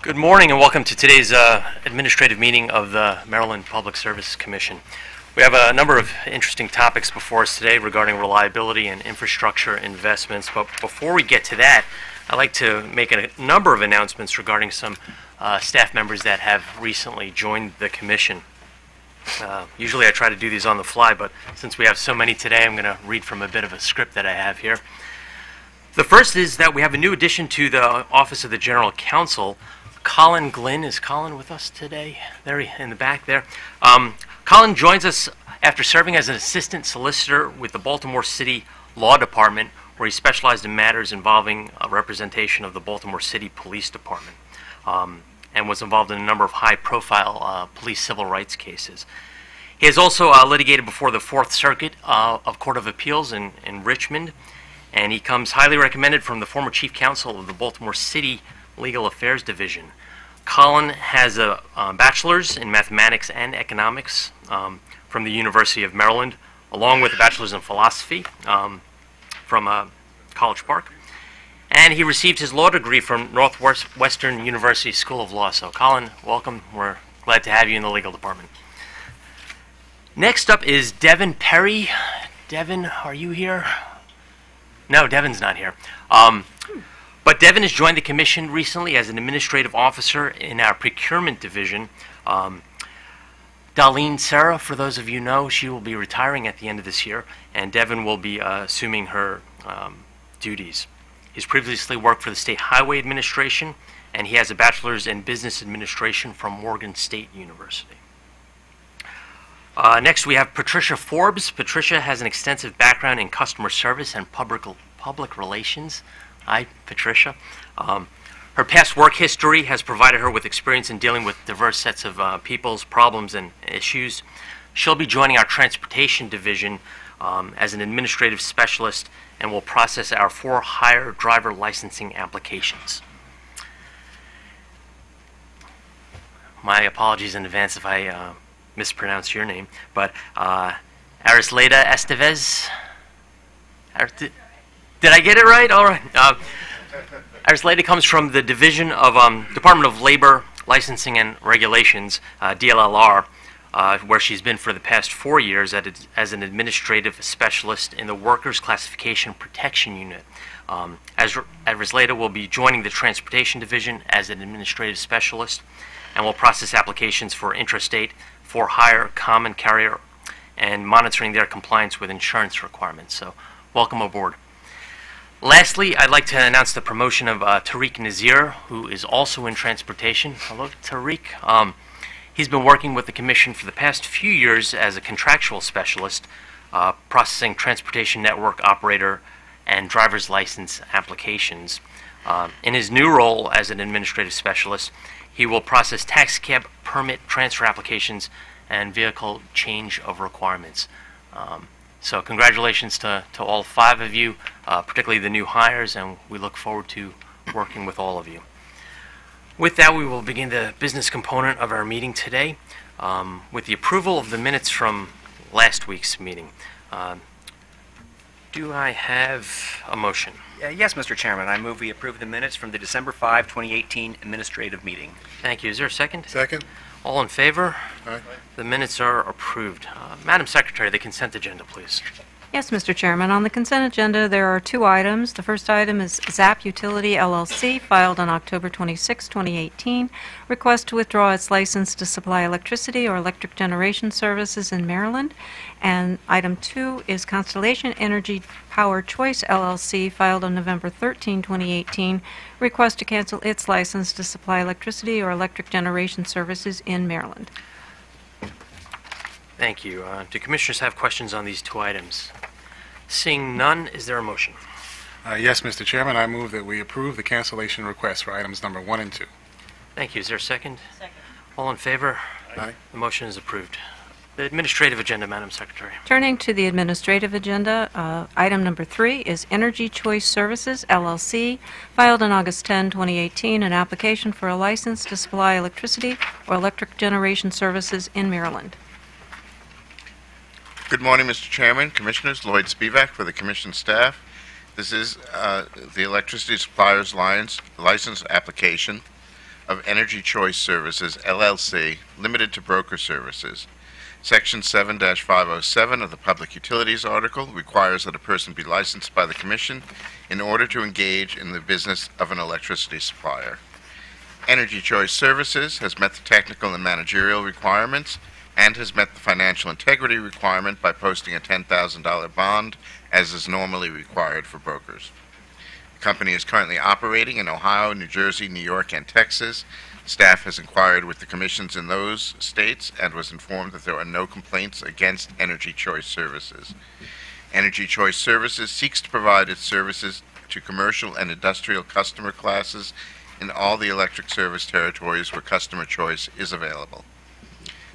Good morning and welcome to today's administrative meeting of the Maryland Public Service Commission. We have a number of interesting topics before us today regarding reliability and infrastructure investments, but before we get to that, I'd like to make a number of announcements regarding some staff members that have recently joined the Commission. Usually I try to do these on the fly, but since we have so many today, I'm going to read from a bit of a script that I have here. The first is that we have a new addition to the Office of the General Counsel. Colin Glynn. Is Colin with us today? There in the back there. Colin joins us after serving as an assistant solicitor with the Baltimore City Law Department, where he specialized in matters involving representation of the Baltimore City Police Department, and was involved in a number of high-profile police civil rights cases. He has also litigated before the Fourth Circuit of Court of Appeals in Richmond, and he comes highly recommended from the former chief counsel of the Baltimore City Legal Affairs Division. Colin has a bachelor's in mathematics and economics from the University of Maryland, along with a bachelor's in philosophy from College Park. And he received his law degree from Northwestern University School of Law. So Colin, welcome. We're glad to have you in the legal department. Next up is Devin Perry. Devin, are you here? No, Devin's not here. But Devin has joined the Commission recently as an administrative officer in our procurement division. Darlene Serra, for those of you who know, she will be retiring at the end of this year, and Devin will be assuming her duties. He's previously worked for the State Highway Administration, and he has a bachelor's in business administration from Morgan State University. Next, we have Patricia Forbes. Patricia has an extensive background in customer service and public relations. Hi, Patricia. Her past work history has provided her with experience in dealing with diverse sets of people's problems and issues. She'll be joining our transportation division as an administrative specialist and will process our for-hire driver licensing applications. My apologies in advance if I mispronounce your name, but Arisleda Estevez. Did I get it right? All right. Arisleda comes from the Division of Department of Labor, Licensing and Regulations, DLLR, where she's been for the past 4 years as an administrative specialist in the Workers' Classification Protection Unit. Arisleda will be joining the Transportation Division as an administrative specialist and will process applications for intrastate, for-hire, common carrier, and monitoring their compliance with insurance requirements. So welcome aboard. Lastly, I'd like to announce the promotion of Tariq Nazir, who is also in transportation. Hello, Tariq. He's been working with the Commission for the past few years as a contractual specialist, processing transportation network operator and driver's license applications. In his new role as an administrative specialist, he will process taxi cab permit transfer applications and vehicle change of requirements. So congratulations to all 5 of you, particularly the new hires, and we look forward to working with all of you. With that, we will begin the business component of our meeting today with the approval of the minutes from last week's meeting. Do I have a motion? Yes, Mr. Chairman. I move we approve the minutes from the December 5, 2018 administrative meeting. Thank you. Is there a second? Second. All in favor? Aye. The minutes are approved. Madam Secretary, the consent agenda, please. Yes, Mr. Chairman. On the consent agenda, there are 2 items. The first item is ZAP Utility, LLC, filed on October 26, 2018. Request to withdraw its license to supply electricity or electric generation services in Maryland. And item 2 is Constellation Energy Power Choice, LLC, filed on November 13, 2018. Request to cancel its license to supply electricity or electric generation services in Maryland. Thank you. Do commissioners have questions on these 2 items? Seeing none, is there a motion? Yes, Mr. Chairman, I move that we approve the cancellation request for items number 1 and 2. Thank you. Is there a second? Second. All in favor? Aye. The motion is approved. The administrative agenda, Madam Secretary. Turning to the administrative agenda, item number 3 is Energy Choice Services, LLC, filed on August 10, 2018, an application for a license to supply electricity or electric generation services in Maryland. Good morning, Mr. Chairman, Commissioners. Lloyd Spivak for the Commission staff. This is the electricity supplier's license application of Energy Choice Services, LLC, limited to broker services. Section 7-507 of the Public Utilities Article requires that a person be licensed by the Commission in order to engage in the business of an electricity supplier. Energy Choice Services has met the technical and managerial requirements and has met the financial integrity requirement by posting a $10,000 bond, as is normally required for brokers. The company is currently operating in Ohio, New Jersey, New York, and Texas. Staff has inquired with the commissions in those states and was informed that there are no complaints against Energy Choice Services. Energy Choice Services seeks to provide its services to commercial and industrial customer classes in all the electric service territories where customer choice is available.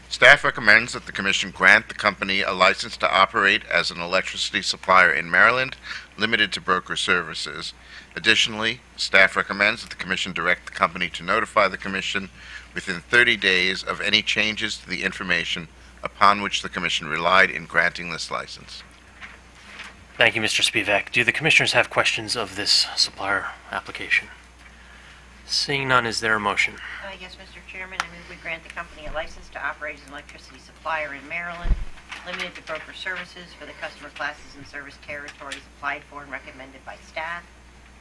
Staff recommends that the Commission grant the company a license to operate as an electricity supplier in Maryland, limited to broker services. Additionally, staff recommends that the Commission direct the company to notify the Commission within 30 days of any changes to the information upon which the Commission relied in granting this license. Thank you, Mr. Spivak. Do the commissioners have questions of this supplier application? Seeing none, is there a motion? Yes, Mr. Chairman, I move we grant the company a license to operate as an electricity supplier in Maryland, limited to broker services for the customer classes and service territories applied for and recommended by staff,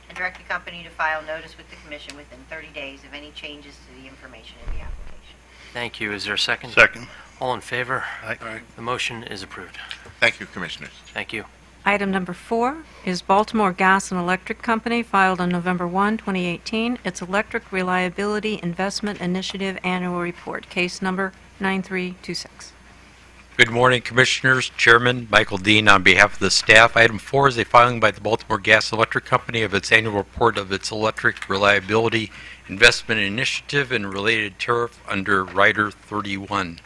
and direct the company to file notice with the Commission within 30 days of any changes to the information in the application. Thank you. Is there a second? Second. All in favor? Aye. The motion is approved. Thank you, Commissioners. Thank you. Item number 4 is Baltimore Gas and Electric Company, filed on November 1, 2018, its Electric Reliability Investment Initiative Annual Report, case number 9326. Good morning, Commissioners. Chairman Michael Dean on behalf of the staff. Item 4 is a filing by the Baltimore Gas and Electric Company of its annual report of its Electric Reliability Investment Initiative and related tariff under Rider 31.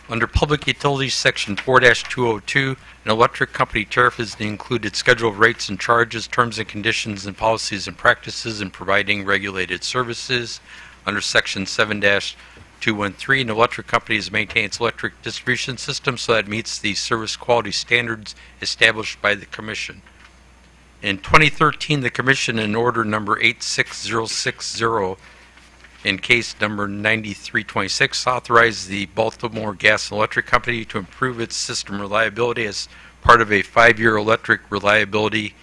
Under Public Utilities Section 4-202, an electric company tariff is to include its schedule of rates and charges, terms and conditions, and policies and practices in providing regulated services. Under Section 7-213, an electric company is to maintain its electric distribution system so that it meets the service quality standards established by the Commission. In 2013, the Commission, in Order Number 86060, in case number 9326, authorized the Baltimore Gas and Electric Company to improve its system reliability as part of a 5-year electric reliability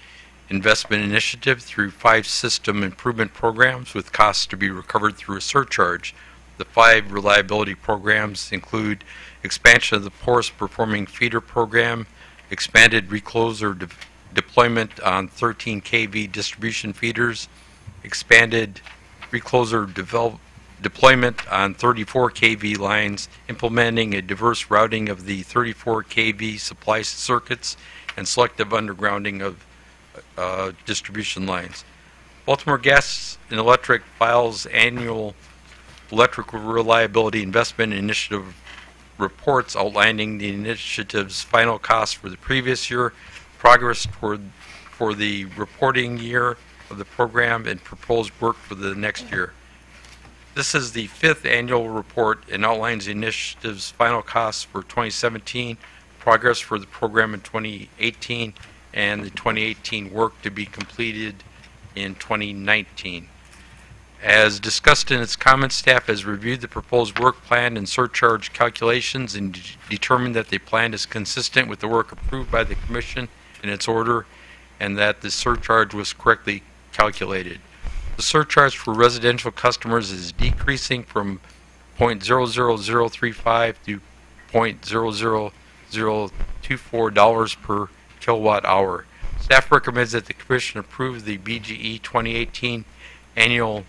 investment initiative through 5 system improvement programs with costs to be recovered through a surcharge. The 5 reliability programs include expansion of the porous performing feeder program, expanded recloser deployment on 13 kV distribution feeders, expanded recloser deployment on 34 kV lines, implementing a diverse routing of the 34 kV supply circuits, and selective undergrounding of distribution lines. Baltimore Gas and Electric files annual electric reliability investment initiative reports outlining the initiative's final costs for the previous year, progress for the reporting year of the program, and proposed work for the next year. This is the 5th annual report and outlines the initiative's final costs for 2017, progress for the program in 2018, and the 2018 work to be completed in 2019. As discussed in its comments, staff has reviewed the proposed work plan and surcharge calculations and determined that the plan is consistent with the work approved by the Commission in its order, and that the surcharge was correctly calculated. The surcharge for residential customers is decreasing from $0.00035 to $0.00024 per kilowatt hour. Staff recommends that the Commission approve the BGE 2018 annual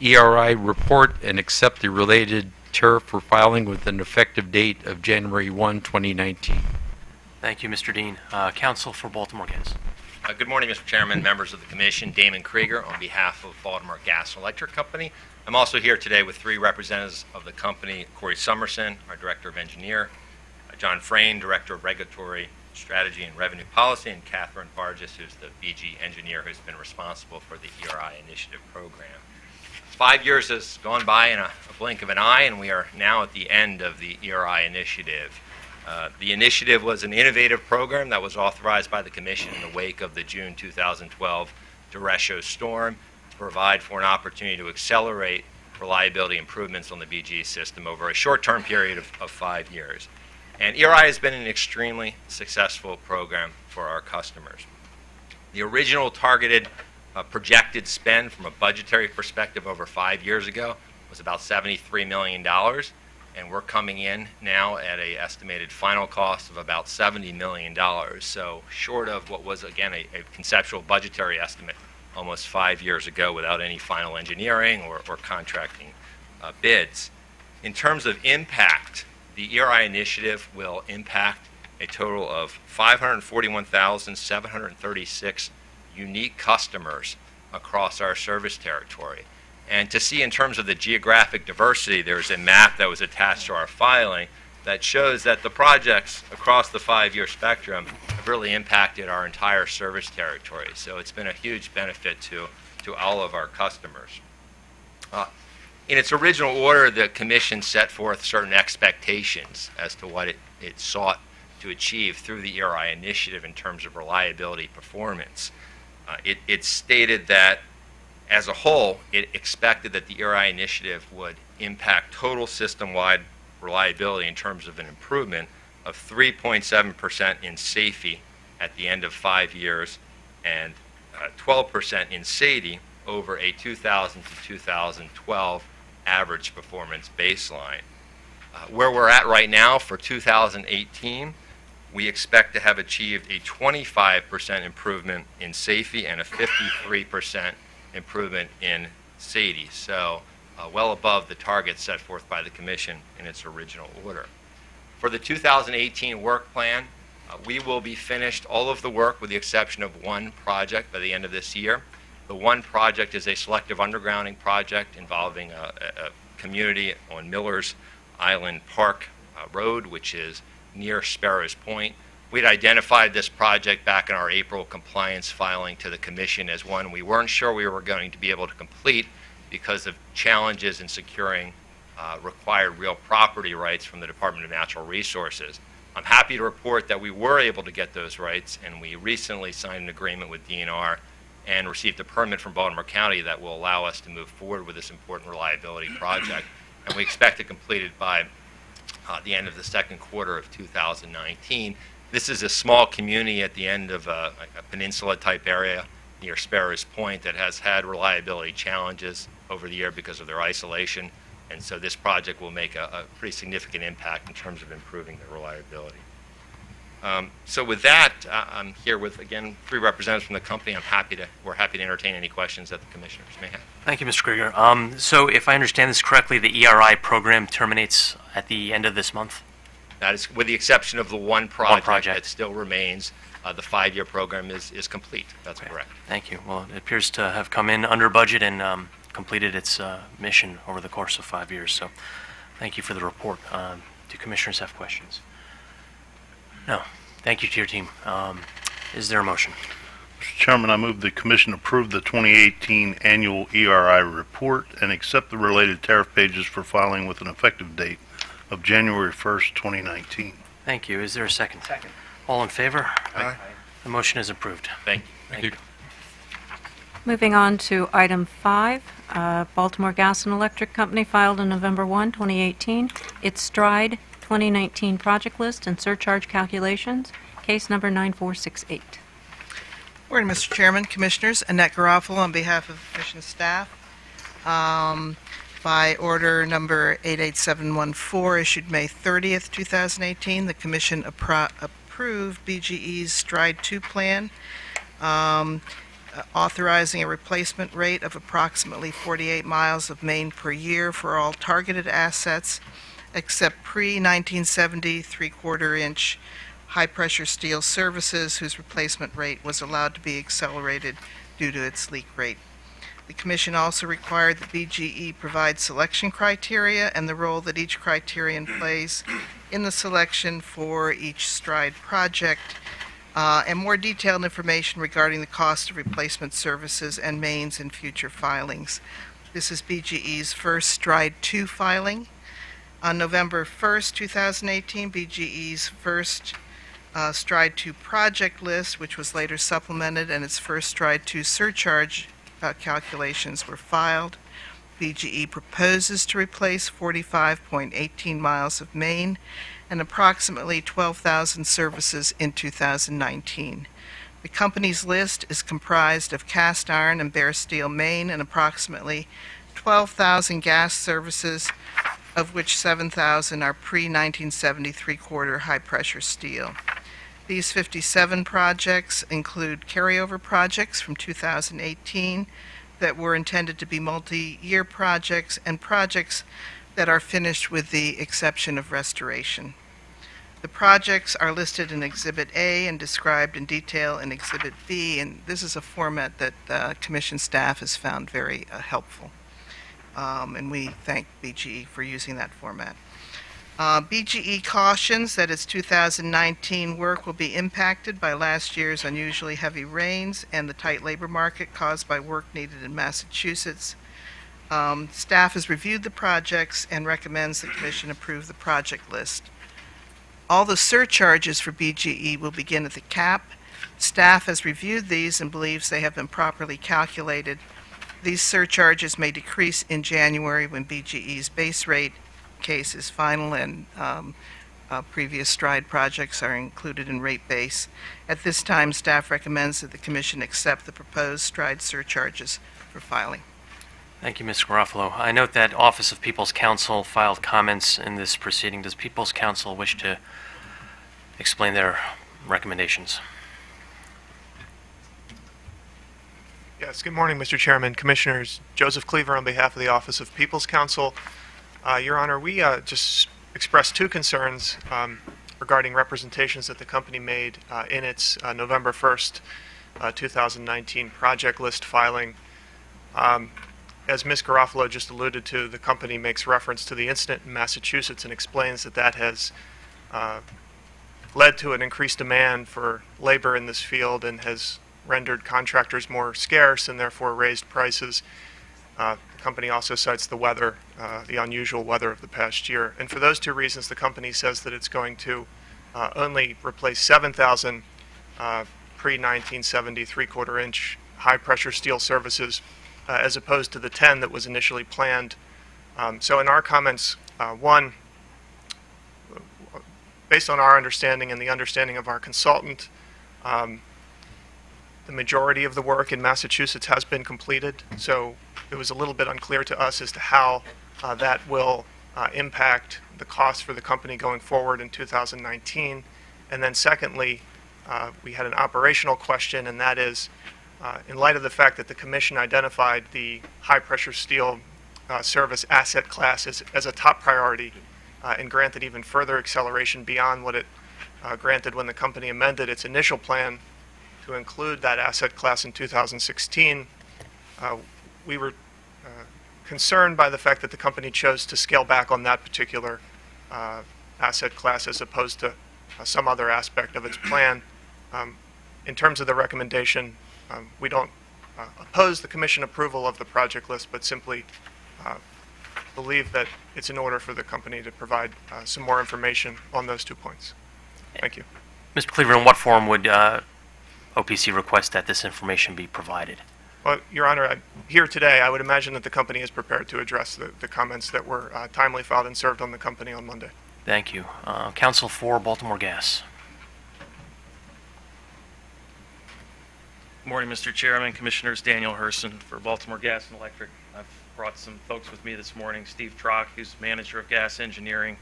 ERI report and accept the related tariff for filing with an effective date of January 1, 2019. Thank you, Mr. Dean. Counsel for Baltimore Gas. Good morning, Mr. Chairman, members of the Commission. Damon Krieger on behalf of Baltimore Gas and Electric Company. I'm also here today with 3 representatives of the company: Corey Summerson, our Director of Engineer, John Frayne, Director of Regulatory Strategy and Revenue Policy, and Catherine Vargas, who's the BG engineer who's been responsible for the ERI initiative program. 5 years has gone by in a blink of an eye, and we are now at the end of the ERI initiative. The initiative was an innovative program that was authorized by the Commission in the wake of the June 2012 derecho storm to provide for an opportunity to accelerate reliability improvements on the BGE system over a short-term period of 5 years. And ERI has been an extremely successful program for our customers. The original targeted projected spend from a budgetary perspective over 5 years ago was about $73 million, and we're coming in now at an estimated final cost of about $70 million. So short of what was, again, a conceptual budgetary estimate almost 5 years ago without any final engineering or contracting bids. In terms of impact, the ERI initiative will impact a total of 541,736 unique customers across our service territory. And to see in terms of the geographic diversity, there's a map that was attached to our filing that shows that the projects across the 5-year spectrum have really impacted our entire service territory. So it's been a huge benefit to all of our customers. In its original order, the Commission set forth certain expectations as to what it sought to achieve through the ERI initiative in terms of reliability performance. It stated that, as a whole, it expected that the ERI initiative would impact total system-wide reliability in terms of an improvement of 3.7% in SAIFI at the end of 5 years and 12% in SAIDI over a 2000 to 2012 average performance baseline. Where we're at right now for 2018, we expect to have achieved a 25% improvement in SAIFI and a 53% improvement in SAIDI, so well above the target set forth by the Commission in its original order. For the 2018 work plan, we will be finished all of the work with the exception of one project by the end of this year. The one project is a selective undergrounding project involving a community on Millers Island Park Road, which is near Sparrows Point. We'd identified this project back in our April compliance filing to the Commission as one we weren't sure we were going to be able to complete because of challenges in securing required real property rights from the Department of Natural Resources. I'm happy to report that we were able to get those rights, and we recently signed an agreement with DNR and received a permit from Baltimore County that will allow us to move forward with this important reliability project. And we expect to complete it by the end of the second quarter of 2019. This is a small community at the end of a peninsula-type area near Sparrows Point that has had reliability challenges over the year because of their isolation. And so this project will make a pretty significant impact in terms of improving the reliability. So with that, I'm here with, again, 3 representatives from the company. We're happy to entertain any questions that the commissioners may have. Thank you, Mr. Krieger. So if I understand this correctly, the ERI program terminates at the end of this month? That is, with the exception of the one project that still remains. The 5-year program is complete. That's correct. Thank you. Well, it appears to have come in under budget and completed its mission over the course of 5 years. So thank you for the report. Do commissioners have questions? No. Thank you to your team. Is there a motion? Mr. Chairman, I move the Commission approve the 2018 annual ERI report and accept the related tariff pages for filing with an effective date of January 1st, 2019. Thank you. Is there a second? Second. All in favor? Aye. The motion is approved. Thank you. Thank you. Moving on to item 5, Baltimore Gas and Electric Company filed on November 1, 2018, its STRIDE 2019 project list and surcharge calculations, case number 9468. Morning, Mr. Chairman, Commissioners. Annette Garofalo on behalf of Commission staff. By order number 88714, issued May 30th, 2018, the Commission approved BGE's STRIDE 2 plan, authorizing a replacement rate of approximately 48 miles of main per year for all targeted assets, except pre-1970 3/4-inch high-pressure steel services, whose replacement rate was allowed to be accelerated due to its leak rate. The Commission also required that BGE provide selection criteria and the role that each criterion plays in the selection for each STRIDE project, and more detailed information regarding the cost of replacement services and mains in future filings. This is BGE's first STRIDE 2 filing. On November 1st, 2018, BGE's first STRIDE 2 project list, which was later supplemented, and its first STRIDE 2 surcharge calculations were filed. BGE proposes to replace 45.18 miles of main and approximately 12,000 services in 2019. The company's list is comprised of cast iron and bare steel main and approximately 12,000 gas services, of which 7,000 are pre-1970 three-quarter high-pressure steel. These 57 projects include carryover projects from 2018 that were intended to be multi-year projects and projects that are finished with the exception of restoration. The projects are listed in Exhibit A and described in detail in Exhibit B, and this is a format that Commission staff has found very helpful. And we thank BGE for using that format. BGE cautions that its 2019 work will be impacted by last year's unusually heavy rains and the tight labor market caused by work needed in Massachusetts. Staff has reviewed the projects and recommends the Commission approve the project list. All the surcharges for BGE will begin at the cap. Staff has reviewed these and believes they have been properly calculated. These surcharges may decrease in January when BGE's base rate case is final and previous STRIDE projects are included in rate base. At this time, staff recommends that the Commission accept the proposed STRIDE surcharges for filing. Thank you, Ms. Garofalo. I note that Office of People's Counsel filed comments in this proceeding. Does People's Counsel wish to explain their recommendations? Yes, good morning, Mr. Chairman, Commissioners. Joseph Cleaver on behalf of the Office of People's Counsel. Your Honor, we just expressed two concerns regarding representations that the company made in its November 1st, 2019 project list filing. As Ms. Garofalo just alluded to, the company makes reference to the incident in Massachusetts and explains that that has led to an increased demand for labor in this field and has rendered contractors more scarce and therefore raised prices. The company also cites the weather, the unusual weather of the past year. And for those two reasons, the company says that it's going to only replace 7,000 pre-1970 three-quarter inch high-pressure steel services as opposed to the 10 that was initially planned. So in our comments, one, based on our understanding and the understanding of our consultant, the majority of the work in Massachusetts has been completed, so it was a little bit unclear to us as to how that will impact the cost for the company going forward in 2019. And then secondly, we had an operational question, and that is, in light of the fact that the Commission identified the high-pressure steel service asset class as a top priority and granted even further acceleration beyond what it granted when the company amended its initial plan to include that asset class in 2016, we were concerned by the fact that the company chose to scale back on that particular asset class as opposed to some other aspect of its plan. In terms of the recommendation, we don't oppose the Commission approval of the project list, but simply believe that it's in order for the company to provide some more information on those 2 points. Thank you. Mr. Cleaver, in what form would OPC request that this information be provided? Well, Your Honor, here today, I would imagine that the company is prepared to address the comments that were timely filed and served on the company on Monday. Thank you. Counsel for Baltimore Gas. Good morning, Mr. Chairman, Commissioners. Daniel Herson for Baltimore Gas and Electric. I've brought some folks with me this morning. Steve Trock, who's Manager of Gas Engineering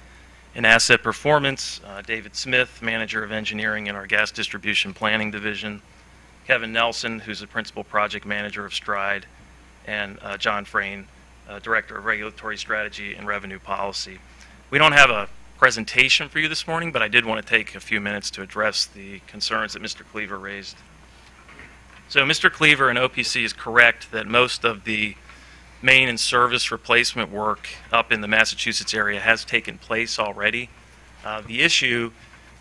and Asset Performance. David Smith, Manager of Engineering in our Gas Distribution Planning Division. Kevin Nelson, who's the Principal Project Manager of STRIDE. And John Frayne, Director of Regulatory Strategy and Revenue Policy. We don't have a presentation for you this morning, but I did want to take a few minutes to address the concerns that Mr. Cleaver raised. So Mr. Cleaver and OPC is correct that most of the main and service replacement work up in the Massachusetts area has taken place already. The issue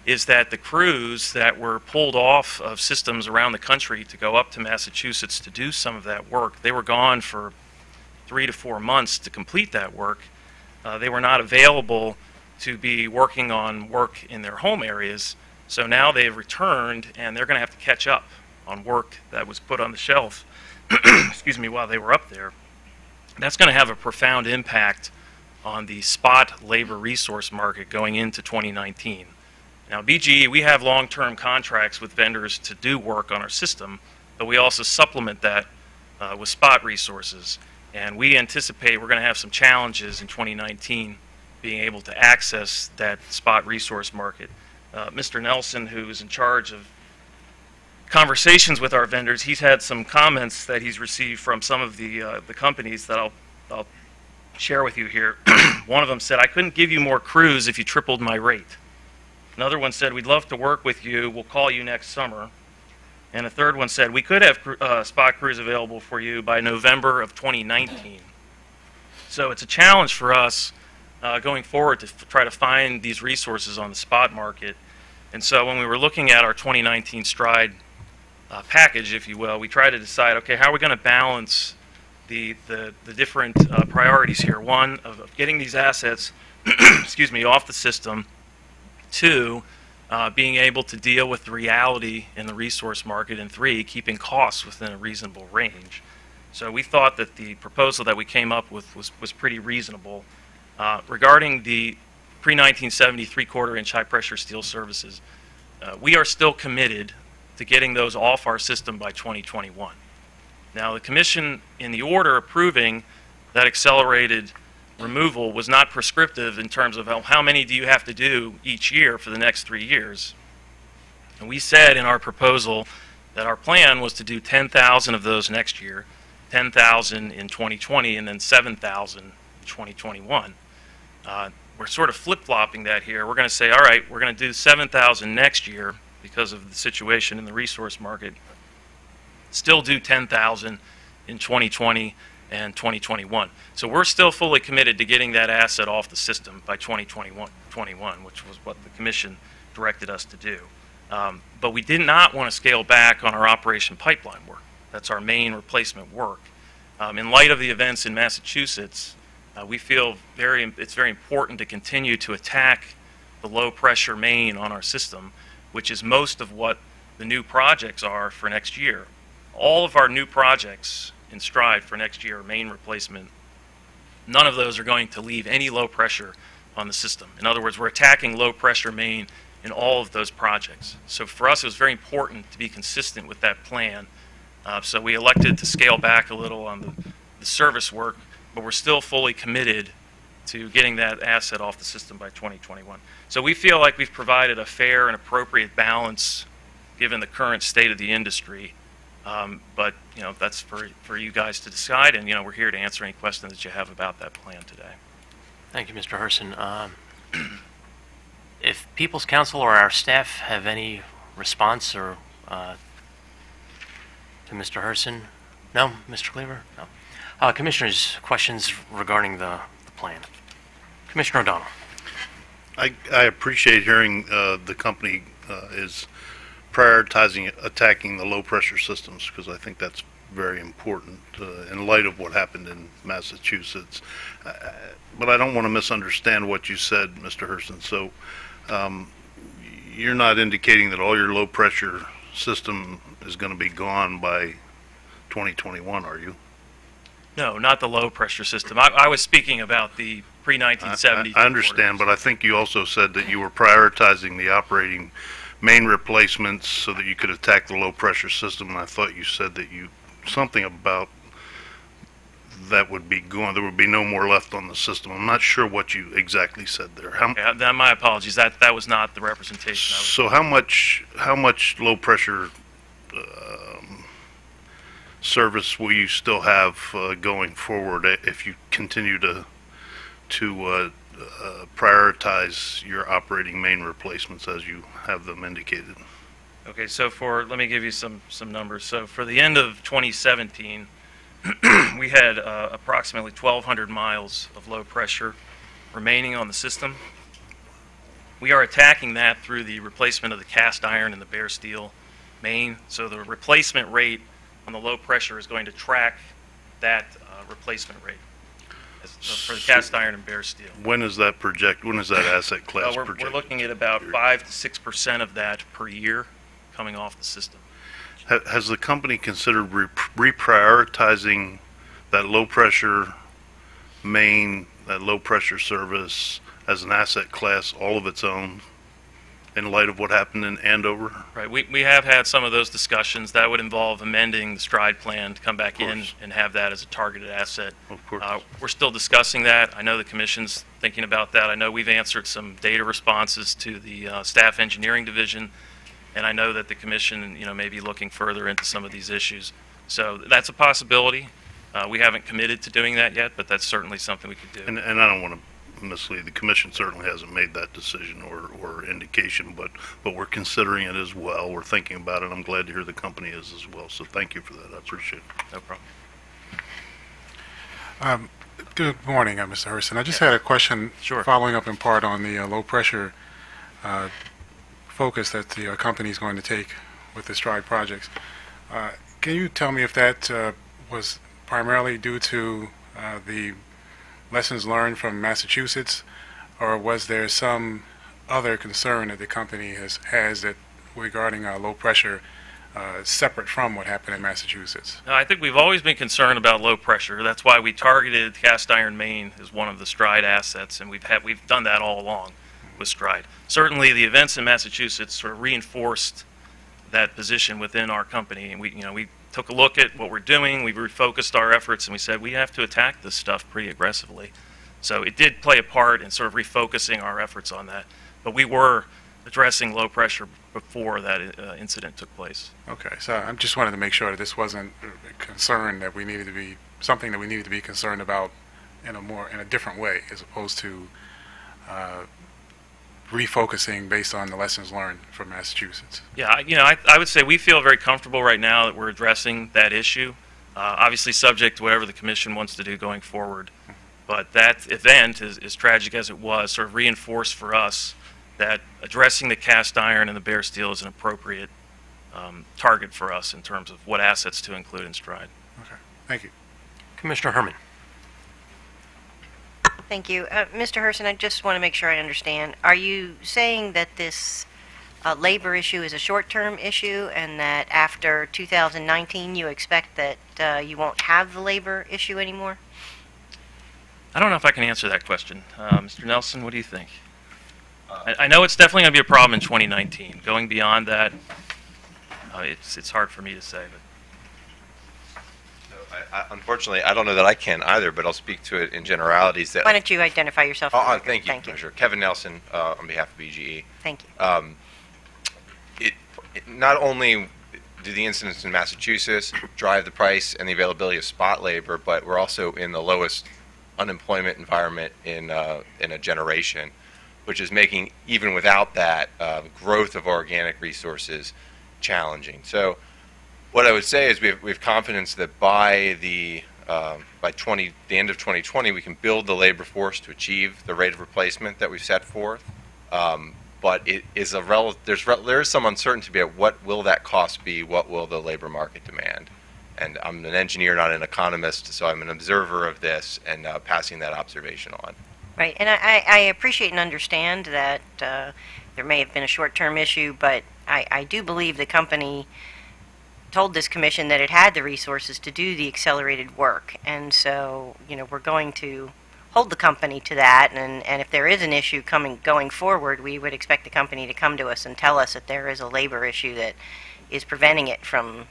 is that the crews that were pulled off of systems around the country to go up to Massachusetts to do some of that work, they were gone for 3 to 4 months to complete that work. They were not available to be working on work in their home areas, so now they've returned and they're going to have to catch up on work that was put on the shelf excuse me, while they were up there. that's going to have a profound impact on the spot labor resource market going into 2019. Now, BGE, we have long-term contracts with vendors to do work on our system, but we also supplement that with spot resources. And we anticipate we're going to have some challenges in 2019 being able to access that spot resource market. Mr. Nelson, who is in charge of conversations with our vendors, he's had some comments that he's received from some of the companies that I'll share with you here. One of them said, "I couldn't give you more crews if you tripled my rate." Another one said, "We'd love to work with you. We'll call you next summer." And a third one said, "We could have spot crews available for you by November of 2019. So it's a challenge for us going forward to try to find these resources on the spot market. And so when we were looking at our 2019 STRIDE package, if you will, we tried to decide, okay, how are we going to balance the different priorities here? One, of getting these assets excuse me, off the system. Two, being able to deal with the reality in the resource market. And three, keeping costs within a reasonable range. So we thought that the proposal that we came up with was pretty reasonable. Regarding the pre-1970 3/4-inch high-pressure steel services, we are still committed to getting those off our system by 2021. Now, the Commission, in the order approving that accelerated removal, was not prescriptive in terms of how many do you have to do each year for the next 3 years. And we said in our proposal that our plan was to do 10,000 of those next year, 10,000 in 2020, and then 7,000 in 2021. We're sort of flip-flopping that here. We're going to say, all right, we're going to do 7,000 next year because of the situation in the resource market. Still do 10,000 in 2020 and 2021. So we're still fully committed to getting that asset off the system by 2021, which was what the Commission directed us to do. But we did not want to scale back on our Operation Pipeline work. That's our main replacement work. In light of the events in Massachusetts, we feel it's very important to continue to attack the low-pressure main on our system, which is most of what the new projects are for next year. All of our new projects in STRIDE for next year are main replacement. None of those are going to leave any low pressure on the system. In other words, we're attacking low-pressure main in all of those projects. So for us, it was very important to be consistent with that plan. So we elected to scale back a little on the service work, but we're still fully committed to getting that asset off the system by 2021. So we feel like we've provided a fair and appropriate balance given the current state of the industry. But, you know, that's for you guys to decide, and, you know, we're here to answer any questions that you have about that plan today. Thank you, Mr. Herson. If People's Counsel or our staff have any response or to Mr. Herson? No? Mr. Cleaver? No. Commissioners, questions regarding the plan? Commissioner O'Donnell. I appreciate hearing the company is prioritizing attacking the low-pressure systems, because I think that's very important in light of what happened in Massachusetts. But I don't want to misunderstand what you said, Mr. Herson. So you're not indicating that all your low-pressure system is going to be gone by 2021, are you? No, not the low-pressure system. I was speaking about the pre-1970. I understand, but I think you also said that you were prioritizing the operating main replacements so that you could attack the low-pressure system, and I thought you said that something about that would be gone. There would be no more left on the system. I'm not sure what you exactly said there. My apologies. That was not the representation. So how much low-pressure service will you still have going forward if you continue to prioritize your operating main replacements as you have them indicated? Okay, so let me give you some numbers. So for the end of 2017, we had approximately 1,200 miles of low pressure remaining on the system. We are attacking that through the replacement of the cast iron and the bare steel main. So the replacement rate on the low pressure is going to track that replacement rate for the cast iron and bare steel. When is that asset class projected? We're looking at about 5 to 6% of that per year coming off the system. Has the company considered reprioritizing that low pressure Maine, that low-pressure service, as an asset class all of its own in light of what happened in Andover? Right, we have had some of those discussions. That would involve amending the STRIDE plan to come back in course. and have that as a targeted asset. Of course. We're still discussing that. I know the commission's thinking about that. I know we've answered some data responses to the staff engineering division, and I know that the commission, may be looking further into some of these issues. So that's a possibility. We haven't committed to doing that yet, but that's certainly something we could do. And I don't want to mislead, the commission certainly hasn't made that decision or indication, but we're considering it as well. We're thinking about it. I'm glad to hear the company is as well, so thank you for that. I appreciate it. No problem. Good morning, Mr. Hurston. I just had a question. Sure. Following up in part on the low-pressure focus that the company is going to take with the STRIDE projects. Can you tell me if that was primarily due to the lessons learned from Massachusetts, or was there some other concern that the company has that regarding low pressure separate from what happened in Massachusetts? No, I think we've always been concerned about low pressure. That's why we targeted cast iron Maine as one of the STRIDE assets, and we've done that all along with STRIDE. Certainly, the events in Massachusetts sort of reinforced that position within our company, and we took a look at what we're doing. We refocused our efforts, and we said we have to attack this stuff pretty aggressively. So it did play a part in sort of refocusing our efforts on that. But we were addressing low pressure before that incident took place. Okay, so I just wanted to make sure that this wasn't a concern that we needed to be, something that we needed to be concerned about in a different way, as opposed to refocusing based on the lessons learned from Massachusetts. Yeah, I would say we feel very comfortable right now that we're addressing that issue, obviously subject to whatever the commission wants to do going forward. But that event, as tragic as it was, sort of reinforced for us that addressing the cast iron and the bare steel is an appropriate target for us in terms of what assets to include in STRIDE. Okay, thank you. Commissioner Herman. Thank you. Mr. Hurston, I just want to make sure I understand. Are you saying that this labor issue is a short-term issue and that after 2019 you expect that you won't have the labor issue anymore? I don't know if I can answer that question. Mr. Nelson, what do you think? I know it's definitely going to be a problem in 2019. Going beyond that, it's hard for me to say. But unfortunately, I don't know that I can either, but I'll speak to it in generalities. Why don't you identify yourself? Thank you, Commissioner. Kevin Nelson on behalf of BGE. Thank you. Not only do the incidents in Massachusetts drive the price and the availability of spot labor, but we're also in the lowest unemployment environment in a generation, which is making, even without that, growth of organic resources challenging. So what I would say is we have confidence that by the end of 2020, we can build the labor force to achieve the rate of replacement that we've set forth. But it is there is some uncertainty about what will that cost be, what will the labor market demand. And I'm an engineer, not an economist, so I'm an observer of this and passing that observation on. Right, and I appreciate and understand that there may have been a short-term issue, but I do believe the company told this commission that it had the resources to do the accelerated work, and so we're going to hold the company to that, and if there is an issue going forward, we would expect the company to come to us and tell us that there is a labor issue that is preventing it from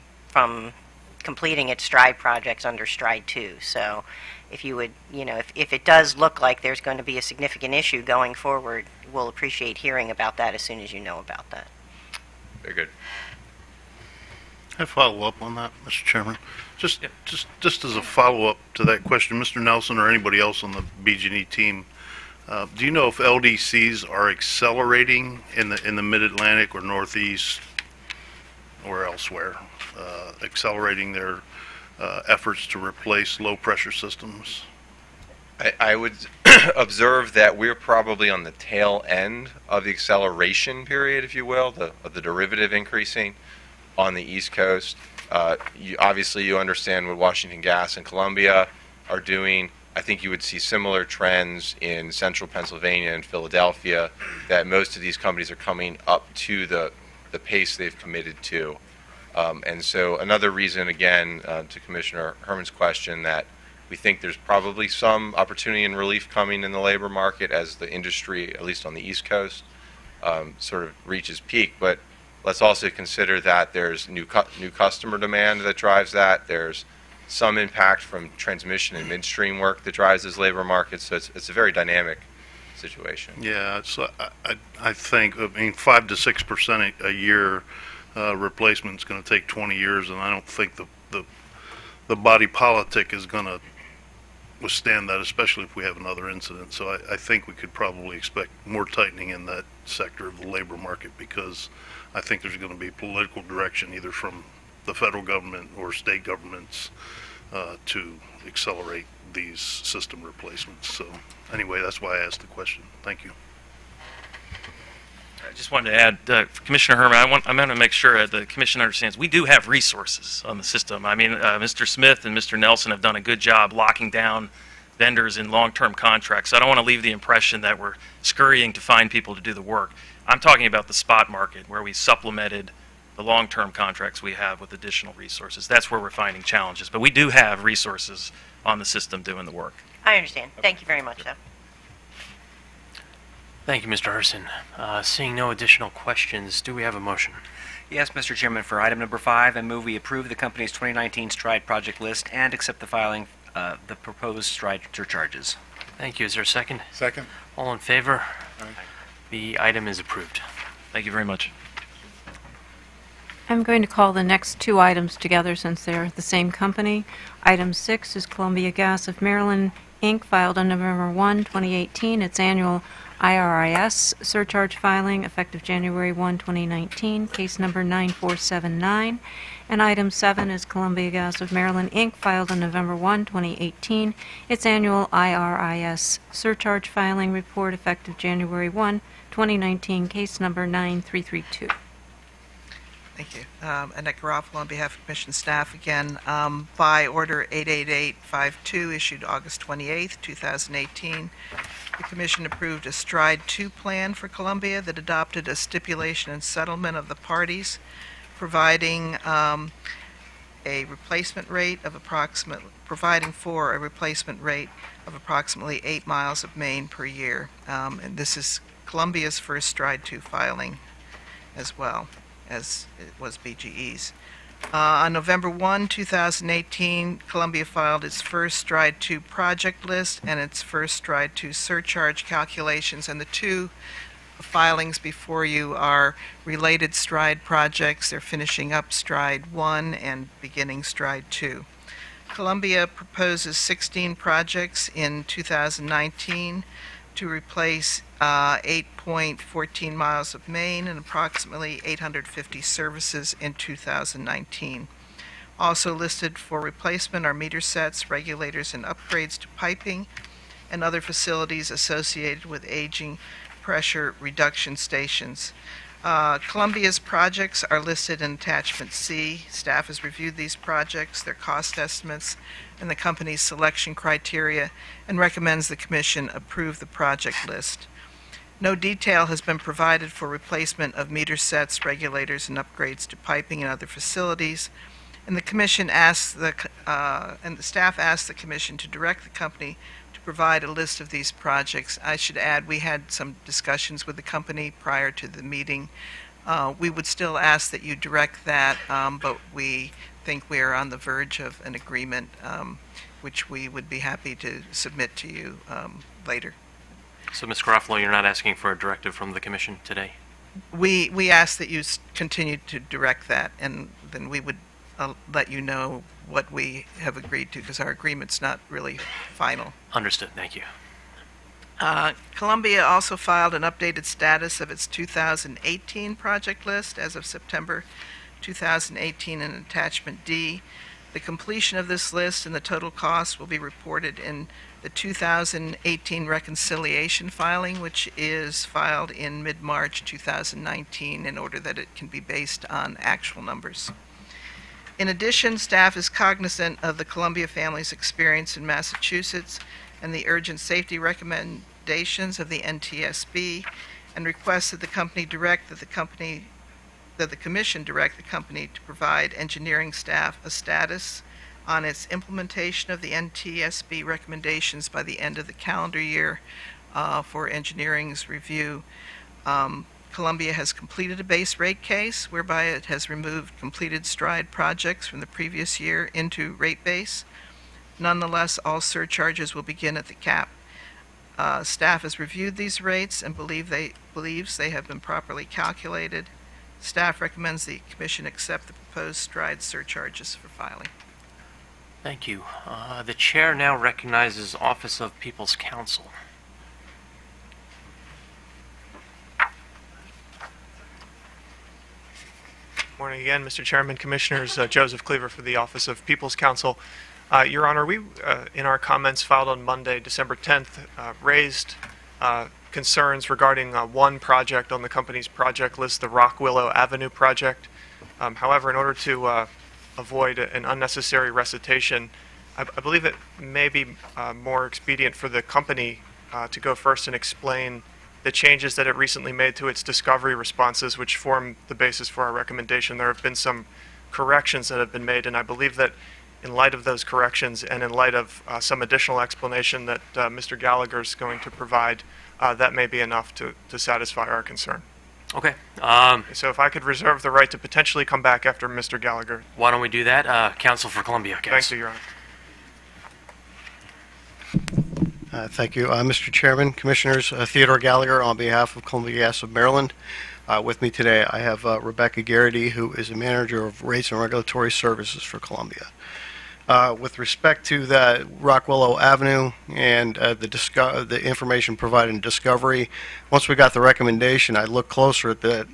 completing its STRIDE projects under STRIDE 2. So if you would, if it does look like there's going to be a significant issue going forward, we'll appreciate hearing about that as soon as you know about that. Very good. Can I follow up on that, Mr. Chairman? Just as a follow-up to that question, Mr. Nelson or anybody else on the BG&E team, do you know if LDCs are accelerating in the Mid-Atlantic or Northeast or elsewhere, accelerating their efforts to replace low-pressure systems? I would observe that we're probably on the tail end of the acceleration period, if you will, of the derivative increasing on the East Coast. Obviously, you understand what Washington Gas and Columbia are doing. I think you would see similar trends in central Pennsylvania and Philadelphia, that most of these companies are coming up to the pace they've committed to. And so another reason, again, to Commissioner Herman's question, that We think there's probably some opportunity and relief coming in the labor market as the industry, at least on the East Coast, sort of reaches peak. But let's also consider that there's new customer demand that drives that. There's some impact from transmission and midstream work that drives this labor market. So it's a very dynamic situation. Yeah, it's, I think, 5 to 6% a year replacement is going to take 20 years, and I don't think the body politic is going to withstand that, especially if we have another incident. So I think we could probably expect more tightening in that sector of the labor market, because I think there's going to be political direction either from the federal government or state governments to accelerate these system replacements. So anyway, that's why I asked the question. Thank you. I just wanted to add, Commissioner Herman, I want to make sure the Commission understands we do have resources on the system. I mean, Mr. Smith and Mr. Nelson have done a good job locking down vendors in long-term contracts. So I don't want to leave the impression that we're scurrying to find people to do the work. I'm talking about the spot market, where we supplemented the long-term contracts we have with additional resources. That's where we're finding challenges. But we do have resources on the system doing the work. I understand. Thank you very much, though. Thank you, Mr. Herson. Seeing no additional questions, do we have a motion? Yes, Mr. Chairman, for item number 5, I move we approve the company's 2019 STRIDE project list and accept the filing the proposed STRIDE surcharges. Thank you. Is there a second? Second. All in favor? Aye. The item is approved. Thank you very much. I'm going to call the next two items together since they're the same company. Item 6 is Columbia Gas of Maryland, Inc., filed on November 1, 2018, its annual IRIS surcharge filing effective January 1, 2019, case number 9479. And item 7 is Columbia Gas of Maryland, Inc., filed on November 1, 2018, its annual IRIS surcharge filing report effective January 1, 2019, case number 9332. Thank you. Annette Garofalo on behalf of Commission staff again. By Order 88852 issued August 28, 2018, the Commission approved a STRIDE 2 plan for Columbia that adopted a stipulation and settlement of the parties, providing for a replacement rate of approximately 8 miles of main per year. And this is Columbia's first STRIDE 2 filing as well as it was BGE's. On November 1, 2018, Columbia filed its first STRIDE 2 project list and its first STRIDE 2 surcharge calculations, and the two filings before you are related STRIDE projects. They're finishing up STRIDE 1 and beginning STRIDE 2. Columbia proposes 16 projects in 2019 to replace 8.14 miles of main and approximately 850 services in 2019. Also listed for replacement are meter sets, regulators, and upgrades to piping and other facilities associated with aging pressure reduction stations. Columbia's projects are listed in Attachment C. Staff has reviewed these projects, their cost estimates, and the company's selection criteria, and recommends the Commission approve the project list. No detail has been provided for replacement of meter sets, regulators, and upgrades to piping and other facilities, and the Commission asks and the staff asks the Commission to direct the company to provide a list of these projects. I should add, we had some discussions with the company prior to the meeting. We would still ask that you direct that, but we think we are on the verge of an agreement, which we would be happy to submit to you later. So, Ms. Garofalo, you're not asking for a directive from the Commission today? We ask that you continue to direct that, and then we would let you know what we have agreed to, because our agreement's not really final. Understood. Thank you. Columbia also filed an updated status of its 2018 project list as of September 2018 in Attachment D. The completion of this list and the total cost will be reported in the 2018 reconciliation filing, which is filed in mid-March 2019, in order that it can be based on actual numbers. In addition, staff is cognizant of the Columbia family's experience in Massachusetts and the urgent safety recommendations of the NTSB, and requests that the Commission direct the company to provide engineering staff a status on its implementation of the NTSB recommendations by the end of the calendar year for engineering's review. Columbia has completed a base rate case whereby it has removed completed STRIDE projects from the previous year into rate base. Nonetheless, all surcharges will begin at the cap. Staff has reviewed these rates and believes they have been properly calculated. Staff recommends the Commission accept the proposed STRIDE surcharges for filing. Thank you. The Chair now recognizes Office of People's Counsel. Morning again, Mr. Chairman, Commissioners. Joseph Cleaver for the Office of People's Counsel. Your Honor, we, in our comments filed on Monday, December 10th, raised concerns regarding one project on the company's project list, the Rock Willow Avenue project. However, in order to avoid an unnecessary recitation, I believe it may be more expedient for the company to go first and explain the changes that it recently made to its discovery responses, which form the basis for our recommendation. There have been some corrections that have been made, and I believe that in light of those corrections and in light of some additional explanation that Mr. Gallagher is going to provide, that may be enough to satisfy our concern. Okay. So if I could reserve the right to potentially come back after Mr. Gallagher. Why don't we do that? Counsel for Columbia Gas. Thank you, Your Honor. Thank you. Mr. Chairman, Commissioners, Theodore Gallagher on behalf of Columbia Gas of Maryland. With me today, I have Rebecca Garrity, who is the Manager of Rates and Regulatory Services for Columbia. With respect to the Rock Willow Avenue and the information provided in discovery, once we got the recommendation, I looked closer at that.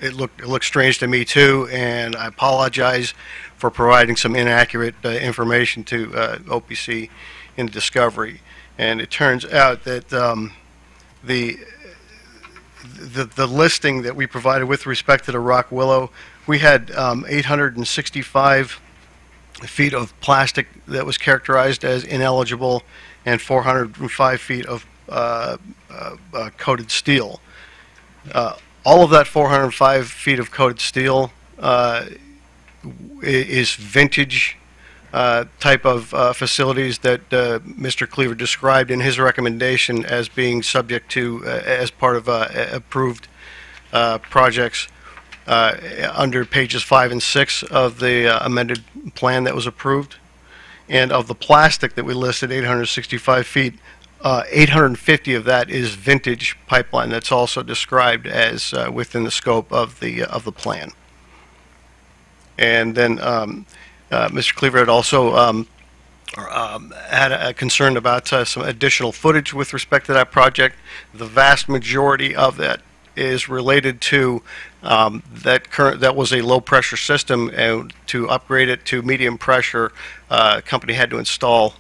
It looked strange to me too, and I apologize for providing some inaccurate information to OPC in discovery. And it turns out that the listing that we provided with respect to the Rock Willow, we had 865 feet of plastic that was characterized as ineligible and 405 feet of coated steel. All of that 405 feet of coated steel is vintage type of facilities that Mr. Cleaver described in his recommendation as being subject to, as part of approved projects under pages 5 and 6 of the amended plan that was approved. And of the plastic that we listed, 865 feet, 850 of that is vintage pipeline that's also described as within the scope of the plan. And then Mr. Cleaver had also had a concern about some additional footage with respect to that project. The vast majority of that is related to that was a low pressure system, and to upgrade it to medium pressure, company had to install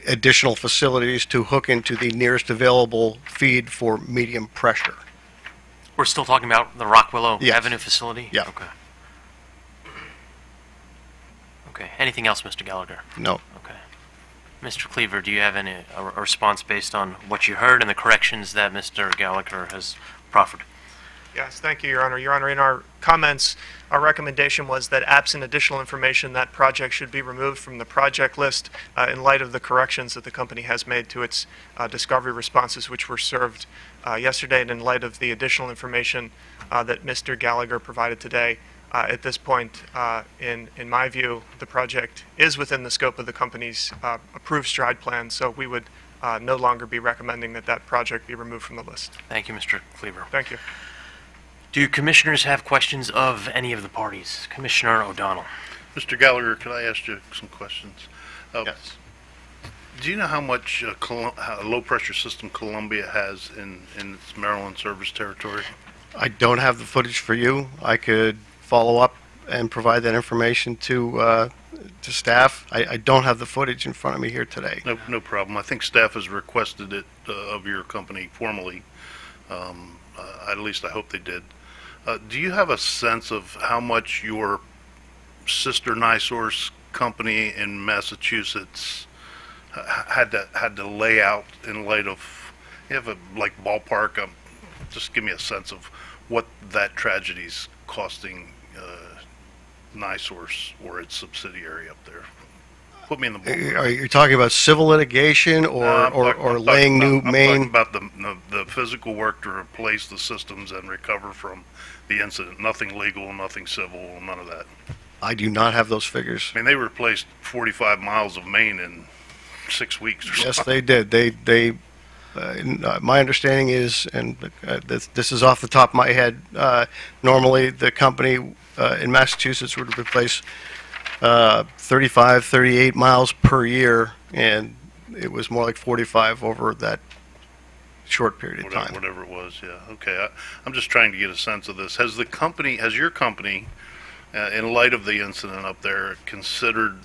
additional facilities to hook into the nearest available feed for medium pressure. We're still talking about the Rock Willow Yes. Avenue facility? Yeah. Okay. Okay. Anything else, Mr. Gallagher? No. Okay. Mr. Cleaver, do you have a response based on what you heard and the corrections that Mr. Gallagher has proffered? Yes, thank you, Your Honor. Your Honor, in our comments, our recommendation was that absent additional information, that project should be removed from the project list in light of the corrections that the company has made to its discovery responses, which were served yesterday, and in light of the additional information that Mr. Gallagher provided today. At this point, in my view, the project is within the scope of the company's approved STRIDE plan, so we would no longer be recommending that that project be removed from the list. Thank you, Mr. Cleaver. Thank you. Do commissioners have questions of any of the parties? Commissioner O'Donnell. Mr. Gallagher, could I ask you some questions? Yes. Do you know how much low-pressure system Columbia has in its Maryland service territory? I don't have the footage for you. I could follow up and provide that information to staff. I don't have the footage in front of me here today. No problem. I think staff has requested it of your company formally. At least I hope they did. Do you have a sense of how much your sister NiSource company in Massachusetts had to lay out in light of, you have a ballpark, just give me a sense of what that tragedy's costing NiSource or its subsidiary up there. Put me in the ballpark. Are you talking about civil litigation or laying new main? I'm talking about the physical work to replace the systems and recover from the incident. Nothing legal, nothing civil, none of that. I do not have those figures. I mean, they replaced 45 miles of main in 6 weeks or Yes, something. they did. My understanding is, and this is off the top of my head, normally the company in Massachusetts would replace 35, 38 miles per year, and it was more like 45 over that short period of time. Whatever it was, yeah. Okay, I'm just trying to get a sense of this. Has your company, in light of the incident up there, considered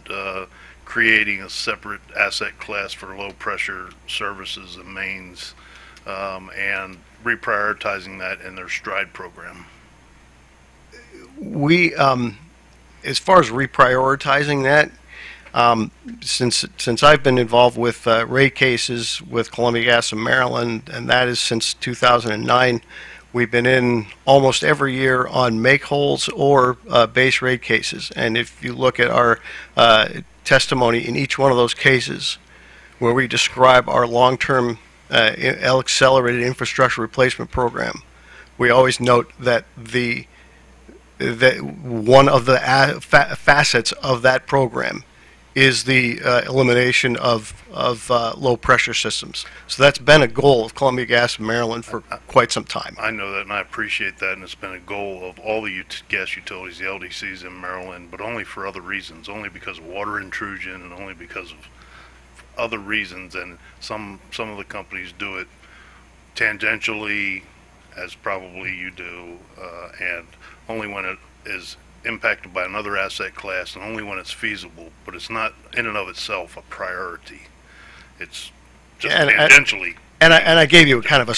creating a separate asset class for low-pressure services and mains, and reprioritizing that in their STRIDE program? We, as far as reprioritizing that, since I've been involved with rate cases with Columbia Gas of Maryland, and that is since 2009, we've been in almost every year on make-wholes or base rate cases. And if you look at our testimony in each one of those cases, where we describe our long-term accelerated infrastructure replacement program, we always note that one of the facets of that program is the elimination of low-pressure systems. So that's been a goal of Columbia Gas of Maryland for quite some time. I know that, and I appreciate that, and it's been a goal of all the gas utilities, the LDCs in Maryland, but only for other reasons, only because of water intrusion and only because of other reasons. And some of the companies do it tangentially, as probably you do, and only when it is impacted by another asset class, and only when it's feasible, but it's not in and of itself a priority. It's just tangentially. And I gave you kind of a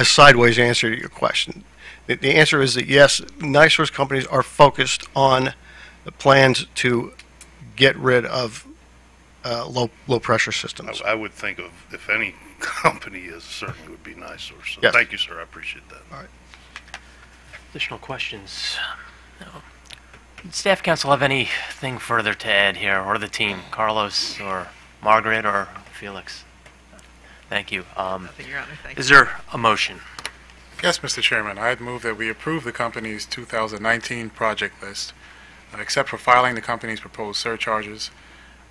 sideways answer to your question. The answer is that yes, NiSource companies are focused on the plans to get rid of low pressure systems. I would think of, if any company is, certainly would be NiSource. So Yes. Thank you, sir. I appreciate that. All right. Additional questions? No. Staff council have anything further to add here, or the team, Carlos or Margaret or Felix? Thank you. Is there a motion? Yes, Mr. Chairman, I'd move that we approve the company's 2019 project list, except for filing the company's proposed surcharges,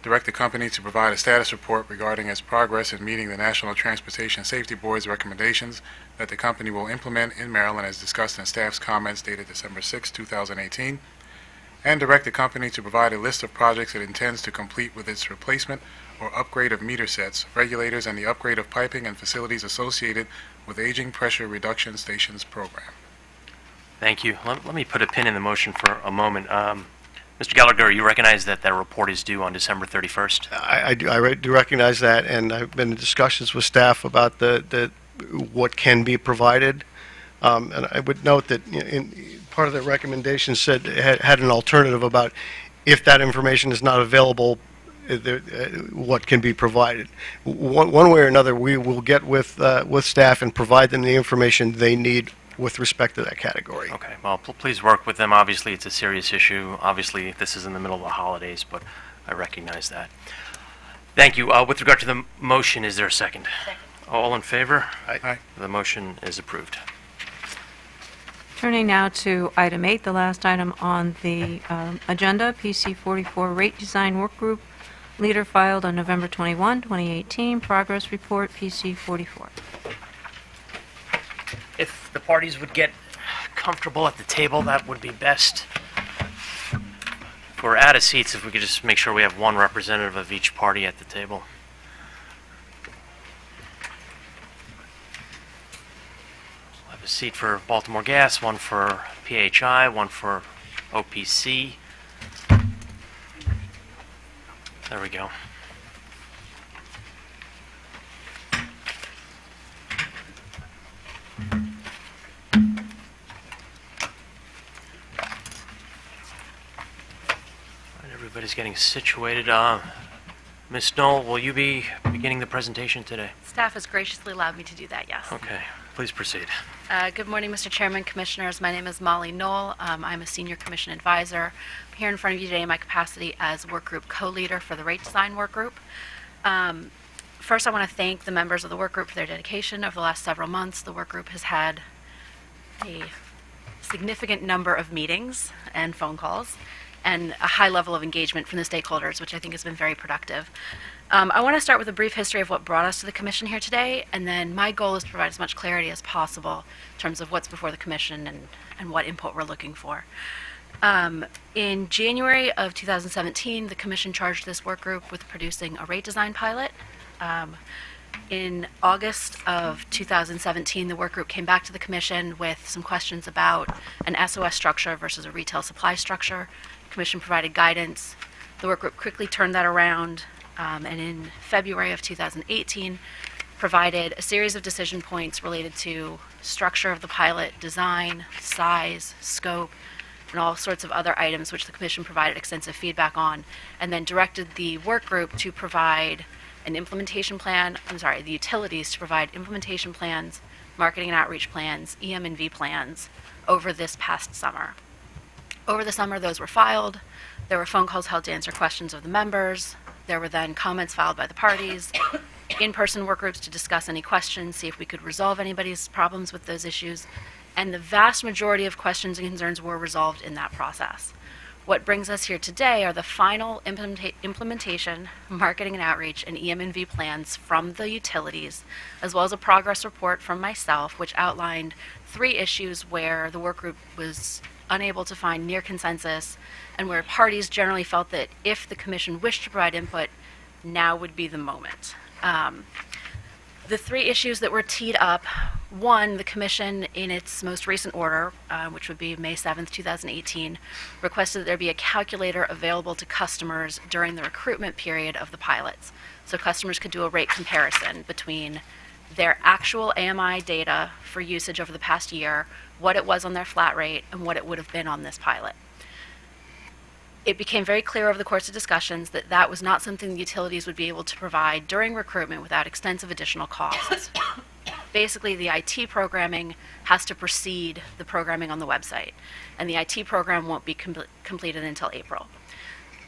direct the company to provide a status report regarding its progress in meeting the National Transportation Safety Board's recommendations that the company will implement in Maryland as discussed in staff's comments dated December 6, 2018, and direct the company to provide a list of projects it intends to complete with its replacement or upgrade of meter sets, regulators, and the upgrade of piping and facilities associated with Aging Pressure Reduction Stations program. Thank you. Let me put a pin in the motion for a moment. Mr. Gallagher, you recognize that that report is due on December 31st? I do recognize that, and I've been in discussions with staff about what can be provided. And I would note that part of the recommendation said had an alternative about if that information is not available, what can be provided. One way or another, we will get with staff and provide them the information they need with respect to that category. Okay, well, please work with them. Obviously, it's a serious issue. Obviously, this is in the middle of the holidays, but I recognize that. Thank you. With regard to the motion, is there a second? Second. All in favor? Aye. The motion is approved. Turning now to item 8, the last item on the agenda, PC 44 Rate Design Workgroup, leader filed on November 21, 2018, progress report, PC 44. If the parties would get comfortable at the table, that would be best. If we're out of seats, if we could just make sure we have one representative of each party at the table. We'll have a seat for Baltimore Gas, one for PHI, one for OPC. There we go. Everybody's getting situated. Ms. Knoll, will you be beginning the presentation today? Staff has graciously allowed me to do that, yes. Okay, please proceed. Good morning, Mr. Chairman, Commissioners. My name is Molly Knoll. I'm a Senior Commission Advisor. I'm here in front of you today in my capacity as Work Group Co-Leader for the Rate Design Work Group. First, I want to thank the members of the Work Group for their dedication over the last several months. The Work Group has had a significant number of meetings and phone calls and a high level of engagement from the stakeholders, which I think has been very productive. I want to start with a brief history of what brought us to the Commission here today, and then my goal is to provide as much clarity as possible in terms of what's before the Commission and what input we're looking for. In January of 2017, the Commission charged this work group with producing a rate design pilot. In August of 2017, the work group came back to the Commission with some questions about an SOS structure versus a retail supply structure. The Commission provided guidance. The work group quickly turned that around, and in February of 2018, provided a series of decision points related to structure of the pilot, design, size, scope, and all sorts of other items which the Commission provided extensive feedback on, and then directed the work group to provide an implementation plan, the utilities to provide implementation plans, marketing and outreach plans, EM&V plans over this past summer. Over the summer, those were filed. There were phone calls held to answer questions of the members. There were then comments filed by the parties, in-person work groups to discuss any questions, see if we could resolve anybody's problems with those issues, and the vast majority of questions and concerns were resolved in that process. What brings us here today are the final implementation, marketing and outreach, and EM&V plans from the utilities, as well as a progress report from myself, which outlined 3 issues where the work group was unable to find near consensus, and where parties generally felt that if the Commission wished to provide input, now would be the moment. The 3 issues that were teed up: 1, the Commission, in its most recent order, which would be May 7th, 2018, requested that there be a calculator available to customers during the recruitment period of the pilots. So customers could do a rate comparison between their actual AMI data for usage over the past year, what it was on their flat rate, and what it would have been on this pilot. It became very clear over the course of discussions that that was not something the utilities would be able to provide during recruitment without extensive additional costs. Basically, the IT programming has to precede the programming on the website, and the IT program won't be completed until April.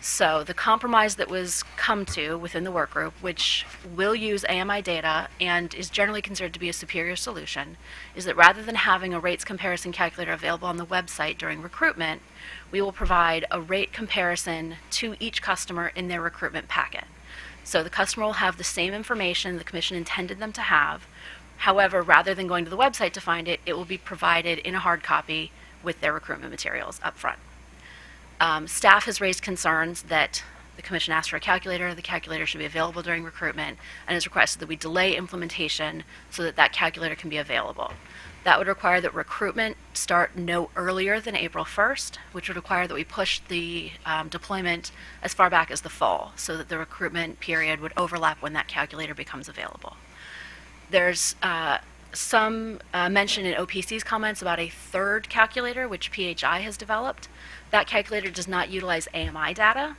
So the compromise that was come to within the work group, which will use AMI data and is generally considered to be a superior solution, is that rather than having a rates comparison calculator available on the website during recruitment, we will provide a rate comparison to each customer in their recruitment packet. So the customer will have the same information the Commission intended them to have. However, rather than going to the website to find it, it will be provided in a hard copy with their recruitment materials up front. Staff has raised concerns that the Commission asked for a calculator. The calculator should be available during recruitment, and has requested that we delay implementation so that that calculator can be available. That would require that recruitment start no earlier than April 1st, which would require that we push the deployment as far back as the fall, so that the recruitment period would overlap when that calculator becomes available. There's some mention in OPC's comments about a 3rd calculator, which PHI has developed. That calculator does not utilize AMI data.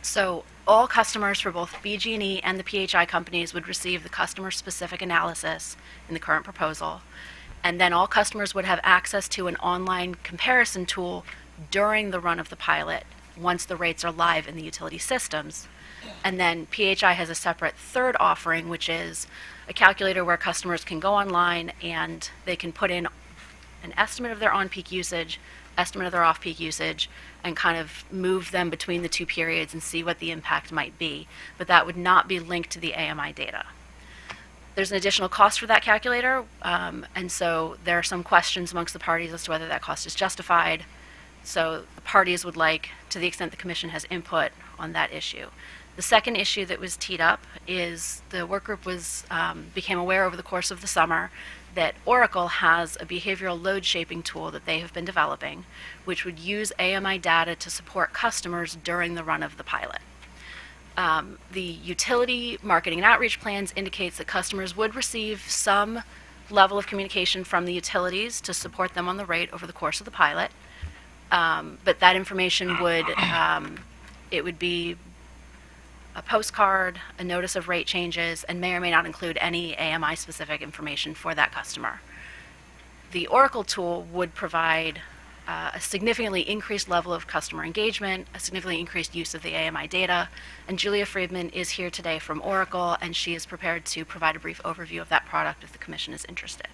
So all customers for both BG&E and the PHI companies would receive the customer-specific analysis in the current proposal. And then all customers would have access to an online comparison tool during the run of the pilot once the rates are live in the utility systems. And then PHI has a separate 3rd offering, which is a calculator where customers can go online and they can put in an estimate of their on-peak usage, estimate of their off-peak usage, and kind of move them between the 2 periods and see what the impact might be. But that would not be linked to the AMI data. There's an additional cost for that calculator, and so there are some questions amongst the parties as to whether that cost is justified. So the parties would like, to the extent the Commission has input on that issue. The second issue that was teed up is the work group became aware over the course of the summer that Oracle has a behavioral load shaping tool that they have been developing, which would use AMI data to support customers during the run of the pilot. The utility marketing and outreach plans indicates that customers would receive some level of communication from the utilities to support them on the rate over the course of the pilot. But that information would, it would be a postcard, a notice of rate changes, and may or may not include any AMI-specific information for that customer. the Oracle tool would provide a significantly increased level of customer engagement, a significantly increased use of the AMI data, and Julia Friedman is here today from Oracle, and she is prepared to provide a brief overview of that product if the Commission is interested.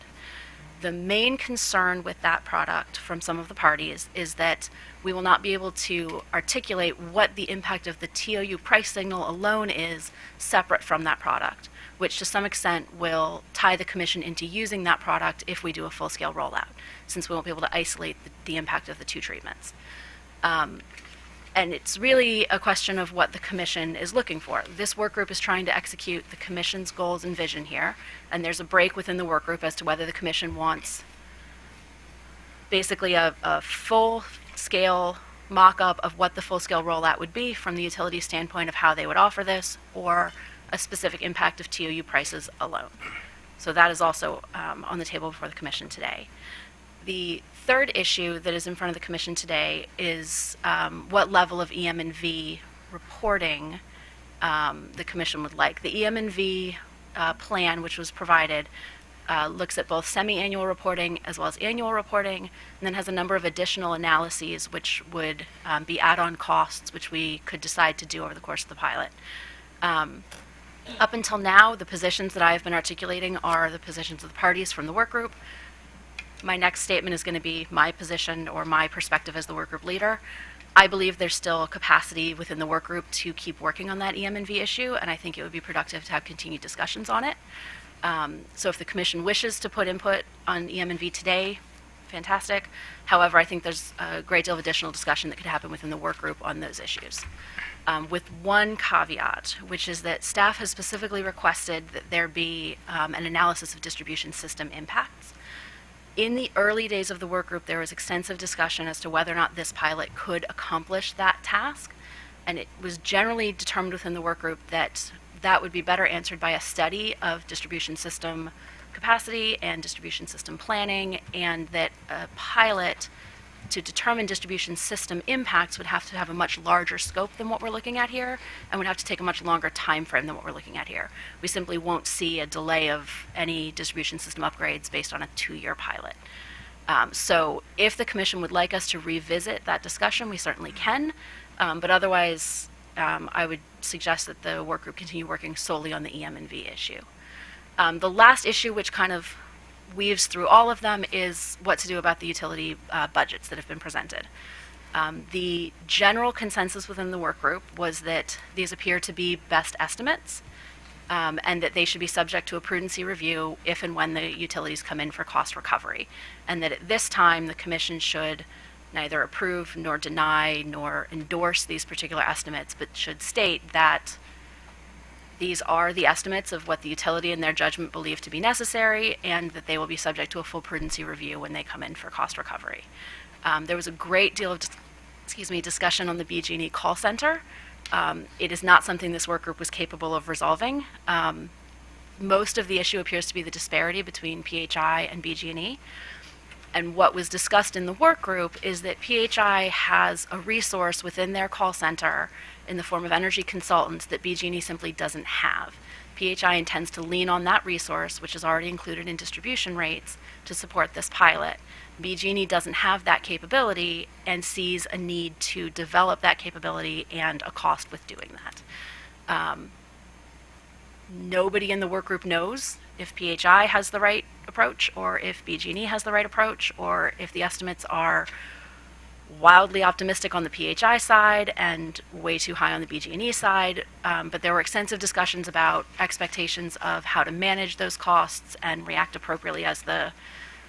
The main concern with that product from some of the parties is that we will not be able to articulate what the impact of the TOU price signal alone is separate from that product, which to some extent will tie the Commission into using that product if we do a full-scale rollout, since we won't be able to isolate the impact of the two treatments. And it's really a question of what the Commission is looking for. This work group is trying to execute the Commission's goals and vision here, and there's a break within the work group as to whether the Commission wants basically a full-scale mock-up of what the full-scale rollout would be from the utility standpoint of how they would offer this, or a specific impact of TOU prices alone. So that is also on the table before the Commission today. The third issue that is in front of the Commission today is what level of EM&V reporting the Commission would like. The EM&V plan, which was provided, looks at both semi-annual reporting as well as annual reporting, and then has a number of additional analyses which would be add-on costs, which we could decide to do over the course of the pilot. Up until now, the positions that I have been articulating are the positions of the parties from the work group. My next statement is going to be my position or my perspective as the work group leader. I believe there's still capacity within the work group to keep working on that EM&V issue, and I think it would be productive to have continued discussions on it. So if the Commission wishes to put input on EM&V today, fantastic. However, I think there's a great deal of additional discussion that could happen within the work group on those issues. With one caveat, which is that staff has specifically requested that there be an analysis of distribution system impacts. In the early days of the work group, there was extensive discussion as to whether or not this pilot could accomplish that task, and it was generally determined within the work group that that would be better answered by a study of distribution system capacity and distribution system planning, and that a pilot to determine distribution system impacts would have to have a much larger scope than what we're looking at here, and would have to take a much longer time frame than what we're looking at here. We simply won't see a delay of any distribution system upgrades based on a 2-year pilot. So if the Commission would like us to revisit that discussion, we certainly can, but otherwise I would suggest that the work group continue working solely on the EM&V issue. The last issue, which kind of weaves through all of them, is what to do about the utility budgets that have been presented. The general consensus within the work group was that these appear to be best estimates, and that they should be subject to a prudency review if and when the utilities come in for cost recovery, and that at this time the Commission should neither approve nor deny nor endorse these particular estimates, but should state that these are the estimates of what the utility in their judgment believe to be necessary, and that they will be subject to a full prudency review when they come in for cost recovery. There was a great deal of discussion on the BG&E call center. It is not something this work group was capable of resolving. Most of the issue appears to be the disparity between PHI and BG&E. And what was discussed in the work group is that PHI has a resource within their call center in the form of energy consultants that BG&E simply doesn't have. PHI intends to lean on that resource, which is already included in distribution rates, to support this pilot. BG&E doesn't have that capability and sees a need to develop that capability and a cost with doing that. Nobody in the work group knows if PHI has the right approach, or if BG&E has the right approach, or if the estimates are wildly optimistic on the PHI side and way too high on the BG&E side. But there were extensive discussions about expectations of how to manage those costs and react appropriately as the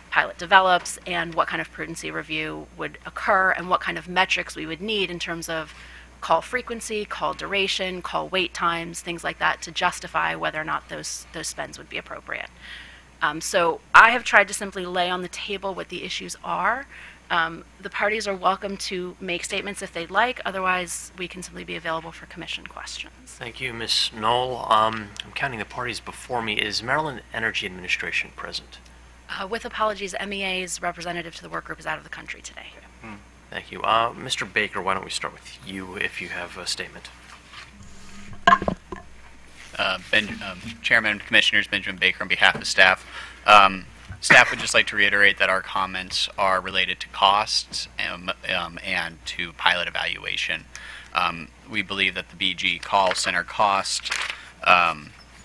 pilot develops, and what kind of prudency review would occur, and what kind of metrics we would need in terms of call frequency, call duration, call wait times, things like that, to justify whether or not those spends would be appropriate. So I have tried to simply lay on the table what the issues are. The parties are welcome to make statements if they'd like. Otherwise, we can simply be available for Commission questions. Thank you, Ms. Knoll. I'm counting the parties before me. Is Maryland Energy Administration present? With apologies, MEA's representative to the work group is out of the country today. Thank you. Mr. Baker, why don't we start with you if you have a statement. Chairman and Commissioners, Benjamin Baker on behalf of staff. Staff would just like to reiterate that our comments are related to costs and to pilot evaluation. We believe that the BG call center cost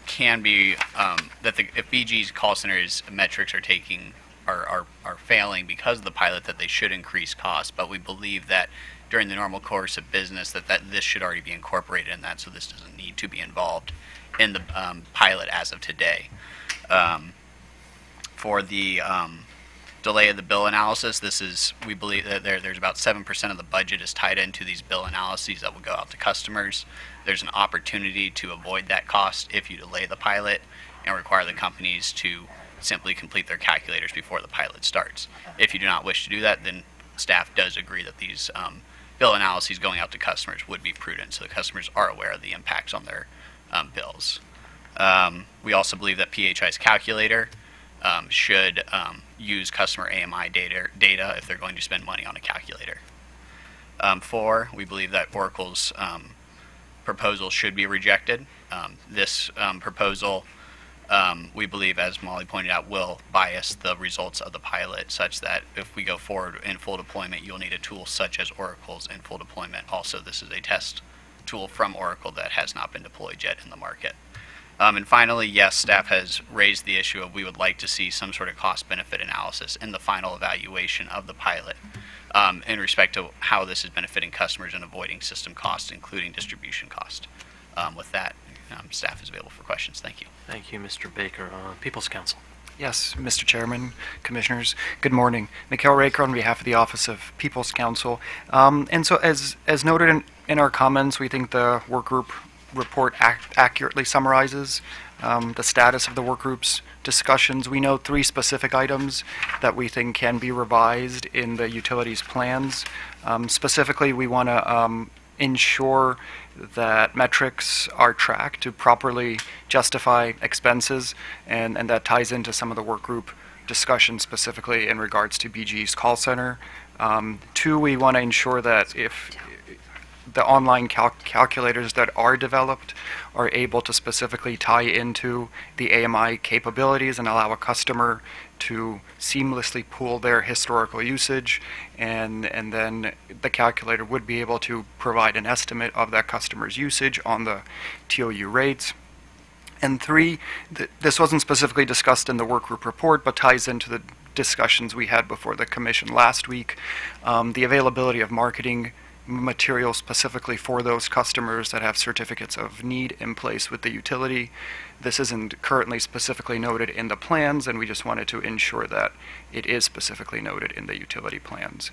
can be, if BG's call center's metrics are failing because of the pilot, that they should increase costs, but we believe that during the normal course of business that this should already be incorporated in that, so this doesn't need to be involved in the pilot as of today. For the delay of the bill analysis, we believe that there's about 7% of the budget is tied into these bill analyses that will go out to customers. There's an opportunity to avoid that cost if you delay the pilot and require the companies to simply complete their calculators before the pilot starts. If you do not wish to do that, then staff does agree that these bill analyses going out to customers would be prudent, so the customers are aware of the impacts on their bills. We also believe that PHI's calculator should use customer AMI data if they're going to spend money on a calculator. 4, we believe that Oracle's proposal should be rejected. This proposal, we believe, as Molly pointed out, will bias the results of the pilot, such that if we go forward in full deployment, you'll need a tool such as Oracle's in full deployment. Also, this is a test tool from Oracle that has not been deployed yet in the market. And finally, yes, staff has raised the issue of we would like to see some sort of cost-benefit analysis in the final evaluation of the pilot in respect to how this is benefiting customers and avoiding system costs, including distribution cost. With that, staff is available for questions. Thank you. Thank you, Mr. Baker. People's Counsel. Yes, Mr. Chairman, Commissioners, good morning. Mikhail Raker on behalf of the Office of People's Counsel. And so as noted in our comments, we think the work group report accurately summarizes the status of the work group's discussions. We note 3 specific items that we think can be revised in the utilities plans. Specifically, we want to ensure that metrics are tracked to properly justify expenses, and that ties into some of the work group discussion specifically in regards to BG's call center. 2, we want to ensure that if the online calculators that are developed are able to specifically tie into the AMI capabilities and allow a customer to seamlessly pool their historical usage, and then the calculator would be able to provide an estimate of that customer's usage on the TOU rates. And 3, this wasn't specifically discussed in the workgroup report, but ties into the discussions we had before the Commission last week, the availability of marketing material specifically for those customers that have certificates of need in place with the utility. This isn't currently specifically noted in the plans, and we just wanted to ensure that it is specifically noted in the utility plans.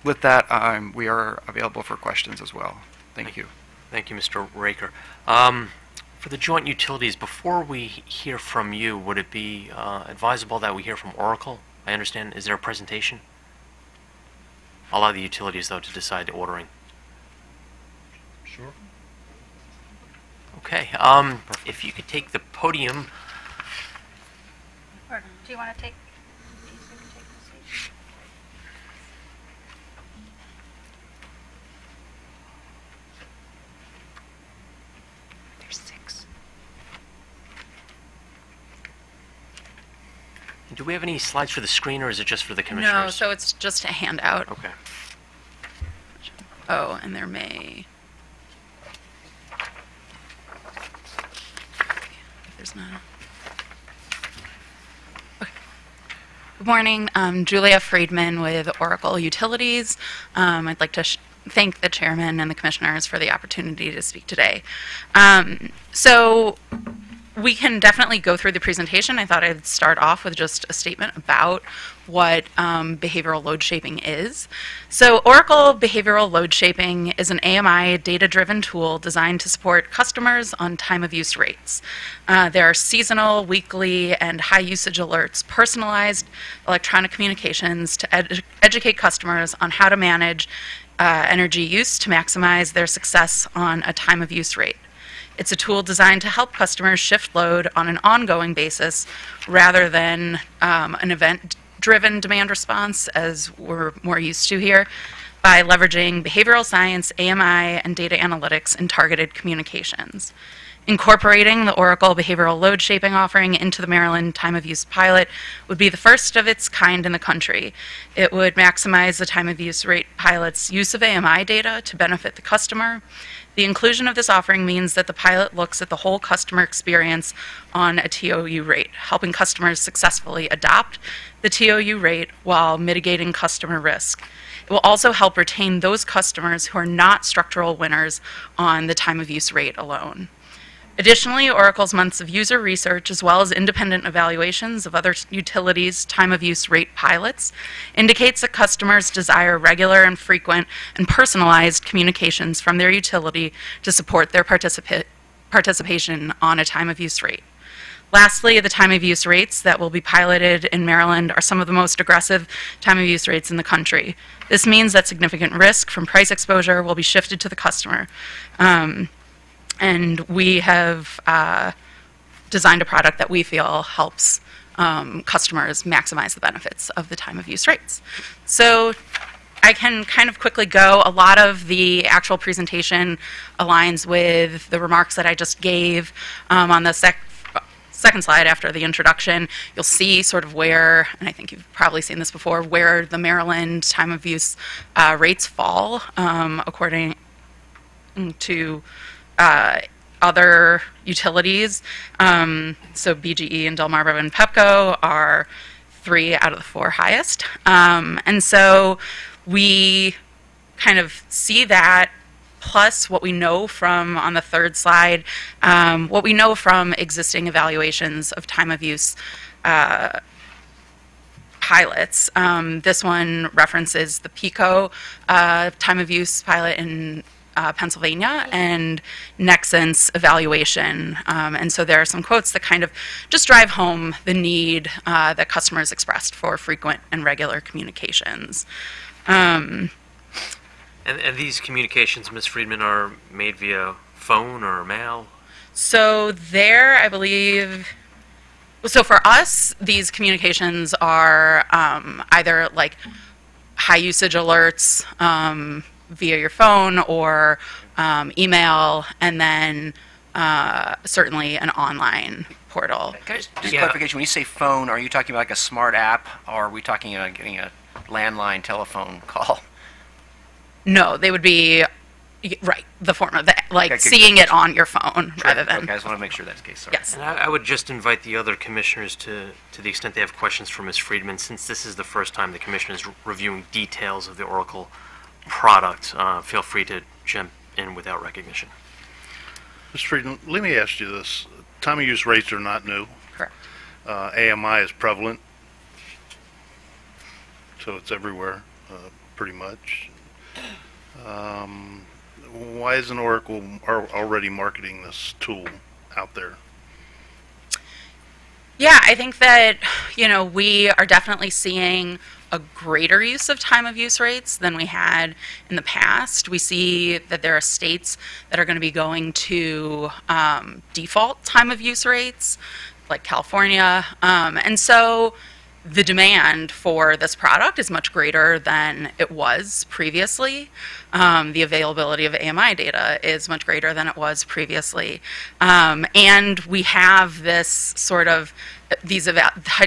With that, we are available for questions as well. Thank you. Thank you, Mr. Raker. For the joint utilities, before we hear from you, would it be advisable that we hear from Oracle? I understand. Is there a presentation? I'll allow the utilities, though, to decide the ordering. Sure. Okay. If you could take the podium. Do you want to take? There's 6. And do we have any slides for the screen, or is it just for the commissioners? No, so it's just a handout. Okay. Oh, and there may... If there's not... Okay. Good morning. I'm Julia Friedman with Oracle Utilities. I'd like to thank the chairman and the commissioners for the opportunity to speak today. So we can definitely go through the presentation. I thought I'd start off with just a statement about what behavioral load shaping is. So Oracle Behavioral Load Shaping is an AMI data-driven tool designed to support customers on time-of-use rates. There are seasonal, weekly, and high-usage alerts, personalized electronic communications to educate customers on how to manage energy use to maximize their success on a time-of-use rate. It's a tool designed to help customers shift load on an ongoing basis rather than an event-driven demand response, as we're more used to here, by leveraging behavioral science, AMI, and data analytics in targeted communications. Incorporating the Oracle behavioral load shaping offering into the Maryland time of use pilot would be the first of its kind in the country. It would maximize the time of use rate pilot's use of AMI data to benefit the customer. The inclusion of this offering means that the pilot looks at the whole customer experience on a TOU rate, helping customers successfully adopt the TOU rate while mitigating customer risk. It will also help retain those customers who are not structural winners on the time of use rate alone. Additionally, Oracle's months of user research, as well as independent evaluations of other utilities' time of use rate pilots, indicates that customers desire regular and frequent and personalized communications from their utility to support their participation on a time of use rate. Lastly, the time of use rates that will be piloted in Maryland are some of the most aggressive time of use rates in the country. This means that significant risk from price exposure will be shifted to the customer. And we have designed a product that we feel helps customers maximize the benefits of the time of use rates. So I can kind of quickly go. A lot of the actual presentation aligns with the remarks that I just gave on the second slide after the introduction. You'll see sort of where, and I think you've probably seen this before, where the Maryland time of use rates fall according to other utilities. So BGE and Delmarva and Pepco are 3 out of the 4 highest. And so we kind of see that, plus what we know from, on the third slide, what we know from existing evaluations of time of use pilots. This one references the PICO time of use pilot in Pennsylvania and Nexence evaluation. And so there are some quotes that kind of just drive home the need that customers expressed for frequent and regular communications. And these communications, Ms. Friedman, are made via phone or mail? So there, I believe, so for us, these communications are either like high usage alerts via your phone or email, and then certainly an online portal. Can I just clarification, when you say phone, are you talking about like a smart app, or are we talking about getting a landline telephone call? No, they would be, right, the form of that, like Okay, seeing it on your phone rather than. Okay, I just want to make sure that's the case. Sorry. Yes. And I would just invite the other commissioners to the extent they have questions for Ms. Friedman, since this is the first time the commission is reviewing details of the Oracle product, feel free to jump in without recognition. Mr. Friedman, let me ask you this. Time of use rates are not new. Correct. AMI is prevalent, so it's everywhere, pretty much. Why isn't Oracle already marketing this tool out there? Yeah, I think that, you know, we are definitely seeing a greater use of time of use rates than we had in the past. We see that there are states that are going to be going to default time of use rates, like California. And so the demand for this product is much greater than it was previously. The availability of AMI data is much greater than it was previously. And we have this sort of, these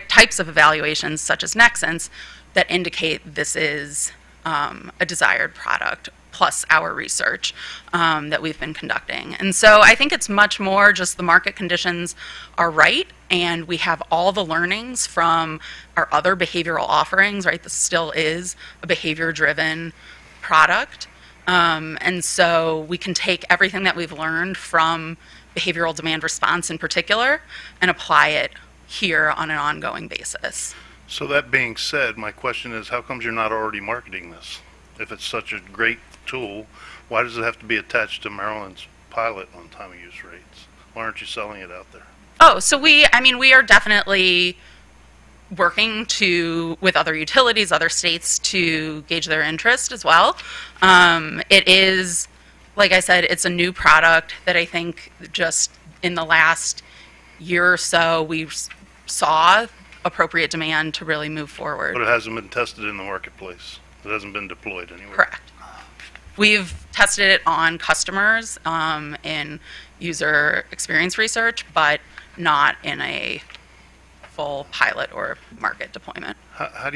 types of evaluations, such as Nexence, that indicate this is a desired product, plus our research that we've been conducting. And so I think it's much more just the market conditions are right, and we have all the learnings from our other behavioral offerings, right? This still is a behavior-driven product. And so we can take everything that we've learned from behavioral demand response in particular and apply it here on an ongoing basis. So that being said, my question is, how comes you're not already marketing this? If it's such a great tool, why does it have to be attached to Maryland's pilot on time of use rates? Why aren't you selling it out there? Oh, so we are definitely working with other utilities, other states, to gauge their interest as well. It is, like I said, it's a new product that I think just in the last year or so we saw appropriate demand to really move forward. But it hasn't been tested in the marketplace. It hasn't been deployed anywhere. Correct. we've tested it on customers in user experience research, but not in a full pilot or market deployment. How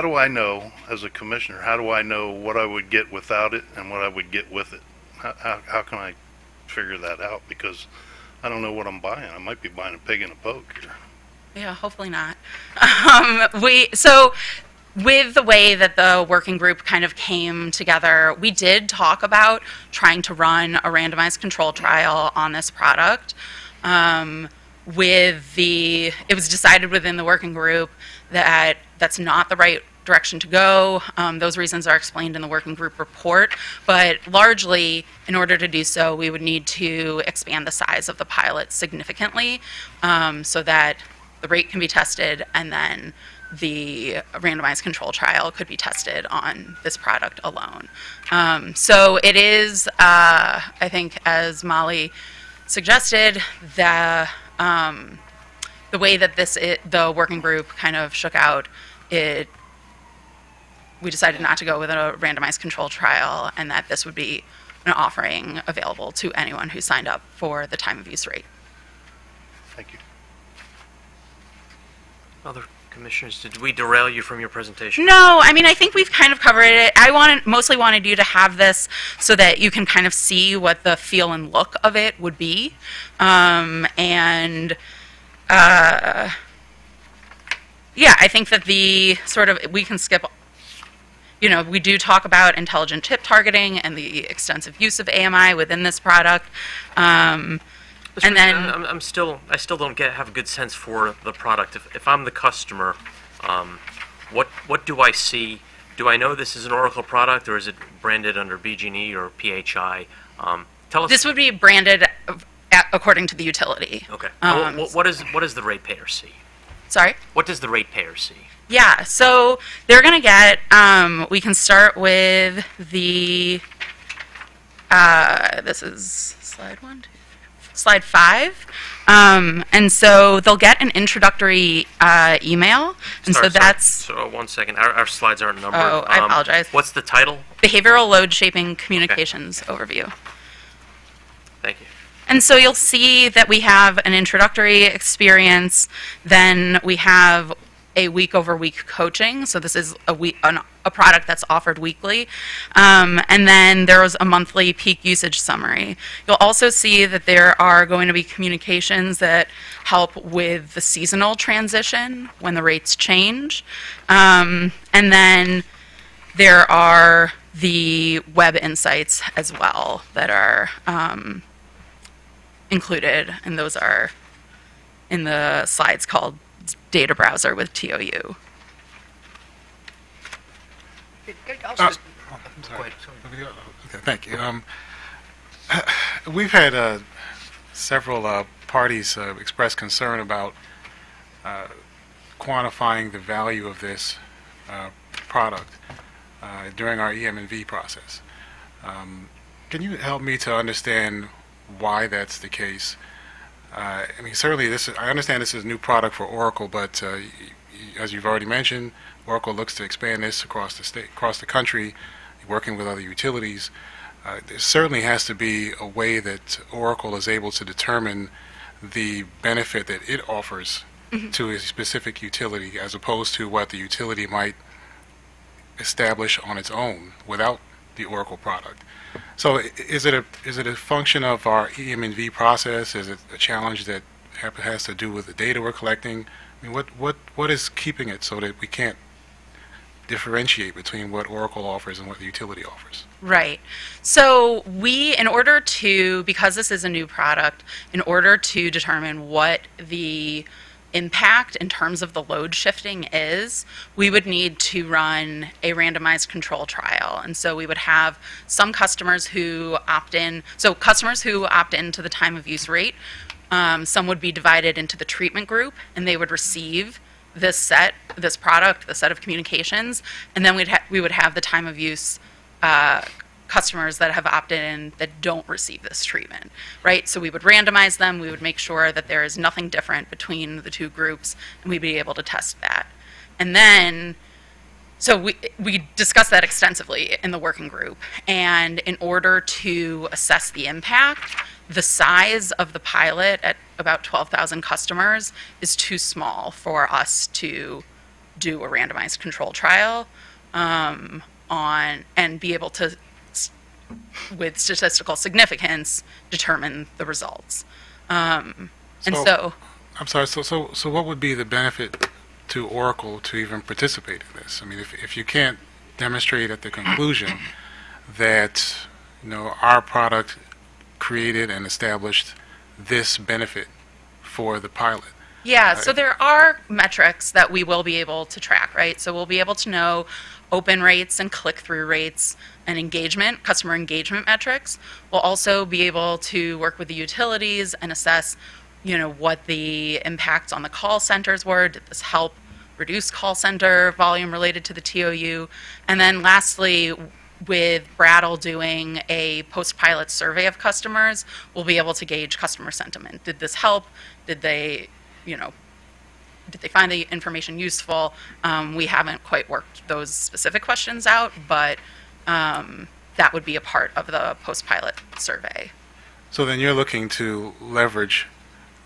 do I know, as a commissioner, how do I know what I would get without it and what I would get with it? How can I figure that out? Because I don't know what I'm buying. I might be buying a pig in a poke here. Yeah, hopefully not. So with the way that the working group kind of came together, we did talk about trying to run a randomized control trial on this product. It was decided within the working group that that's not the right direction to go. Those reasons are explained in the working group report, but largely, in order to do so, we would need to expand the size of the pilot significantly so that the rate can be tested and then the randomized control trial could be tested on this product alone. So it is, I think, as Molly suggested, the way that the working group kind of shook out, we decided not to go with a randomized control trial, and that this would be an offering available to anyone who signed up for the time of use rate. Thank you. Other commissioners, did we derail you from your presentation? No, I mean, I think we've kind of covered it. I mostly wanted you to have this so that you can kind of see what the feel and look of it would be. Yeah, I think that we can skip, we do talk about intelligent chip targeting and the extensive use of AMI within this product. And then I still don't have a good sense for the product. If I'm the customer, what do I see? Do I know this is an Oracle product, or is it branded under BG&E or PHI? Tell us. This would be branded according to the utility. Okay. What does the ratepayer see? Sorry? What does the ratepayer see? Yeah, so they're going to get, we can start with the, this is slide 5. And so they'll get an introductory email. And So 1 second. Our slides aren't numbered. Oh, I apologize. What's the title? Behavioral Load Shaping Communications Overview. Thank you. And so you'll see that we have an introductory experience, then we have a week-over-week coaching. So this is a product that's offered weekly. And then there's a monthly peak usage summary. You'll also see that there are going to be communications that help with the seasonal transition when the rates change. And then there are the web insights as well that are included, and those are in the slides called Data Browser with TOU. Okay, thank you. We've had several parties express concern about quantifying the value of this product during our EM&V process. Can you help me to understand why that's the case? I mean, certainly I understand this is a new product for Oracle, but as you've already mentioned, Oracle looks to expand this across the country, working with other utilities. There certainly has to be a way that Oracle is able to determine the benefit that it offers to a specific utility, as opposed to what the utility might establish on its own without the Oracle product. So is it a function of our EM&V process? Is it a challenge that has to do with the data we're collecting? I mean, what is keeping it so that we can't differentiate between what Oracle offers and what the utility offers? Right. So because this is a new product, in order to determine what the impact in terms of the load shifting is, we would need to run a randomized control trial. And so we would have some customers who opt in. So customers who opt into the time of use rate, some would be divided into the treatment group, and they would receive this product, the set of communications, and then we would have the time of use customers that have opted in that don't receive this treatment, right? So we would randomize them, we would make sure that there is nothing different between the two groups, and we'd be able to test that. And then, So we discussed that extensively in the working group, and in order to assess the impact, the size of the pilot at about 12,000 customers is too small for us to do a randomized control trial on and be able to, with statistical significance, determine the results. And so I'm sorry. So what would be the benefit to Oracle to even participate in this? I mean, if you can't demonstrate at the conclusion that our product created and established this benefit for the pilot. Yeah, so there are metrics that we will be able to track, right? So we'll be able to know open rates and click-through rates and engagement, customer engagement metrics. We'll also be able to work with the utilities and assess, what the impacts on the call centers were. Did this help reduce call center volume related to the TOU? And then lastly, with Brattle doing a post-pilot survey of customers, we'll be able to gauge customer sentiment. Did this help? Did they find the information useful? We haven't quite worked those specific questions out, but that would be a part of the post-pilot survey. So then you're looking to leverage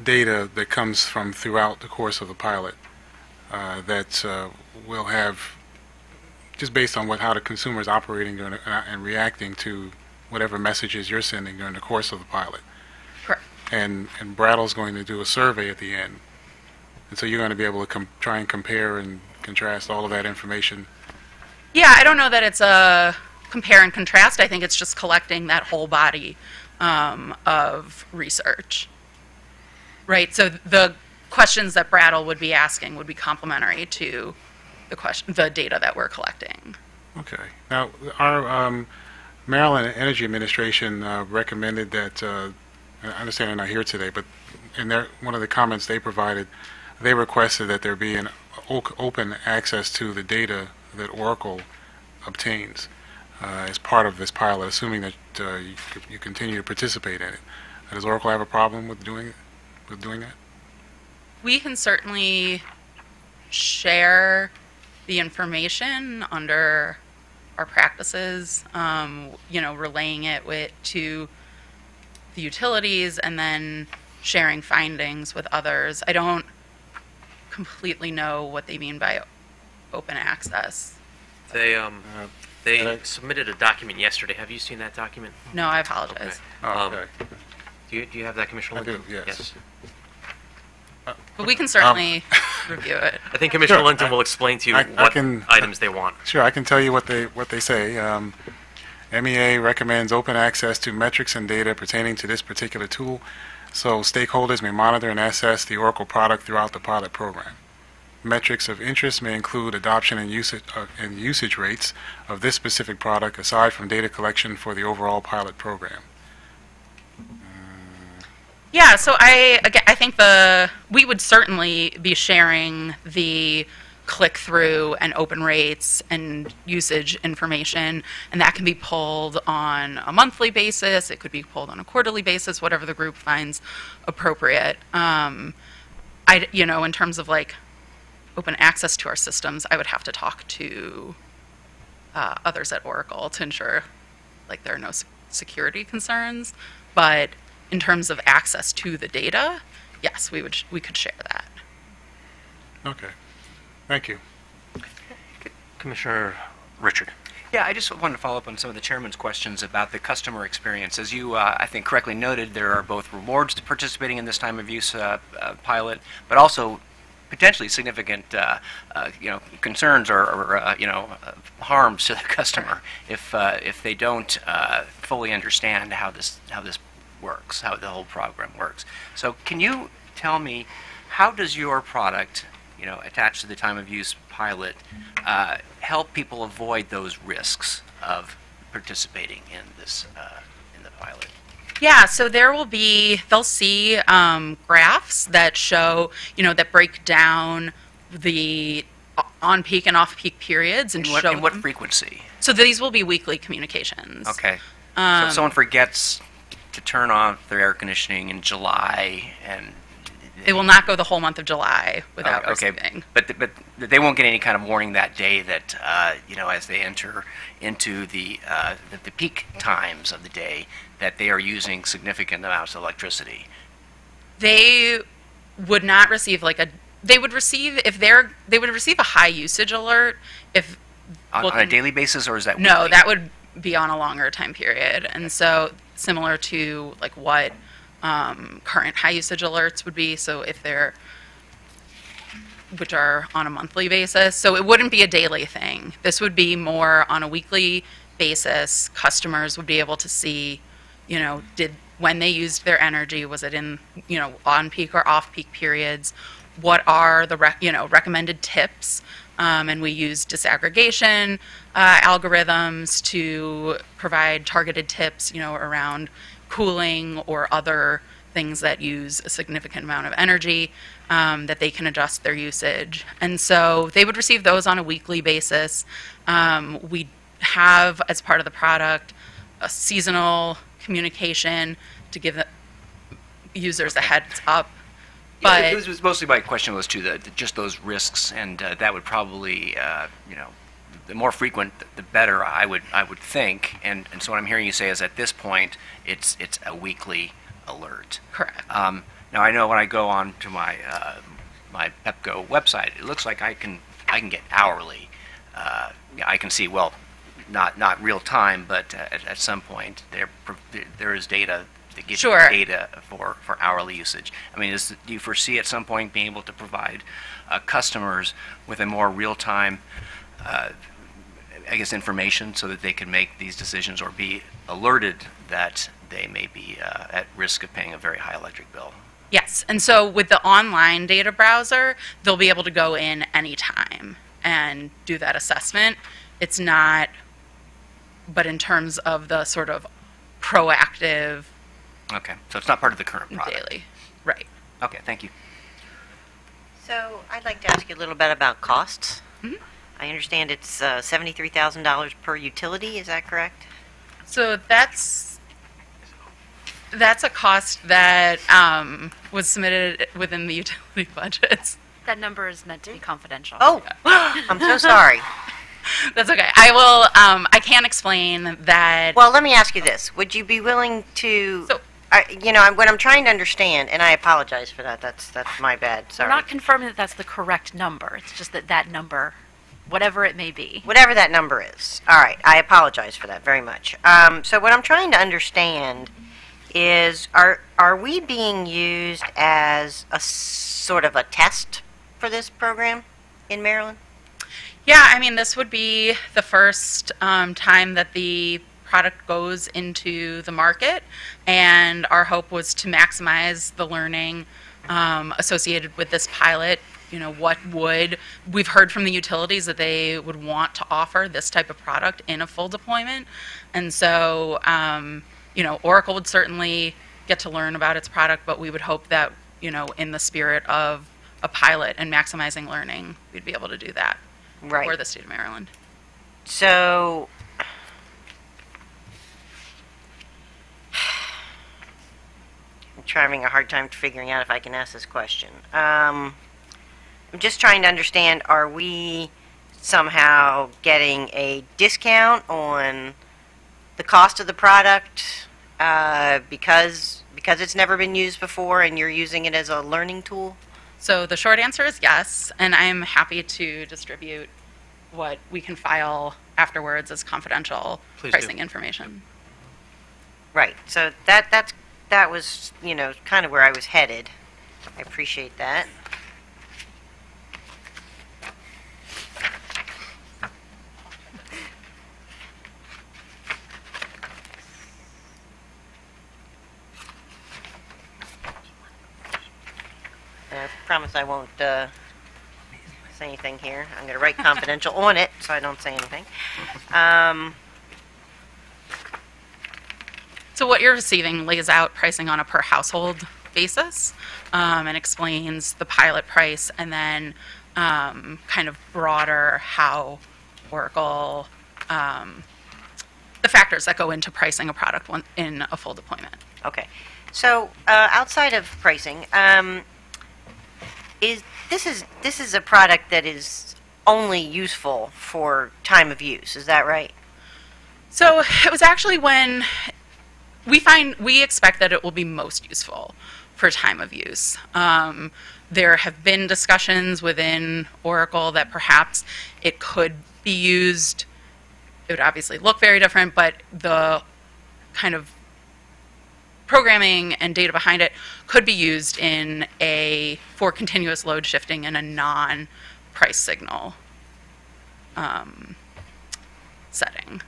data that comes from throughout the course of the pilot that will have, just based on how the consumer is operating and reacting to whatever messages you're sending during the course of the pilot. Correct. And Brattle's going to do a survey at the end. And so you're going to be able to try and compare and contrast all of that information. Yeah, I don't know that it's a compare and contrast. I think it's just collecting that whole body of research. Right, so the questions that Brattle would be asking would be complementary to the data that we're collecting. Okay. Now, our Maryland Energy Administration recommended that, I understand they're not here today, but in one of the comments they provided, they requested that there be an open access to the data that Oracle obtains as part of this pilot, assuming that you continue to participate in it. Does Oracle have a problem with doing that? We can certainly share the information under our practices, relaying it to the utilities and then sharing findings with others. I don't completely know what they mean by open access. They submitted a document yesterday. Have you seen that document? No, I apologize. Okay. Do you have that, Commissioner I do, Linton? yes. But we can certainly review it. I think Commissioner Sure. Linton will explain to you what items they want. Sure, I can tell you what they say. MEA recommends open access to metrics and data pertaining to this particular tool, so stakeholders may monitor and assess the Oracle product throughout the pilot program. Metrics of interest may include adoption and usage rates of this specific product, aside from data collection for the overall pilot program. Yeah, so I think we would certainly be sharing the click-through and open rates and usage information, and that can be pulled on a monthly basis. It could be pulled on a quarterly basis, whatever the group finds appropriate. In terms of open access to our systems, I would have to talk to others at Oracle to ensure there are no security concerns, but in terms of access to the data, yes, we could share that. Okay. Thank you. Commissioner Richard. Yeah, I just wanted to follow up on some of the chairman's questions about the customer experience. As you, I think, correctly noted, there are both rewards to participating in this time of use pilot, but also potentially significant, concerns or harms to the customer if they don't fully understand how this works, how the whole program works. So, can you tell me, how does your product, attached to the time of use pilot, help people avoid those risks of participating in this in the pilot? Yeah, so they'll see graphs that show, that break down the on-peak and off-peak periods and show in what frequency? So these will be weekly communications. Okay. So if someone forgets to turn off their air conditioning in July and It will not go the whole month of July without Okay, receiving. but they won't get any kind of warning that day that, as they enter into the peak times of the day, that they are using significant amounts of electricity. They would not receive they would receive a high usage alert if On a daily basis, or is that no, weekly? that would be on a longer time period. And so similar to what current high usage alerts would be. So if which are on a monthly basis. So it wouldn't be a daily thing. This would be more on a weekly basis. Customers would be able to see, when they used their energy, was it in, on peak or off peak periods? What are the, recommended tips? And we use disaggregation algorithms to provide targeted tips, around cooling or other things that use a significant amount of energy, that they can adjust their usage. And so they would receive those on a weekly basis. We have, as part of the product, a seasonal communication to give the users a heads up. But it was mostly my question was to just those risks, and that would probably, the more frequent, the better. I would think, and so what I'm hearing you say is at this point, it's a weekly alert. Correct. Now I know when I go on to my my Pepco website, it looks like I can get hourly. I can see not real time, but at some point there is data. Give Sure. Data for hourly usage. I mean, do you foresee at some point being able to provide customers with a more real-time, information so that they can make these decisions or be alerted that they may be at risk of paying a very high electric bill? yes, and so with the online data browser, they'll be able to go in anytime and do that assessment. It's not, but in terms of the sort of proactive Okay, so it's not part of the current product. daily, right. Okay, thank you. So I'd like to ask you a little bit about costs. Mhm. I understand it's $73,000 per utility, is that correct? So that's a cost that was submitted within the utility budgets. That number is meant to be confidential. Oh, I'm so sorry. That's okay. I will. I can't explain that. Well, let me ask you this. Would you be willing to, what I'm trying to understand, and I apologize for that, that's my bad, We're sorry. not confirming that that's the correct number. It's just that number, whatever it may be. Whatever that number is. All right, I apologize for that very much. So what I'm trying to understand is, are we being used as a sort of a test for this program in Maryland? Yeah, I mean, this would be the first time that the product goes into the market, and our hope was to maximize the learning associated with this pilot. We've heard from the utilities that they would want to offer this type of product in a full deployment, and so, Oracle would certainly get to learn about its product, but we would hope that, in the spirit of a pilot and maximizing learning, we'd be able to do that. Right. For the state of Maryland. So, I'm having a hard time figuring out if I can ask this question. I'm just trying to understand, are we somehow getting a discount on the cost of the product because it's never been used before and you're using it as a learning tool? So the short answer is yes, and I'm happy to distribute what we can file afterwards as confidential Please pricing do. information. Right. So that was, kind of where I was headed. I appreciate that. I promise I won't say anything here. I'm going to write confidential on it so I don't say anything. So what you're receiving lays out pricing on a per household basis and explains the pilot price, and then kind of broader how Oracle, the factors that go into pricing a product in a full deployment. Okay. So outside of pricing, This is a product that is only useful for time of use, is that right? So it was actually when we expect that it will be most useful for time of use. There have been discussions within Oracle that perhaps it could be used. It would obviously look very different, but the kind of programming and data behind it could be used for continuous load shifting in a non-price signal setting.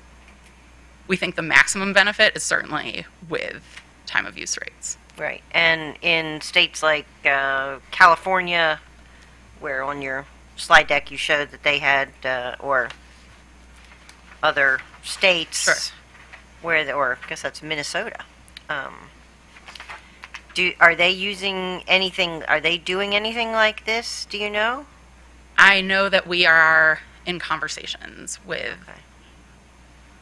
We think the maximum benefit is certainly with time of use rates. Right. And in states like California, where on your slide deck you showed that they had, or other states, Sure. or I guess that's Minnesota. Are they using anything? Are they doing anything like this? Do you know? I know that we are in conversations with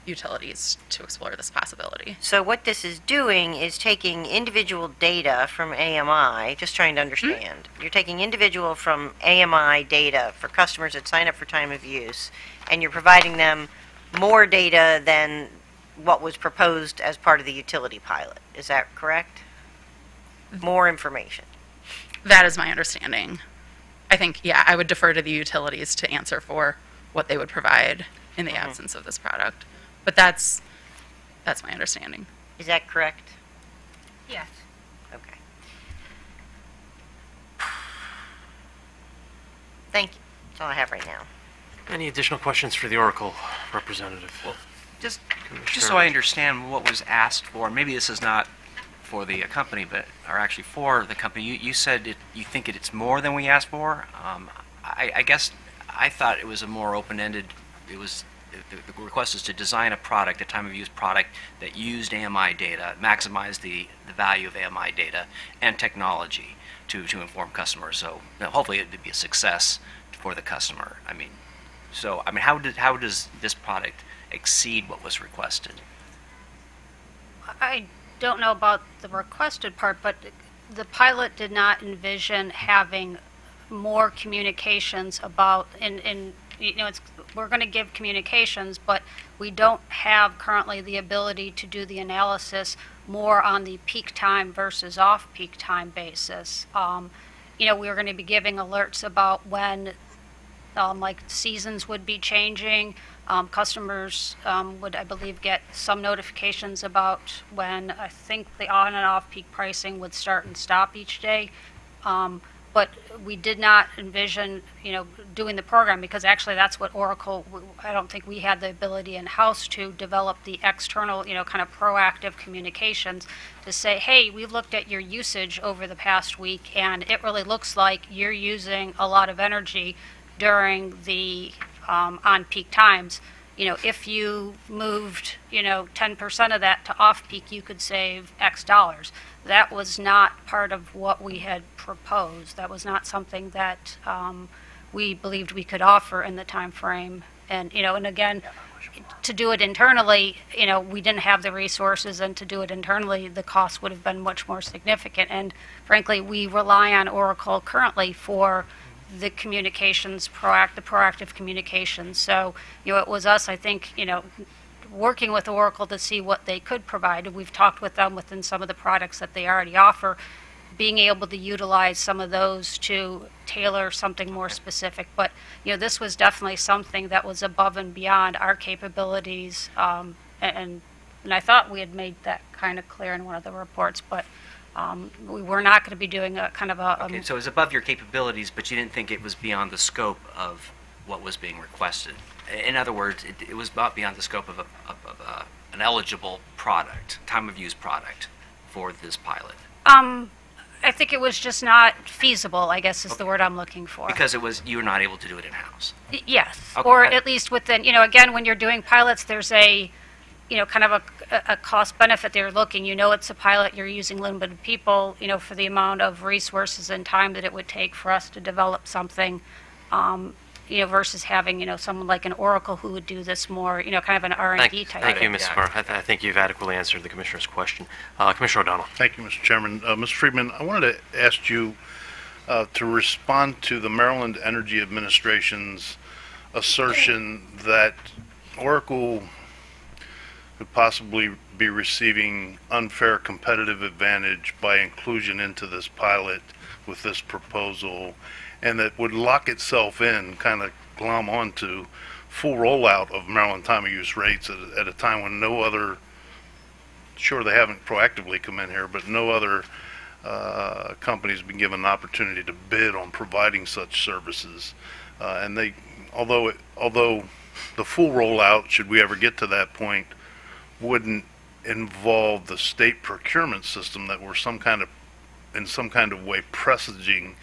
utilities to explore this possibility. So what this is doing is taking individual data from AMI, just trying to understand. You're taking individual from AMI data for customers that sign up for time of use, and you're providing them more data than what was proposed as part of the utility pilot. Is that correct? More information. That is my understanding. I think, yeah, I would defer to the utilities to answer for what they would provide in the absence of this product. But that's my understanding. Is that correct? Yes. Okay. Thank you. That's all I have right now. Any additional questions for the Oracle representative? Just so I understand what was asked for, maybe this is not for the company, but are actually for the company. You said you think it's more than we asked for. I guess I thought it was a more open-ended. It was the request is to design a product, a time-of-use product that used AMI data, maximized the value of AMI data and technology to inform customers. So hopefully it would be a success for the customer. How does this product exceed what was requested? I don't know about the requested part, but the pilot did not envision having more communications about, we're going to give communications, but we don't have currently the ability to do the analysis more on the peak time versus off-peak time basis. We're going to be giving alerts about when like seasons would be changing. Customers would, I believe, get some notifications about when I think the on and off peak pricing would start and stop each day. But we did not envision, doing the program, because actually that's what Oracle, I don't think we had the ability in-house to develop the external, kind of proactive communications to say, hey, we've looked at your usage over the past week, and it really looks like you're using a lot of energy during the on-peak times. If you moved, 10% of that to off-peak, you could save X dollars. That was not part of what we had proposed. That was not something that we believed we could offer in the time frame. And, and again, to do it internally, we didn't have the resources, and to do it internally, the cost would have been much more significant. And frankly, we rely on Oracle currently for the communications, proactive communications. So, it was us, I think, working with Oracle to see what they could provide. We've talked with them within some of the products that they already offer, being able to utilize some of those to tailor something more specific. But, this was definitely something that was above and beyond our capabilities, and I thought we had made that kind of clear in one of the reports, but we were not going to be doing a kind of a... Okay, so it was above your capabilities, but you didn't think it was beyond the scope of what was being requested. In other words, it was not beyond the scope of an eligible product, time-of-use product for this pilot. I think it was just not feasible, I guess is the word I'm looking for. Because you were not able to do it in-house. Yes, Okay. or at least within, again, when you're doing pilots, there's a, kind of a cost benefit they're looking. It's a pilot, you're using limited people, for the amount of resources and time that it would take for us to develop something, versus having, someone like an Oracle who would do this more, kind of an R&D type. Thank you, Ms. Carr. I think you've adequately answered the Commissioner's question. Commissioner O'Donnell. Thank you, Mr. Chairman. Mr. Friedman, I wanted to ask you, to respond to the Maryland Energy Administration's assertion that Oracle could possibly be receiving unfair competitive advantage by inclusion into this pilot with this proposal, and that would lock itself in, kind of glom onto full rollout of Maryland time of use rates at a time when no other, sure they haven't proactively come in here, but no other companies been given an opportunity to bid on providing such services. And they, although the full rollout, should we ever get to that point, wouldn't involve the state procurement system that we're in some kind of way presaging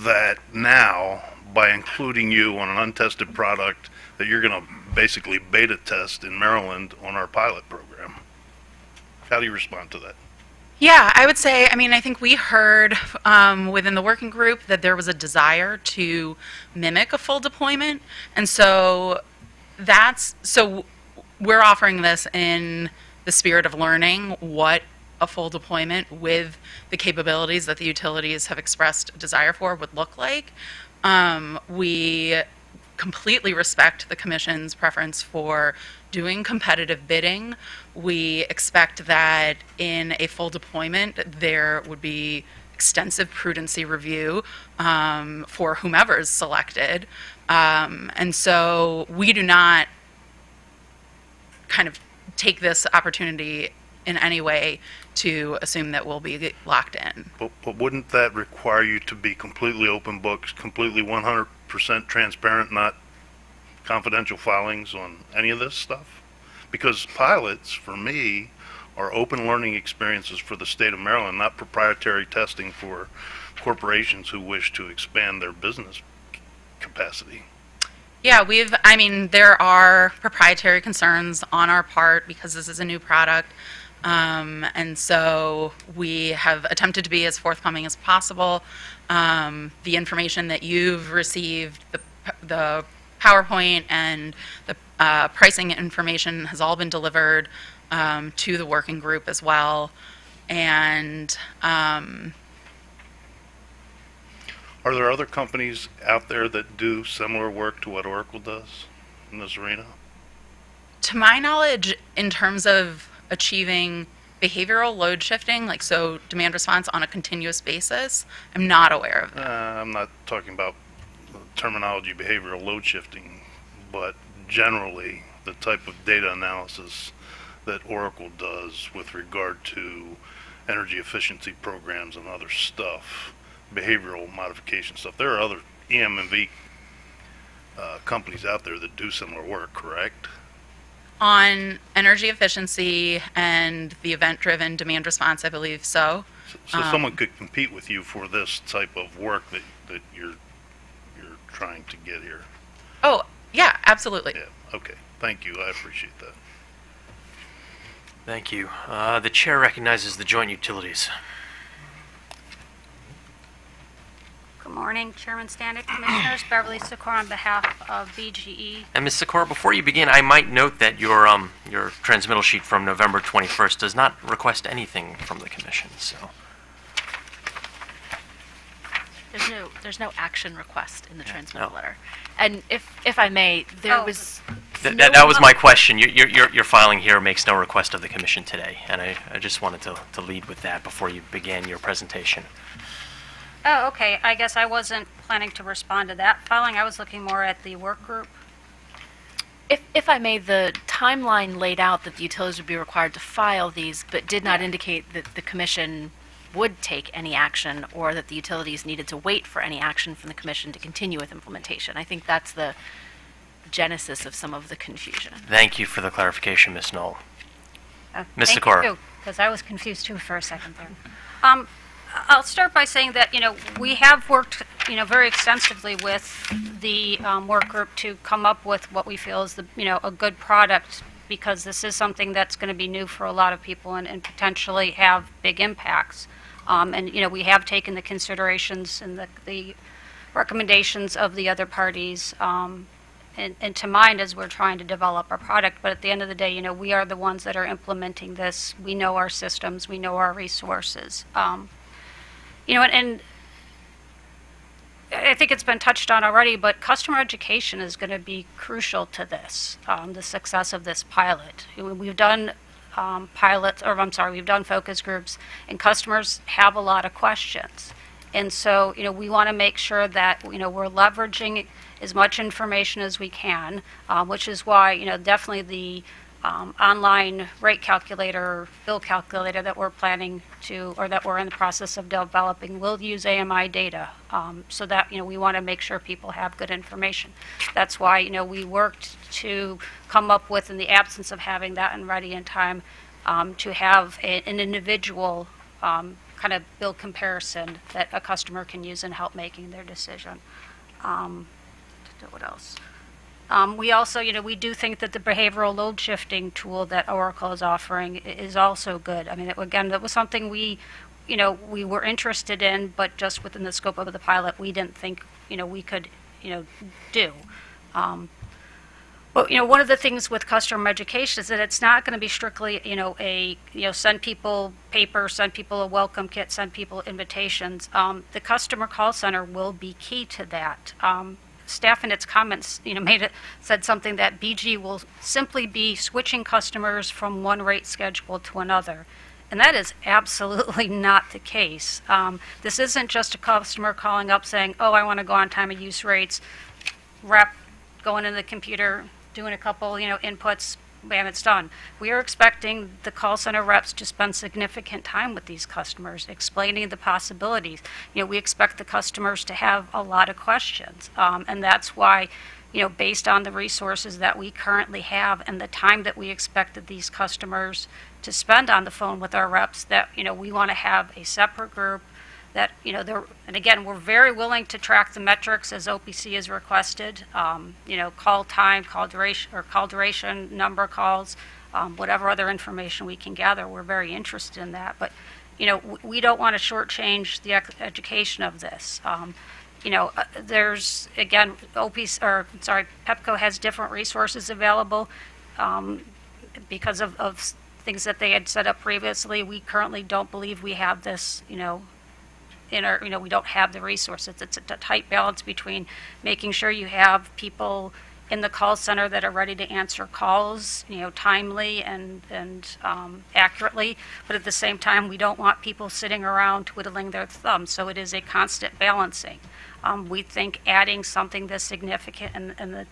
that now by including you on an untested product that you're going to basically beta test in Maryland on our pilot program. How do you respond to that? Yeah, I would say, I mean, I think we heard within the working group that there was a desire to mimic a full deployment. And so we're offering this in the spirit of learning what a full deployment with the capabilities that the utilities have expressed desire for would look like. We completely respect the Commission's preference for doing competitive bidding. We expect that in a full deployment, there would be extensive prudency review for whomever is selected. And so we do not kind of take this opportunity in any way to assume that we'll be locked in. But wouldn't that require you to be completely open books, completely 100% transparent, not confidential filings on any of this stuff? Because pilots, for me, are open learning experiences for the state of Maryland, not proprietary testing for corporations who wish to expand their business capacity. Yeah, I mean, there are proprietary concerns on our part because this is a new product. And so we have attempted to be as forthcoming as possible. The information that you've received, the PowerPoint and the pricing information has all been delivered to the working group as well. And are there other companies out there that do similar work to what Oracle does in this arena? To my knowledge, in terms of achieving behavioral load shifting, like so demand response on a continuous basis, I'm not aware of that. I'm not talking about terminology behavioral load shifting, but generally the type of data analysis that Oracle does with regard to energy efficiency programs and other stuff, behavioral modification stuff. There are other EM&V companies out there that do similar work, correct? On energy efficiency and the event-driven demand response, I believe so. So someone could compete with you for this type of work that you're trying to get here. Oh, yeah, absolutely. Yeah, okay. Thank you. I appreciate that. Thank you. The chair recognizes the joint utilities. Good morning, Chairman Stanek, Commissioners. Beverly Sikora on behalf of BGE. And Ms. Sikora, before you begin, I might note that your transmittal sheet from November 21st does not request anything from the commission. So There's no action request in the transmittal letter. And if I may, there was that was my question. Your filing here makes no request of the commission today, and I just wanted to lead with that before you began your presentation. Oh, okay. I guess I wasn't planning to respond to that filing. I was looking more at the work group. If I may, the timeline laid out that the utilities would be required to file these, but did not indicate that the commission would take any action or that the utilities needed to wait for any action from the commission to continue with implementation. I think that's the genesis of some of the confusion. Thank you for the clarification, Ms. Knoll. Ms. Sikora. Thank you, because I was confused too for a second there. I'll start by saying that, we have worked, very extensively with the work group to come up with what we feel is a good product, because this is something that's going to be new for a lot of people and potentially have big impacts. And we have taken the considerations and the recommendations of the other parties into mind as we're trying to develop our product. But at the end of the day, we are the ones that are implementing this. We know our systems. We know our resources. And I think it's been touched on already, but customer education is going to be crucial to this, the success of this pilot. We've done we've done focus groups, and customers have a lot of questions. And so, we want to make sure that, we're leveraging as much information as we can, which is why, definitely the online rate calculator, bill calculator that we're planning to, or that we're in the process of developing, will use AMI data, so that, we want to make sure people have good information. That's why, we worked to come up with, in the absence of having that and ready in time, to have an individual kind of bill comparison that a customer can use in help making their decision. What else? We also, we do think that the behavioral load shifting tool that Oracle is offering is also good. I mean, again, that was something we were interested in, but just within the scope of the pilot, we didn't think, we could, do. But, one of the things with customer education is that it's not going to be strictly, send people paper, send people a welcome kit, send people invitations. The customer call center will be key to that. Staff in its comments, said something that BG will simply be switching customers from one rate schedule to another. And that is absolutely not the case. This isn't just a customer calling up saying, oh, I want to go on time of use rates, going in the computer, doing a couple, inputs, bam, it's done. We are expecting the call center reps to spend significant time with these customers, explaining the possibilities. We expect the customers to have a lot of questions, and that's why, based on the resources that we currently have and the time that we expected these customers to spend on the phone with our reps, that, we want to have a separate group that, and again, we're very willing to track the metrics as OPC is requested, call time, call duration, number of calls, whatever other information we can gather. We're very interested in that. But, we don't want to shortchange the education of this. There's, again, PEPCO has different resources available because of things that they had set up previously. We currently don't believe we have this, we don't have the resources. It's a tight balance between making sure you have people in the call center that are ready to answer calls, timely and accurately, but at the same time, we don't want people sitting around twiddling their thumbs. So it is a constant balancing. We think adding something this significant and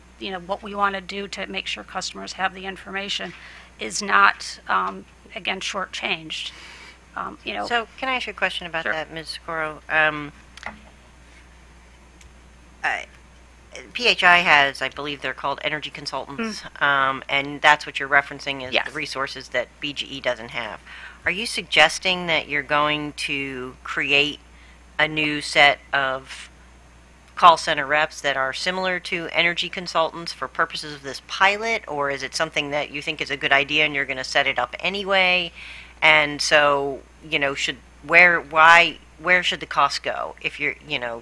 what we want to do to make sure customers have the information is not, again, shortchanged. So can I ask you a question about that, Ms. Scoro? PHI has, I believe they're called energy consultants, and that's what you're referencing is the resources that BGE doesn't have. Are you suggesting that you're going to create a new set of call center reps that are similar to energy consultants for purposes of this pilot, or is it something that you think is a good idea and you're going to set it up anyway? And so, where should the cost go if you're,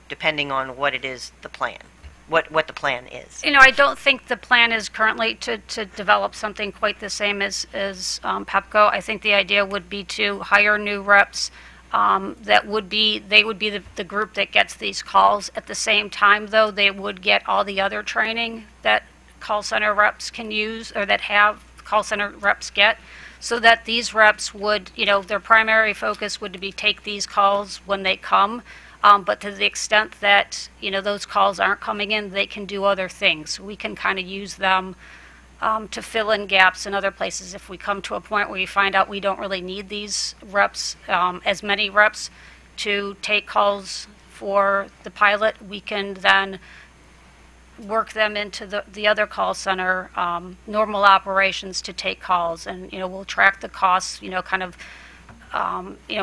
depending on what it is, the plan, what the plan is? I don't think the plan is currently to develop something quite the same as PEPCO. I think the idea would be to hire new reps they would be the group that gets these calls. At the same time, though, they would get all the other training that call center reps can use, or that have call center reps get. So that these reps would, their primary focus would be take these calls when they come, but to the extent that, those calls aren't coming in, they can do other things. We can kind of use them to fill in gaps in other places. If we come to a point where we find out we don't really need these reps, as many reps, to take calls for the pilot, we can then work them into the other call center normal operations to take calls, and we'll track the costs kind of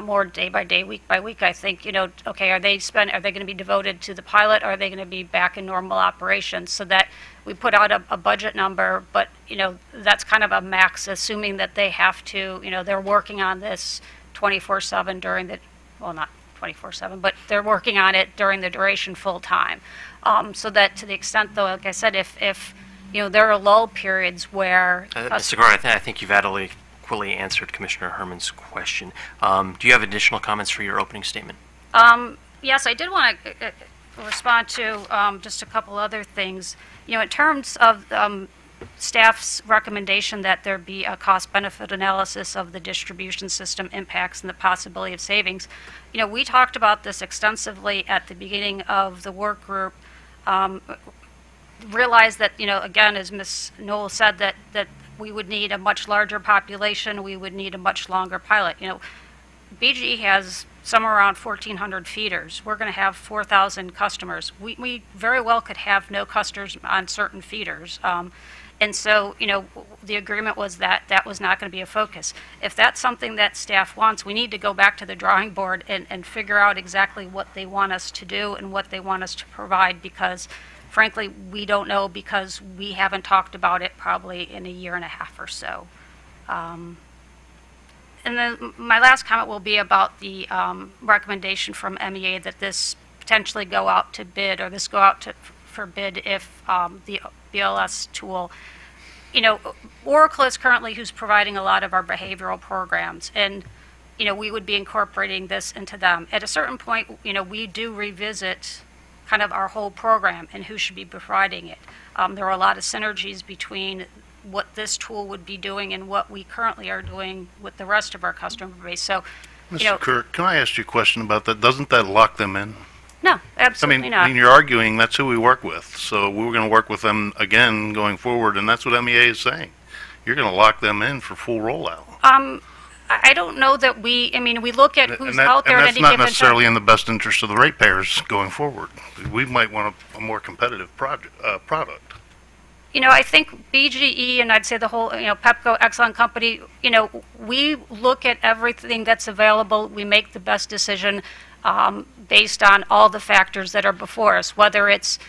more day by day, week by week. I think okay, are they going to be devoted to the pilot, or are they going to be back in normal operations, so that we put out a budget number, but that's kind of a max, assuming that they have to they're working on this 24/7 during the, well, not 24/7, but they're working on it during the duration full time. So that to the extent, though, like I said, if there are lull periods where... Ms. Segura, I think you've adequately answered Commissioner Herman's question. Do you have additional comments for your opening statement? Yes, I did want to respond to just a couple other things. In terms of staff's recommendation that there be a cost-benefit analysis of the distribution system impacts and the possibility of savings, we talked about this extensively at the beginning of the work group. Realized that, again, as Ms. Knoll said, that we would need a much larger population, we would need a much longer pilot. BGE has somewhere around 1,400 feeders. We're going to have 4,000 customers. We very well could have no customers on certain feeders. And so, the agreement was that that was not going to be a focus. If that's something that staff wants, we need to go back to the drawing board and figure out exactly what they want us to do and what they want us to provide, because frankly, we don't know, because we haven't talked about it probably in a year and a half or so. And then my last comment will be about the recommendation from MEA that this potentially go out to bid, or this go out for bid if the BLS tool, Oracle is currently who's providing a lot of our behavioral programs, and we would be incorporating this into them. At a certain point, we do revisit kind of our whole program and who should be providing it. There are a lot of synergies between what this tool would be doing and what we currently are doing with the rest of our customer base. So, Mr. Kirk, can I ask you a question about that? Doesn't that lock them in? No, absolutely not. I mean, you're arguing that's who we work with, so we're going to work with them again going forward, and that's what MEA is saying. You're going to lock them in for full rollout. I don't know that we look at who's out there at any given time. And that's not necessarily in the best interest of the ratepayers going forward. We might want a more competitive product. I think BGE, and I'd say the whole, Pepco, Exxon company, we look at everything that's available. We make the best decision based on all the factors that are before us, whether it's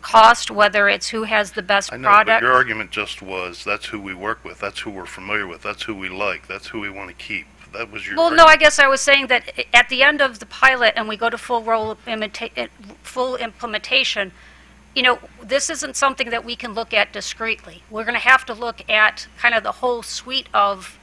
cost, whether it's who has the best product. I know, but your argument just was that's who we work with, that's who we're familiar with, that's who we like, that's who we want to keep. That was your Well, argument. no, I guess I was saying that at the end of the pilot and we go to full implementation, this isn't something that we can look at discreetly. We're going to have to look at kind of the whole suite of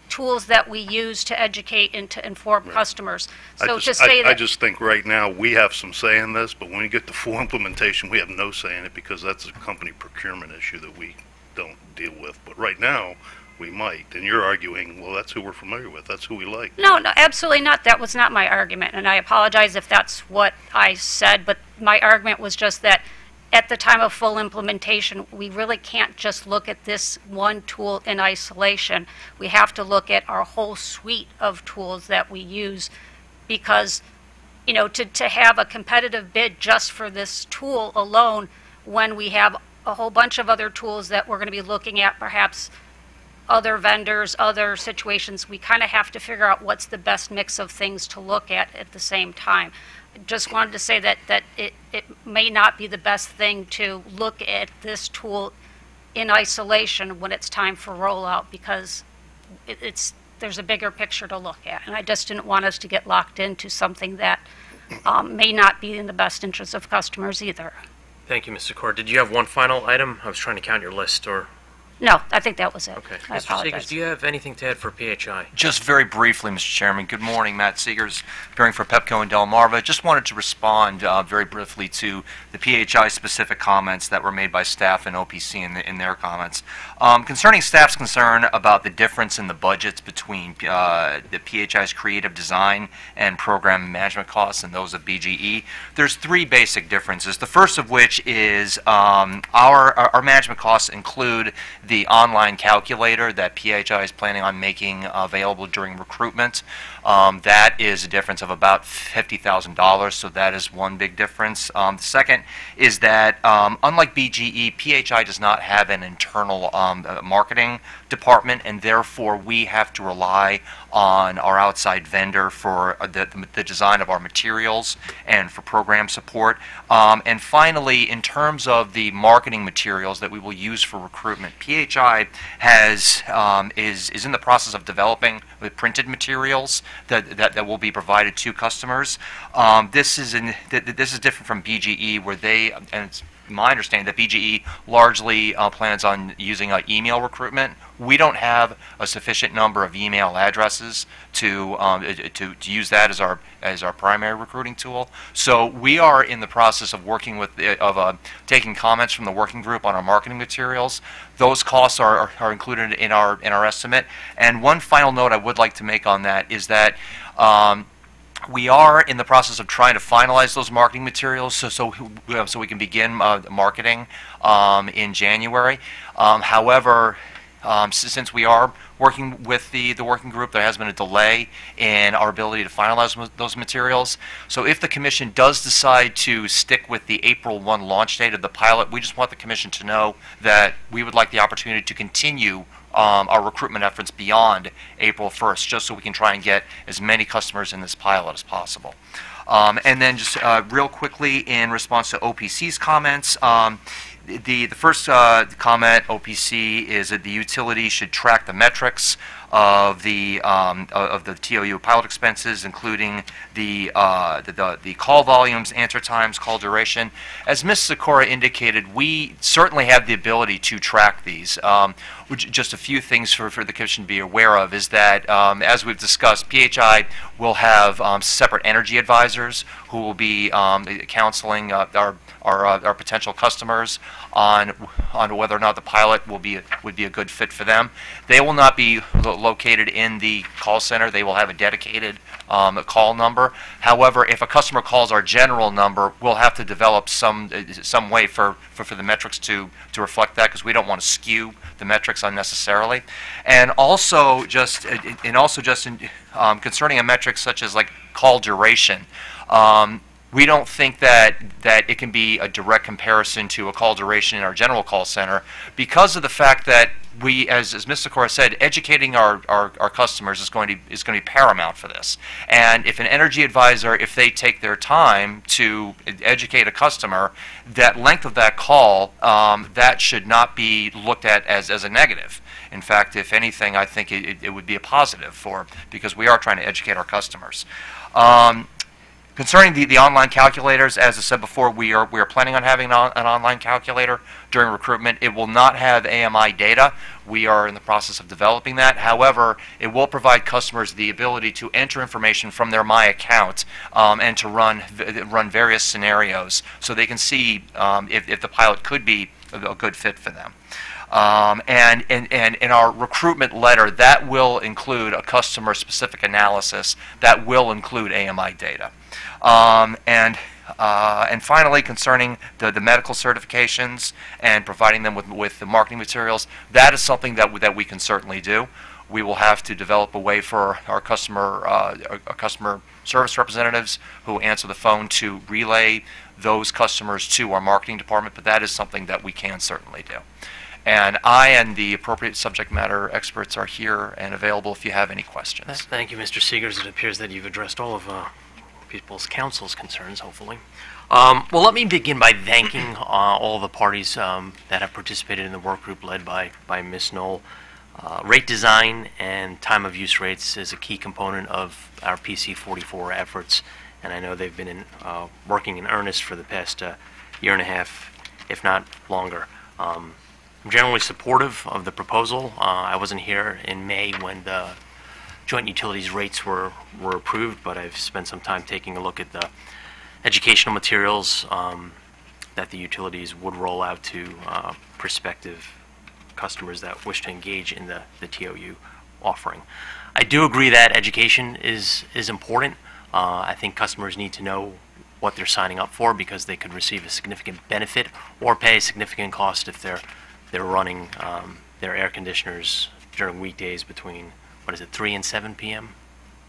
tools that we use to educate and to inform customers. So I just think right now we have some say in this, but when we get to full implementation, we have no say in it because that's a company procurement issue that we don't deal with. But right now, we might. And you're arguing, well, that's who we're familiar with. That's who we like. No, absolutely not. That was not my argument. And I apologize if that's what I said. But my argument was just that at the time of full implementation, we really can't just look at this one tool in isolation. We have to look at our whole suite of tools that we use, because, to have a competitive bid just for this tool alone, when we have a whole bunch of other tools that we're going to be looking at, perhaps other vendors, other situations, we kind of have to figure out what's the best mix of things to look at the same time. Just wanted to say that it may not be the best thing to look at this tool in isolation when it's time for rollout, because there's a bigger picture to look at. And I just didn't want us to get locked into something that may not be in the best interest of customers either. Thank you, Mr. Cord. Did you have one final item? I was trying to count your list, or... No, I think that was it. Okay. I Mr. apologize. Segers, do you have anything to add for PHI? Just very briefly, Mr. Chairman. Good morning, Matt Segers, appearing for Pepco and Delmarva. Just wanted to respond very briefly to the PHI specific comments that were made by staff and OPC in their comments. Concerning staff's concern about the difference in the budgets between the PHI's creative design and program management costs and those of BGE, there's three basic differences. The first of which is our management costs include the online calculator that PHI is planning on making available during recruitment. That is a difference of about $50,000, so that is one big difference. The second is that unlike BGE, PHI does not have an internal marketing department, and therefore we have to rely on our outside vendor for the design of our materials and for program support. And finally, in terms of the marketing materials that we will use for recruitment, PHI is in the process of developing the printed materials that will be provided to customers. This is different from BGE, where it's my understanding that BGE largely plans on using email recruitment, we don't have a sufficient number of email addresses to use that as our primary recruiting tool. So we are in the process of working with taking comments from the working group on our marketing materials. Those costs are included in our estimate. And one final note I would like to make on that is that we are in the process of trying to finalize those marketing materials so we can begin marketing in January. However, since we are working with the working group, there has been a delay in our ability to finalize those materials. So if the Commission does decide to stick with the April 1 launch date of the pilot, we just want the Commission to know that we would like the opportunity to continue our recruitment efforts beyond April 1st, just so we can try and get as many customers in this pilot as possible. And then just real quickly, in response to OPC's comments, the first comment, OPC, is that the utility should track the metrics of the TOU pilot expenses, including the call volumes, answer times, call duration. As Ms. Sikora indicated, we certainly have the ability to track these. Just a few things for the Commission to be aware of is that, as we've discussed, PHI will have separate energy advisors who will be counseling our potential customers on whether or not the pilot would be a good fit for them. They will not be located in the call center. They will have a dedicated call number. However, if a customer calls our general number, we'll have to develop some way for the metrics to reflect that, because we don't want to skew the metrics unnecessarily. And also just concerning a metric such as like call duration, we don't think that it can be a direct comparison to a call duration in our general call center, because of the fact that we, as Ms. Sikora said, educating our customers is going to be paramount for this. And if an energy advisor, if they take their time to educate a customer, that length of that call, that should not be looked at as a negative. In fact, if anything, I think it would be a positive because we are trying to educate our customers. Concerning the online calculators, as I said before, we are planning on having an online calculator during recruitment. It will not have AMI data. We are in the process of developing that. However, it will provide customers the ability to enter information from their My Account and to run various scenarios, so they can see if the pilot could be a good fit for them. And in our recruitment letter, that will include a customer-specific analysis that will include AMI data. And finally, concerning the medical certifications and providing them with the marketing materials, that is something that we can certainly do. We will have to develop a way for our customer service representatives who answer the phone to relay those customers to our marketing department, but that is something that we can certainly do. And I and the appropriate subject matter experts are here and available if you have any questions. Thank you, Mr. Segers. It appears that you've addressed all of People's Council's concerns, hopefully. Well, let me begin by thanking all the parties that have participated in the work group led by Ms. Knoll. Rate design and time of use rates is a key component of our PC 44 efforts, and I know they've been working in earnest for the past year and a half, if not longer. I'm generally supportive of the proposal. I wasn't here in May when the joint utilities rates were approved, but I've spent some time taking a look at the educational materials that the utilities would roll out to prospective customers that wish to engage in the TOU offering. I do agree that education is important. I think customers need to know what they're signing up for, because they could receive a significant benefit or pay a significant cost if they're running their air conditioners during weekdays between, 3 and 7 p.m.?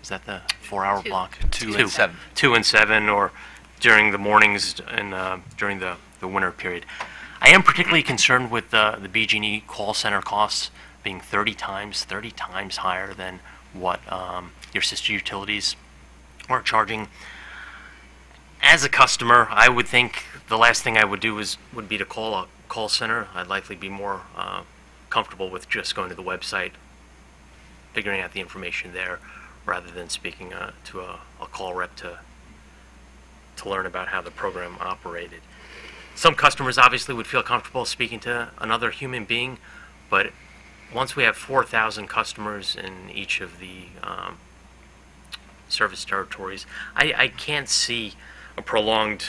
Is that the 4-hour block? 2 and 7. 2 and 7, or during the mornings and during the winter period. I am particularly concerned with the BG&E call center costs being 30 times higher than what your sister utilities are charging. As a customer, I would think the last thing I would do would be to call a call center. I'd likely be more comfortable with just going to the website, figuring out the information there, rather than speaking to a call rep to learn about how the program operated. Some customers obviously would feel comfortable speaking to another human being, but once we have 4,000 customers in each of the service territories, I can't see a prolonged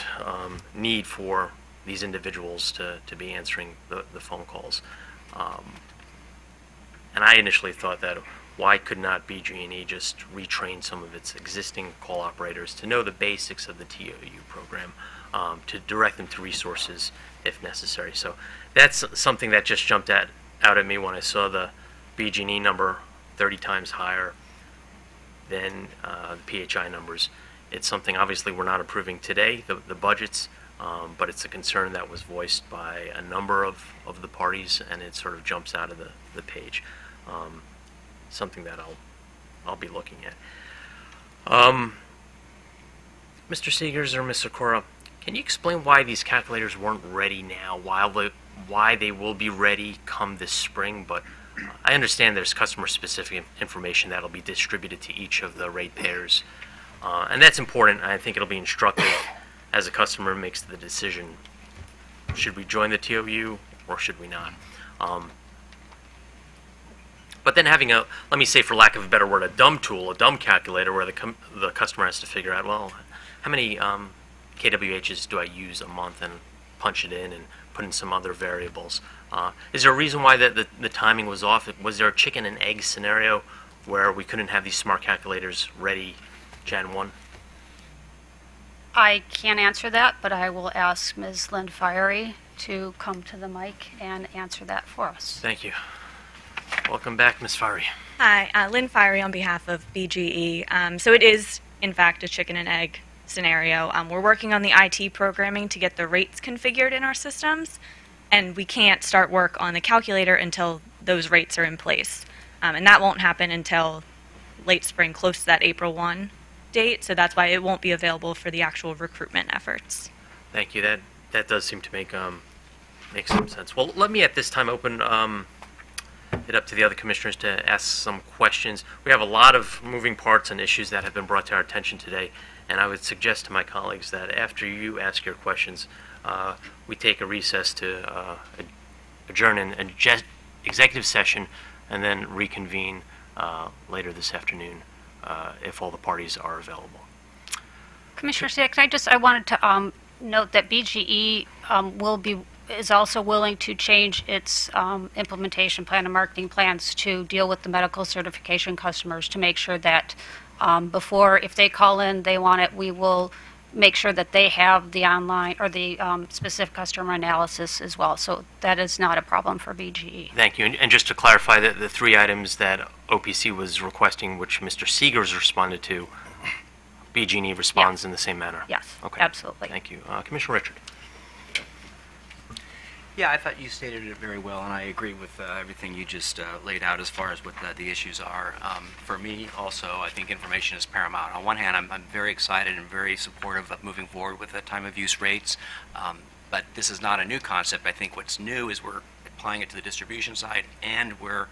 need for these individuals to be answering the phone calls. And I initially thought that why could not BG&E just retrain some of its existing call operators to know the basics of the TOU program, to direct them to resources if necessary. So that's something that just jumped out at me when I saw the BG&E number 30 times higher than the PHI numbers. It's something obviously we're not approving today, the budgets, but it's a concern that was voiced by a number of the parties, and it sort of jumps out of the page. Something that I'll be looking at. Mr. Seegers or Ms. Sikora, can you explain why these calculators weren't ready now, why they will be ready come this spring? But I understand there's customer-specific information that'll be distributed to each of the ratepayers, and that's important. I think it'll be instructive as a customer makes the decision: should we join the TOU or should we not? But then having a, let me say for lack of a better word, a dumb tool, a dumb calculator where the customer has to figure out, well, how many kWhs do I use a month, and punch it in and put in some other variables. Is there a reason why the timing was off? Was there a chicken and egg scenario where we couldn't have these smart calculators ready Jan 1? I can't answer that, but I will ask Ms. Lynn Fiery to come to the mic and answer that for us. Thank you. Welcome back, Ms. Fiery. Hi, Lynn Fiery on behalf of BGE. So it is, in fact, a chicken and egg scenario. We're working on the IT programming to get the rates configured in our systems, and we can't start work on the calculator until those rates are in place. And that won't happen until late spring, close to that April 1 date, so that's why it won't be available for the actual recruitment efforts. Thank you. That does seem to make some sense. Well, let me at this time open it up to the other commissioners to ask some questions. We have a lot of moving parts and issues that have been brought to our attention today, and I would suggest to my colleagues that after you ask your questions, we take a recess to adjourn an executive session and then reconvene later this afternoon if all the parties are available. Commissioner Stick, I wanted to note that BGE is also willing to change its implementation plan and marketing plans to deal with the medical certification customers to make sure that before, if they call in, they want it, we will make sure that they have the online or the specific customer analysis as well. So that is not a problem for BGE. Thank you. And just to clarify, the three items that OPC was requesting, which Mr. Seegers responded to, BG&E responds in the same manner? Yes, okay. Absolutely. Thank you. Commissioner Richard. Yeah, I thought you stated it very well, and I agree with everything you just laid out as far as what the issues are. For me, also, I think information is paramount. On one hand, I'm very excited and very supportive of moving forward with the time of use rates, but this is not a new concept. I think what's new is we're applying it to the distribution side, and we're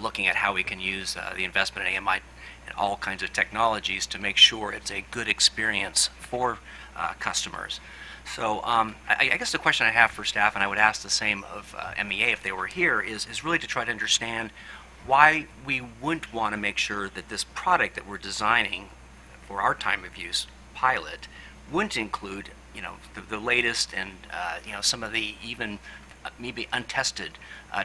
looking at how we can use the investment in AMI and all kinds of technologies to make sure it's a good experience for customers. So I guess the question I have for staff, and I would ask the same of MEA if they were here, is really to try to understand why we wouldn't want to make sure that this product that we're designing for our time of use pilot wouldn't include, the latest and, some of the even maybe untested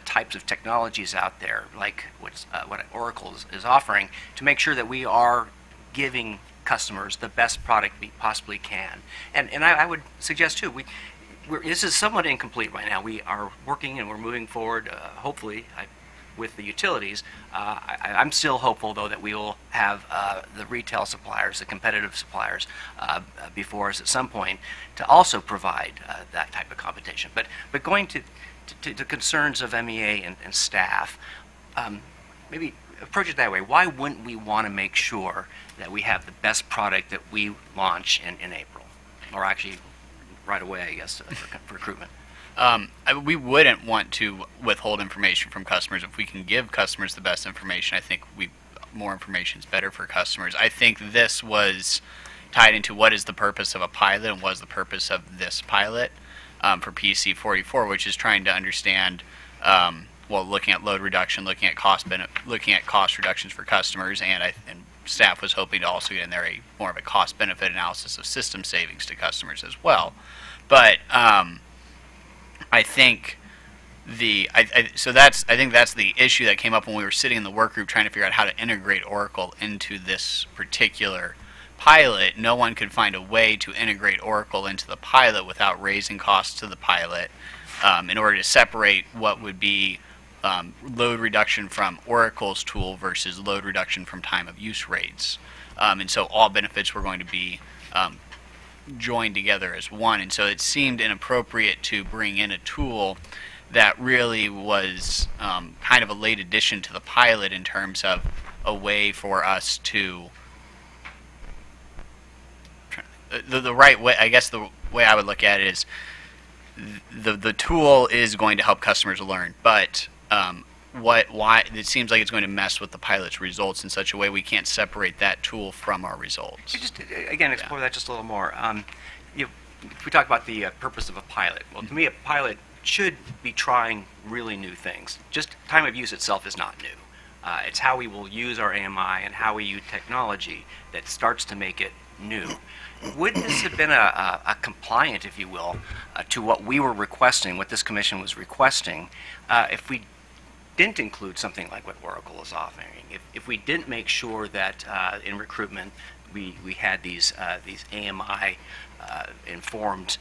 types of technologies out there, like what Oracle is offering, to make sure that we are giving customers the best product we possibly can. And I would suggest too, this is somewhat incomplete right now. We are working and we're moving forward, hopefully, with the utilities. I'm still hopeful, though, that we will have the retail suppliers, the competitive suppliers, before us at some point to also provide that type of competition. But going to the concerns of MEA and staff, maybe approach it that way. Why wouldn't we want to make sure that we have the best product that we launch in April? Or actually, right away, I guess, for recruitment. We wouldn't want to withhold information from customers. If we can give customers the best information, I think more information is better for customers. I think this was tied into what is the purpose of a pilot and what is the purpose of this pilot for PC 44, which is trying to understand looking at load reduction, looking at cost reductions for customers, and staff was hoping to also get in there more of a cost benefit analysis of system savings to customers as well. But I think I think that's the issue that came up when we were sitting in the work group trying to figure out how to integrate Oracle into this particular pilot. No one could find a way to integrate Oracle into the pilot without raising costs to the pilot in order to separate what would be load reduction from Oracle's tool versus load reduction from time of use rates. And so all benefits were going to be joined together as one. And so it seemed inappropriate to bring in a tool that really was kind of a late addition to the pilot in terms of a way for us to the right way. I guess the way I would look at it is the tool is going to help customers learn, but why it seems like it's going to mess with the pilot's results in such a way we can't separate that tool from our results. Just again explore that just a little more. If we talk about the purpose of a pilot, well, to me, a pilot should be trying really new things. Just time of use itself is not new. It's how we will use our AMI and how we use technology that starts to make it new. Would this have been a compliant, if you will, to what we were requesting, what this commission was requesting, if we didn't include something like what Oracle is offering? If we didn't make sure that in recruitment we had these AMI informed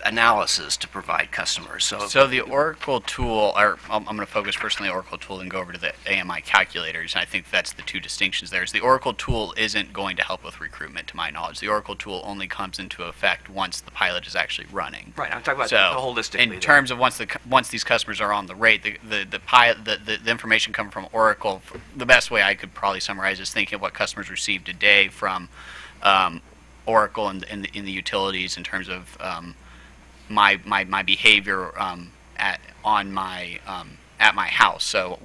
analysis to provide customers. So the Oracle tool, or I'm going to focus first on the Oracle tool and go over to the AMI calculators, and I think that's the two distinctions there. Is the Oracle tool isn't going to help with recruitment, to my knowledge. The Oracle tool only comes into effect once the pilot is actually running. Right, I'm talking about the holistically. In terms of once these customers are on the rate, the information coming from Oracle, the best way I could probably summarize is thinking of what customers receive today from Oracle in the utilities in terms of my behavior at my house. So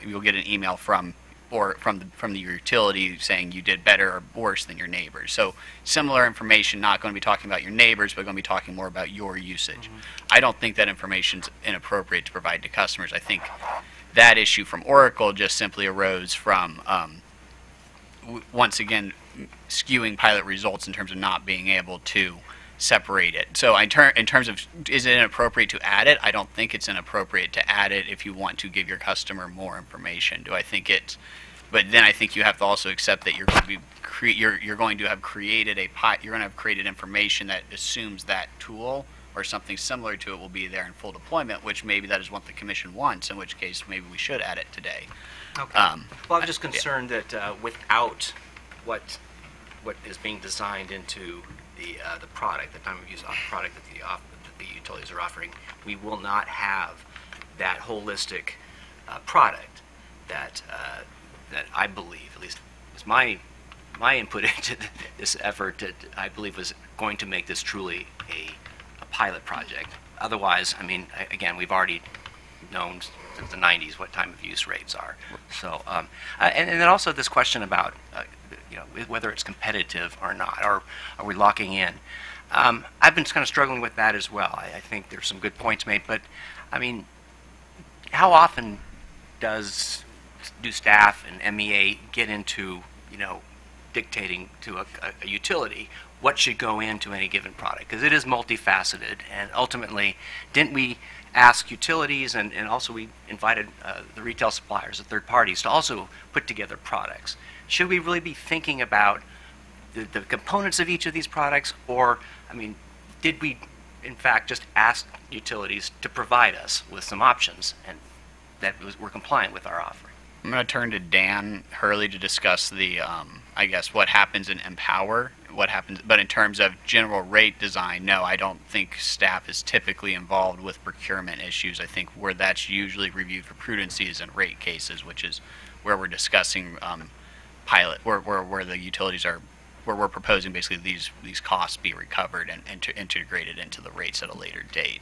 you'll get an email from the utility saying you did better or worse than your neighbors. So similar information, not going to be talking about your neighbors, but going to be talking more about your usage. I don't think that information's inappropriate to provide to customers. I think that issue from Oracle just simply arose from once again skewing pilot results in terms of not being able to separate it. So in terms of, is it inappropriate to add it? I don't think it's inappropriate to add it if you want to give your customer more information. Do I think it's, but then I think you have to also accept that you're going to have created information that assumes that tool or something similar to it will be there in full deployment, which maybe that is what the commission wants, in which case maybe we should add it today. Okay. Well, I'm just concerned that without what is being designed into the product, the time of use product that the utilities are offering, we will not have that holistic product that I believe, at least was my input into this effort, that I believe was going to make this truly a pilot project. Otherwise, I mean, again, we've already known since the 90s what time of use rates are. So, and then also this question about whether it's competitive or not, or are we locking in? I've been kind of struggling with that as well. I think there's some good points made, but I mean, how often do staff and MEA get into dictating to a utility what should go into any given product? Because it is multifaceted, and ultimately, didn't we ask utilities and also we invited the retail suppliers, the third parties, to also put together products? Should we really be thinking about the components of each of these products, or, I mean, did we in fact just ask utilities to provide us with some options and that were compliant with our offering? I'm going to turn to Dan Hurley to discuss the, I guess, what happens in Empower, but in terms of general rate design, no, I don't think staff is typically involved with procurement issues. I think where that's usually reviewed for prudency is in rate cases, which is where we're discussing pilot, where the utilities are, where we're proposing basically these costs be recovered and integrated into the rates at a later date.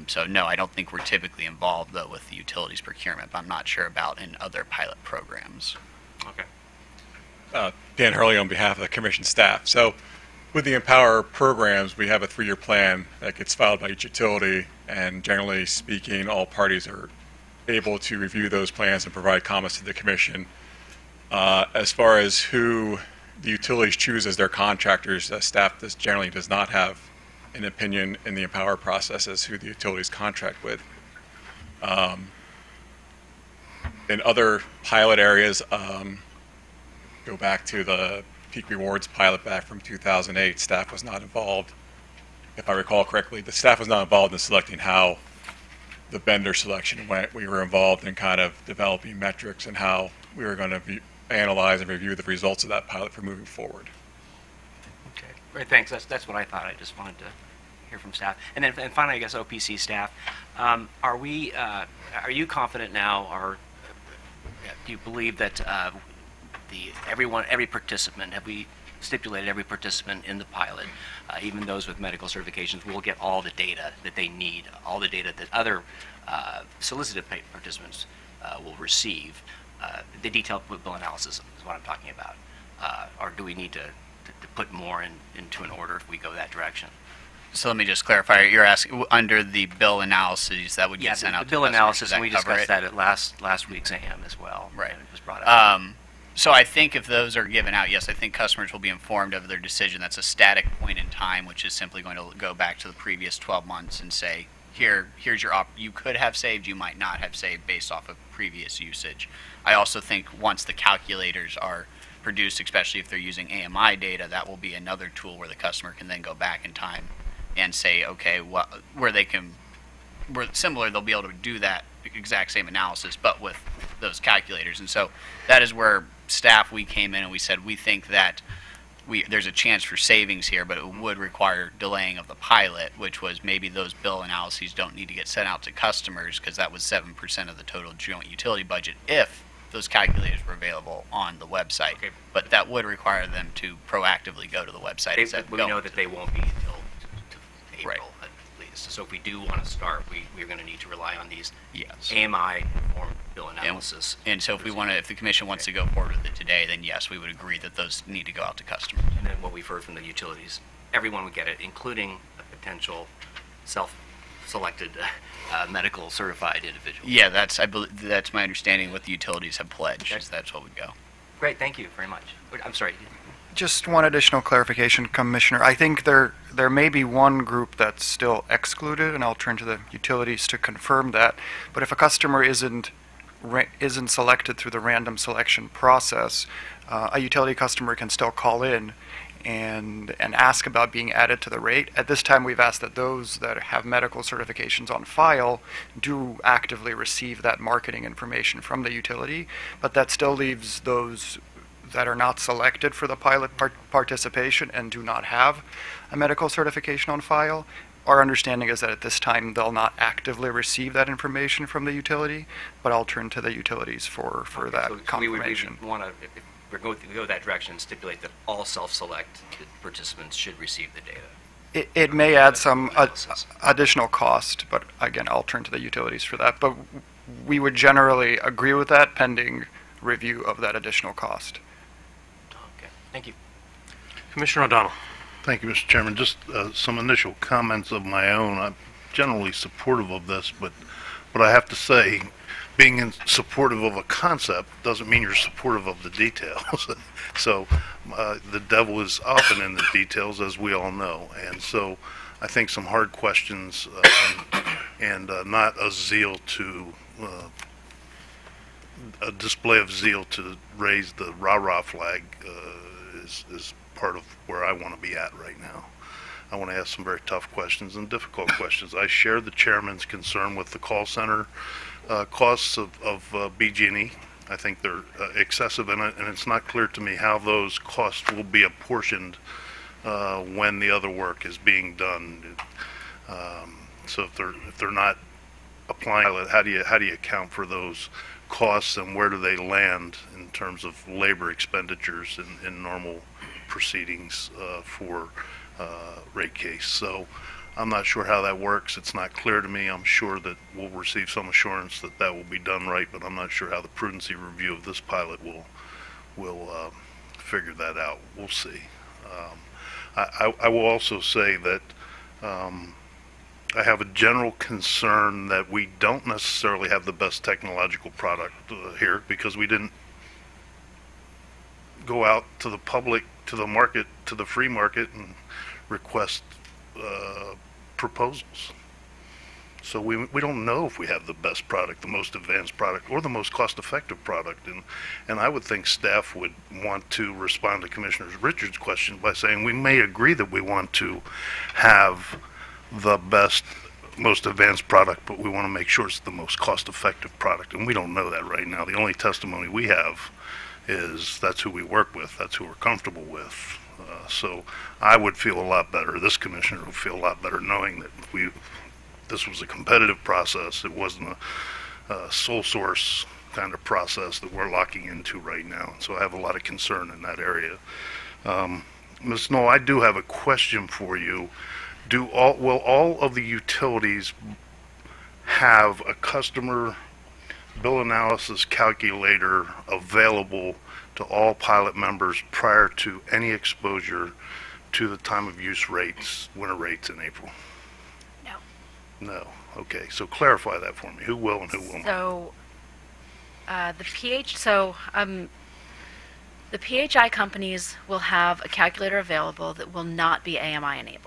So no, I don't think we're typically involved though with the utilities procurement, but I'm not sure about in other pilot programs. Okay. Dan Hurley on behalf of the Commission staff. So with the Empower programs, we have a 3-year plan that gets filed by each utility, and generally speaking, all parties are able to review those plans and provide comments to the commission. As far as who the utilities choose as their contractors, staff generally does not have an opinion in the Empower process as who the utilities contract with. In other pilot areas, go back to the Peak Rewards pilot back from 2008, staff was not involved. If I recall correctly, the staff was not involved in selecting how the vendor selection went. We were involved in kind of developing metrics and how we were going to analyze and review the results of that pilot for moving forward. Okay, great, thanks. That's what I thought. I just wanted to hear from staff. And then and finally, I guess OPC staff, are you confident now, or do you believe that every participant, have we stipulated every participant in the pilot, even those with medical certifications, will get all the data that they need, all the data that other solicited participants will receive? The detailed bill analysis is what I'm talking about. Or do we need to put more into an order if we go that direction? So let me just clarify. You're asking under the bill analyses that would get sent out the bill to analysis, customers. and we Does that cover discussed it? that at last week's AM as well. Right. It was brought up. So I think if those are given out, yes, I think customers will be informed of their decision. That's a static point in time, which is simply going to go back to the previous 12 months and say, here's your you could have saved, you might not have saved based off of previous usage. I also think once the calculators are produced, especially if they're using AMI data, that will be another tool where the customer can then go back in time and say, okay, where similar, they'll be able to do that exact same analysis, but with those calculators. And so that is where staff, we came in and we said, we think that there's a chance for savings here, but it would require delaying of the pilot, which was maybe those bill analyses don't need to get sent out to customers because that was 7% of the total joint utility budget if those calculators were available on the website. Okay. But that would require them to proactively go to the website. instead of We going know to that they won't be until April Right. at least. So if we do want to start, we're going to need to rely on these Yes. AMI form bill analysis. And so if the commission wants to go forward with it today, then yes, we would agree that those need to go out to customers. And then what we've heard from the utilities, everyone would get it, including a potential self-selected medical certified individual. Yeah, I believe that's my understanding. What the utilities have pledged, that's what would go. Great, thank you very much. I'm sorry. Just one additional clarification, Commissioner. I think there may be one group that's still excluded, and I'll turn to the utilities to confirm that. But if a customer isn't selected through the random selection process, a utility customer can still call in and ask about being added to the rate. At this time, we've asked that those that have medical certifications on file do actively receive that marketing information from the utility, but that still leaves those that are not selected for the pilot participation and do not have a medical certification on file. Our understanding is that at this time they'll not actively receive that information from the utility, but I'll turn to the utilities for that confirmation. We would want to, if we're going to go that direction, stipulate that all self-selected participants should receive the data. It may add some additional cost, but again, I'll turn to the utilities for that. But we would generally agree with that pending review of that additional cost. Okay, thank you. Commissioner O'Donnell. Thank you, Mr. Chairman. Just some initial comments of my own. I'm generally supportive of this, but I have to say, being supportive of a concept doesn't mean you're supportive of the details. So the devil is often in the details, as we all know. And so I think some hard questions and not a display of zeal to raise the rah-rah flag is part of where I want to be at right now. I want to ask some very tough questions and difficult questions. I share the chairman's concern with the call center costs of BG&E. I think they're excessive, and it's not clear to me how those costs will be apportioned when the other work is being done. So if they're not applying it, how do you account for those costs, and where do they land in terms of labor expenditures in normal proceedings for rate case? So I'm not sure how that works. It's not clear to me. I'm sure that we'll receive some assurance that that will be done right, but I'm not sure how the prudency review of this pilot will figure that out. We'll see. I will also say that I have a general concern that we don't necessarily have the best technological product here because we didn't go out to the public, to the market, to the free market and request proposals. So we don't know if we have the best product, the most advanced product, or the most cost-effective product. And I would think staff would want to respond to Commissioner Richards' question by saying we may agree that we want to have the best, most advanced product, but we want to make sure it's the most cost-effective product. And we don't know that right now. The only testimony we have is that's who we work with, that's who we're comfortable with. So I would feel a lot better, this commissioner would feel a lot better knowing that this was a competitive process. It wasn't a sole source kind of process that we're locking into right now. So I have a lot of concern in that area. Ms. Knoll, I do have a question for you. Will all of the utilities have a customer bill analysis calculator available to all pilot members prior to any exposure to the time of use rates, winter rates in April? No. Okay. So clarify that for me. Who will and who will not? So, the PHI companies will have a calculator available that will not be AMI enabled.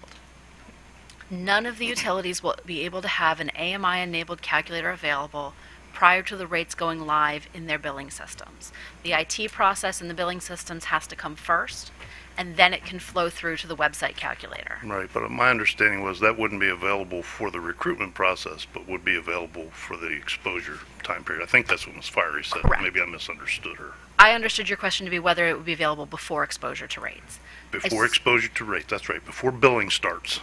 None of the utilities will be able to have an AMI enabled calculator available prior to the rates going live in their billing systems. The IT process in the billing systems has to come first, and then it can flow through to the website calculator. Right, but my understanding was that wouldn't be available for the recruitment process, but would be available for the exposure time period. I think that's what Ms. Fiery said. Correct. Maybe I misunderstood her. I understood your question to be whether it would be available before exposure to rates. Before exposure to rates, that's right, before billing starts.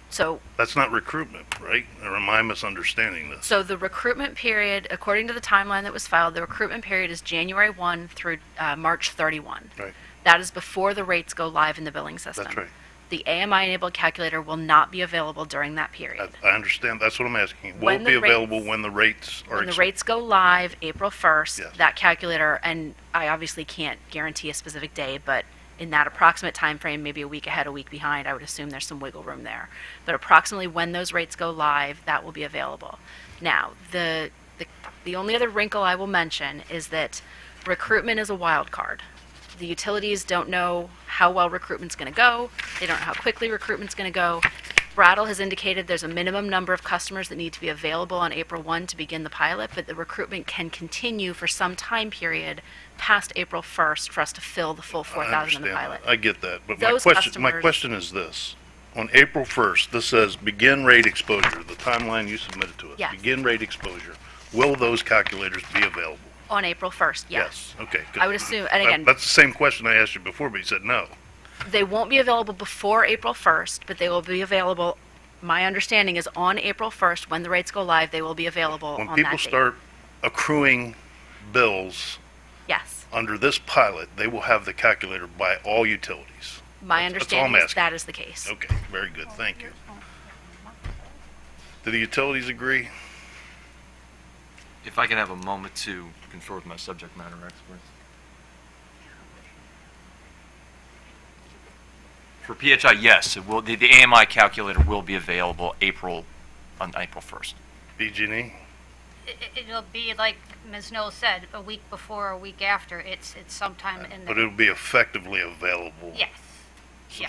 So That's not recruitment, right? Or am I misunderstanding this? So the recruitment period, according to the timeline that was filed, the recruitment period is January 1 through March 31. Right. That is before the rates go live in the billing system. That's right. The AMI-enabled calculator will not be available during that period. I understand. That's what I'm asking. Will When it be the rates- available when the rates are When the rates go live April 1st, Yes. that calculator, and I obviously can't guarantee a specific day, but in that approximate time frame, maybe a week ahead, a week behind, I would assume there's some wiggle room there. But approximately when those rates go live, that will be available. Now, the only other wrinkle I will mention is that recruitment is a wild card. The utilities don't know how well recruitment's going to go. They don't know how quickly recruitment's going to go. Brattle has indicated there's a minimum number of customers that need to be available on April 1 to begin the pilot, but the recruitment can continue for some time period past April 1st for us to fill the full 4,000 in the pilot. I get that. But Those my customers- question is this. On April 1st, this says begin rate exposure, the timeline you submitted to us. Yes. Begin rate exposure. Will those calculators be available? On April 1st, yes. Okay, good. I would assume, and again, That's the same question I asked you before, but you said no. they won't be available before April 1st, but they will be available, my understanding is on April 1st, when the rates go live, they will be available When on that people date. start accruing bills Yes. under this pilot, they will have the calculator by all utilities. My That's all I'm understanding is asking. that is the case. Okay, very good, thank you. Do the utilities agree? If I can have a moment to confer with my subject matter experts. For PHI, yes, it will. The AMI calculator will be available on April 1st. BG&E? It'll be like Ms. Knoll said, a week before, a week after. It's sometime in But the, it'll be effectively available. yes. Yeah.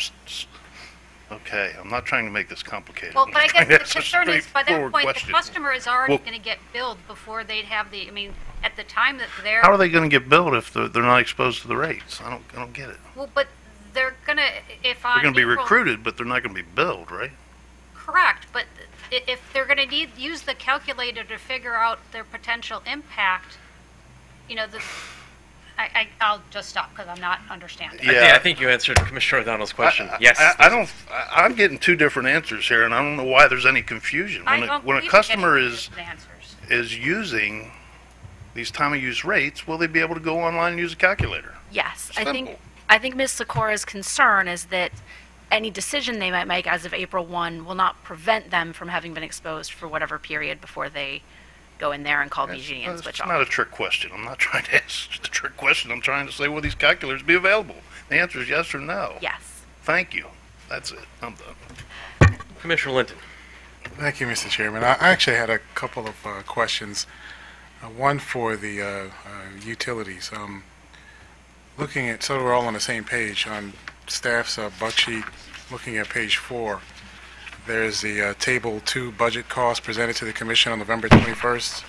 Okay, I'm not trying to make this complicated. Well, but I I'm trying guess to the ask a concern is, by that straightforward point, question. the customer is already Well- going to get billed before they'd have the, I mean, at the time that they're... How are they going to get billed if they're not exposed to the rates? I don't get it. Well, but they're going to, if on They're going to be April- recruited, but they're not going to be billed, right? Correct, but if they're going to use the calculator to figure out their potential impact, you know, I'll just stop because I'm not understanding. Yeah. I think you answered Commissioner O'Donnell's question. Yes. I'm getting two different answers here, and I don't know why there's any confusion. I When don't when a believe customer in is the answers. using these time of use rates, will they be able to go online and use a calculator? Yes, Simple. I think Ms. Sikora's concern is that any decision they might make as of April 1 will not prevent them from having been exposed for whatever period before they go in there and call BG and switch It's off. not a trick question. I'm not trying to ask just a trick question. I'm trying to say, will these calculators be available? The answer is yes or no. Yes. Thank you. That's it. I'm done. Commissioner Linton. Thank you, Mr. Chairman. I actually had a couple of questions. One for the utilities. Looking at, so we're all on the same page, on staff's buck sheet, looking at page 4, there's the Table 2 budget cost presented to the Commission on November 21st,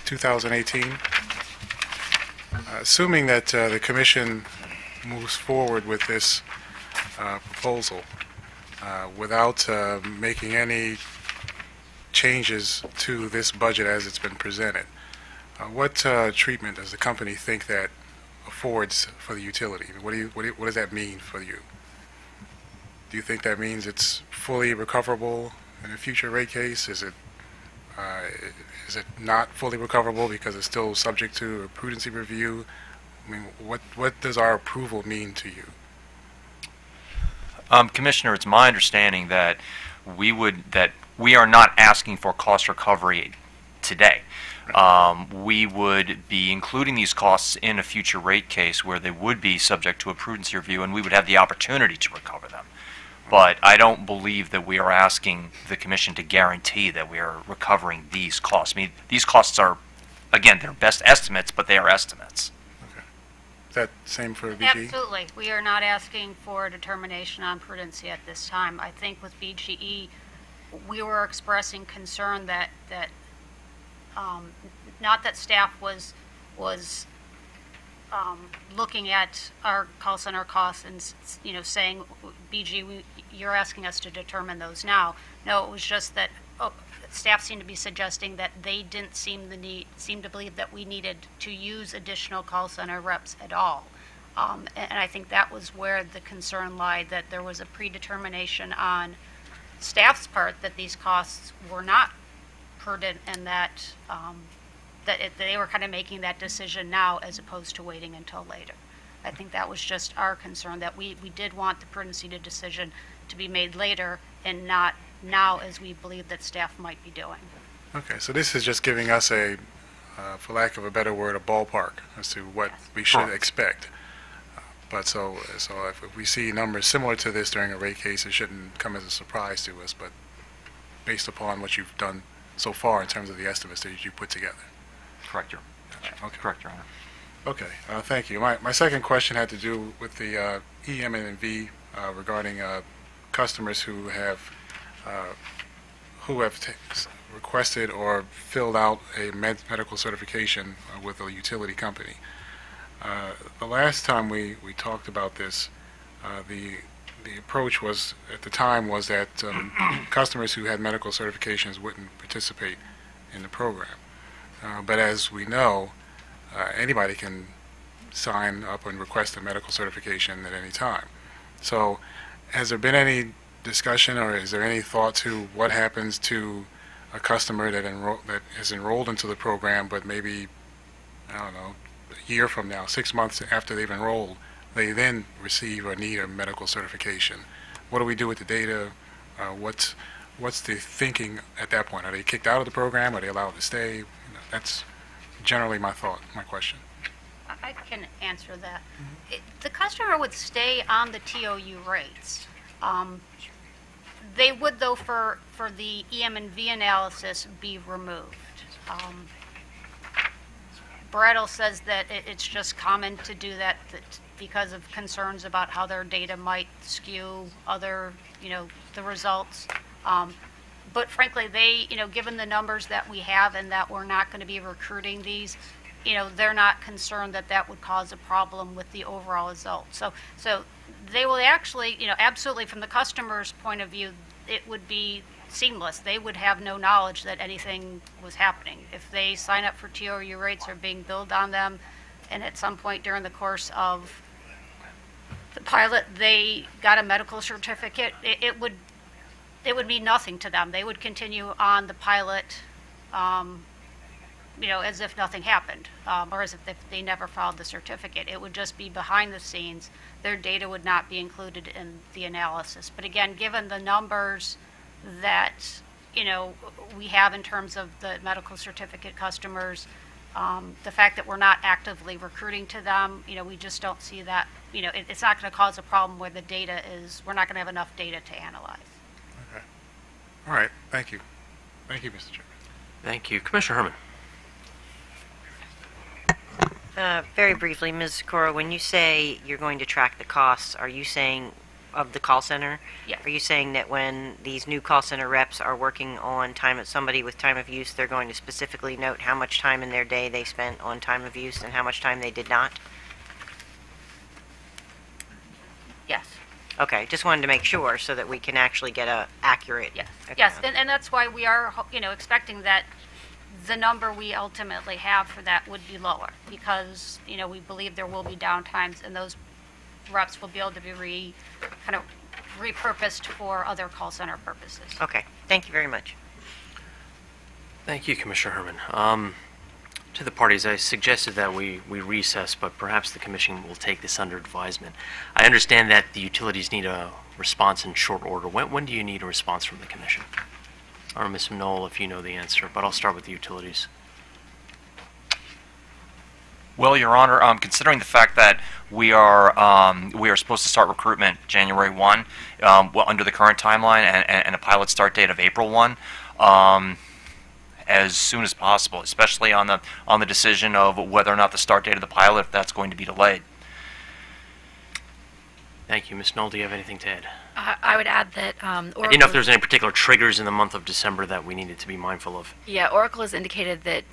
2018. Assuming that the Commission moves forward with this proposal without making any changes to this budget as it's been presented, what treatment does the company think that affords for the utility? What does that mean for you? Do you think that means it's fully recoverable in a future rate case? Is it not fully recoverable because it's still subject to a prudency review? I mean, what does our approval mean to you? Commissioner, it's my understanding that we are not asking for cost recovery today. We would be including these costs in a future rate case where they would be subject to a prudency review, and we would have the opportunity to recover them. But I don't believe that we are asking the Commission to guarantee that we are recovering these costs. I mean, these costs are, again, they're best estimates, but they are estimates. Is that same for BGE? Absolutely. We are not asking for a determination on prudency at this time. I think with BGE, we were expressing concern that not that staff was looking at our call center costs and saying, BG, you're asking us to determine those now. No, it was just that staff seemed to be suggesting that they didn't seem to believe that we needed to use additional call center reps at all. And I think that was where the concern lied, that there was a predetermination on staff's part that these costs were not prudent, and that they were kind of making that decision now as opposed to waiting until later. I think that was just our concern, that we did want the prudency decision to be made later and not now, as we believe that staff might be doing. Okay, so this is just giving us a, for lack of a better word, a ballpark as to what we should expect. But so if we see numbers similar to this during a rate case, it shouldn't come as a surprise to us, but based upon what you've done so far in terms of the estimates that you put together. Correct, Your Honor. Okay. Correct, Your Honor. Okay, thank you. My second question had to do with the EM&V regarding customers who have requested or filled out a medical certification with a utility company. The last time we talked about this, the approach was at the time was that customers who had medical certifications wouldn't participate in the program. But as we know, anybody can sign up and request a medical certification at any time. So has there been any discussion, or is there any thought to what happens to a customer that is enrolled into the program, but maybe, I don't know, a year from now, 6 months after they've enrolled, they then receive or need a medical certification? What do we do with the data? What's the thinking at that point? Are they kicked out of the program? Are they allowed to stay? That's generally my question. I can answer that. The customer would stay on the TOU rates. They would, though, for the EM&V analysis, be removed. Brattle says that it's just common to do that because of concerns about how their data might skew the results. But frankly, they, given the numbers that we have and that we're not going to be recruiting these, they're not concerned that that would cause a problem with the overall result. So they will actually, absolutely from the customer's point of view, it would be seamless. They would have no knowledge that anything was happening. If they sign up for TOU rates or being billed on them, and at some point during the course of the pilot they got a medical certificate, it would mean nothing to them. They would continue on the pilot, as if nothing happened, or as if they never filed the certificate. It would just be behind the scenes. Their data would not be included in the analysis. But again, given the numbers that, we have in terms of the medical certificate customers, the fact that we're not actively recruiting to them, we just don't see that, it's not going to cause a problem where the data is, we're not going to have enough data to analyze. Okay. All right. Thank you. Thank you, Mr. Chairman. Thank you. Commissioner Herman. Very briefly, Ms. Sikora, when you say you're going to track the costs, are you saying of the call center? Yeah. Are you saying that when these new call center reps are working on time at somebody with time of use, they're going to specifically note how much time in their day they spent on time of use and how much time they did not? Yes. Okay, just wanted to make sure so that we can actually get a accurate. Yes, account. yes, and that's why we are, expecting that the number we ultimately have for that would be lower, because, we believe there will be downtimes, and those reps will be able to be repurposed for other call center purposes. Okay, thank you very much. Thank you, Commissioner Herman. To the parties, I suggested that we recess, but perhaps the Commission will take this under advisement. I understand that the utilities need a response in short order. When do you need a response from the Commission? Or Ms. Knoll, if you know the answer, but I'll start with the utilities. Well, Your Honor, considering the fact that we are supposed to start recruitment January 1, under the current timeline, and a pilot start date of April 1, as soon as possible, especially on the decision of whether or not the start date of the pilot, if that's going to be delayed. Thank you. Ms. Knoll, do you have anything to add? I would add that I didn't know if there was any particular triggers in the month of December that we needed to be mindful of. Yeah, Oracle has indicated that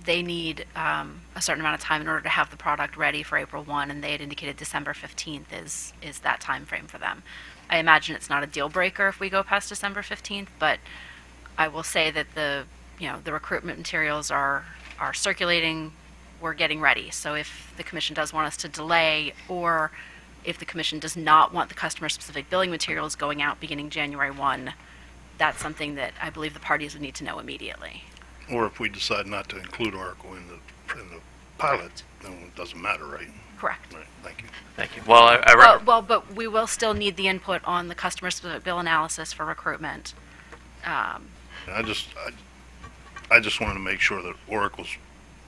they need a certain amount of time in order to have the product ready for April 1, and they had indicated December 15th is that time frame for them. I imagine it's not a deal breaker if we go past December 15th, but I will say that the recruitment materials are circulating. We're getting ready. So if the Commission does want us to delay, or if the Commission does not want the customer-specific billing materials going out beginning January 1, that's something that I believe the parties would need to know immediately. Or if we decide not to include Oracle in the pilot, then it doesn't matter, right? Correct. Right, thank you. Thank you. Well, but we will still need the input on the customer-specific bill analysis for recruitment. I just wanted to make sure that Oracle's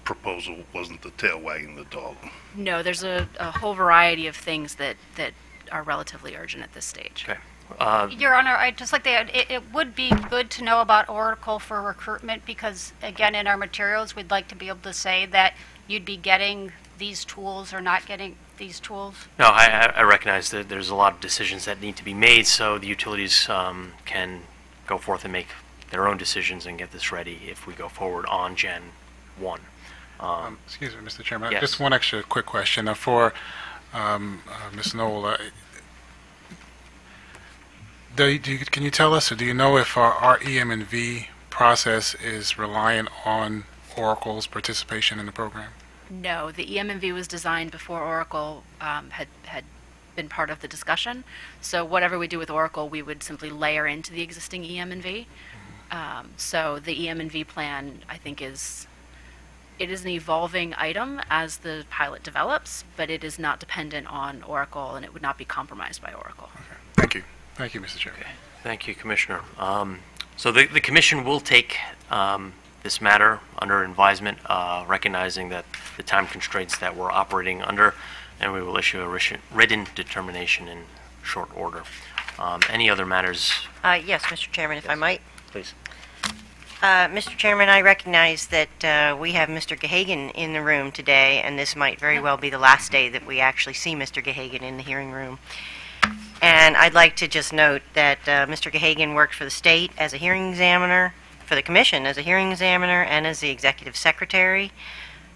proposal wasn't the tail wagging the dog. No, there's a whole variety of things that are relatively urgent at this stage. Okay. Your Honor, I'd just like to add, it would be good to know about Oracle for recruitment, because, again, in our materials, we'd like to be able to say that you'd be getting these tools or not getting these tools. No, I recognize that there's a lot of decisions that need to be made, so the utilities can go forth and make their own decisions and get this ready if we go forward on Jan 1. Excuse me, Mr. Chairman. Yes. Just one extra quick question for Ms. Knoll. Can you tell us, or do you know if our EM&V process is reliant on Oracle's participation in the program? No, the EM&V was designed before Oracle had been part of the discussion. So whatever we do with Oracle, we would simply layer into the existing EM&V. So the EM&V plan, I think, is an evolving item as the pilot develops, but it is not dependent on Oracle, and it would not be compromised by Oracle. Okay. Thank you. Thank you, Mr. Chairman. Okay. Thank you, Commissioner. So the Commission will take this matter under advisement, recognizing that the time constraints that we're operating under, and we will issue a written determination in short order. Any other matters? Yes, Mr. Chairman, if I might. Please. Mr. Chairman, I recognize that we have Mr. Gahagan in the room today, and this might very well be the last day that we actually see Mr. Gahagan in the hearing room. And I'd like to just note that Mr. Gahagan worked for the state as a hearing examiner, for the Commission as a hearing examiner, and as the executive secretary.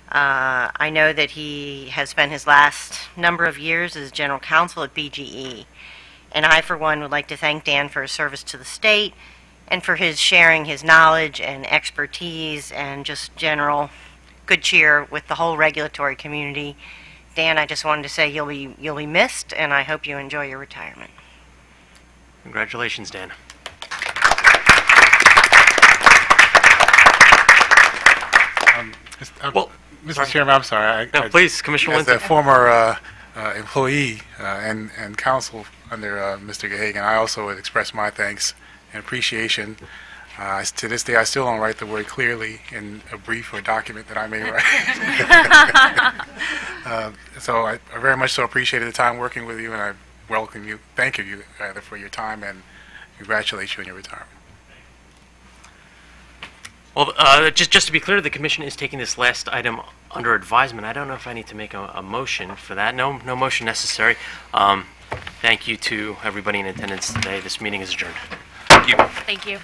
I know that he has spent his last number of years as general counsel at BGE. And I, for one, would like to thank Dan for his service to the state, and for his sharing his knowledge and expertise and just general good cheer with the whole regulatory community. Dan, I just wanted to say you'll be missed, and I hope you enjoy your retirement. Congratulations, Dan. Mr. Chairman, I'm sorry. No, please, Commissioner As Lindsay. a former employee and counsel under Mr. Gahagan, I also would express my thanks and appreciation. To this day, I still don't write the word clearly in a brief or document that I may write. So I very much so appreciated the time working with you, and I welcome you, thank you rather, for your time, and congratulate you on your retirement. Well, just to be clear, the commission is taking this last item under advisement. I don't know if I need to make a motion for that. No motion necessary. Thank you to everybody in attendance today. This meeting is adjourned. Thank you. Thank you.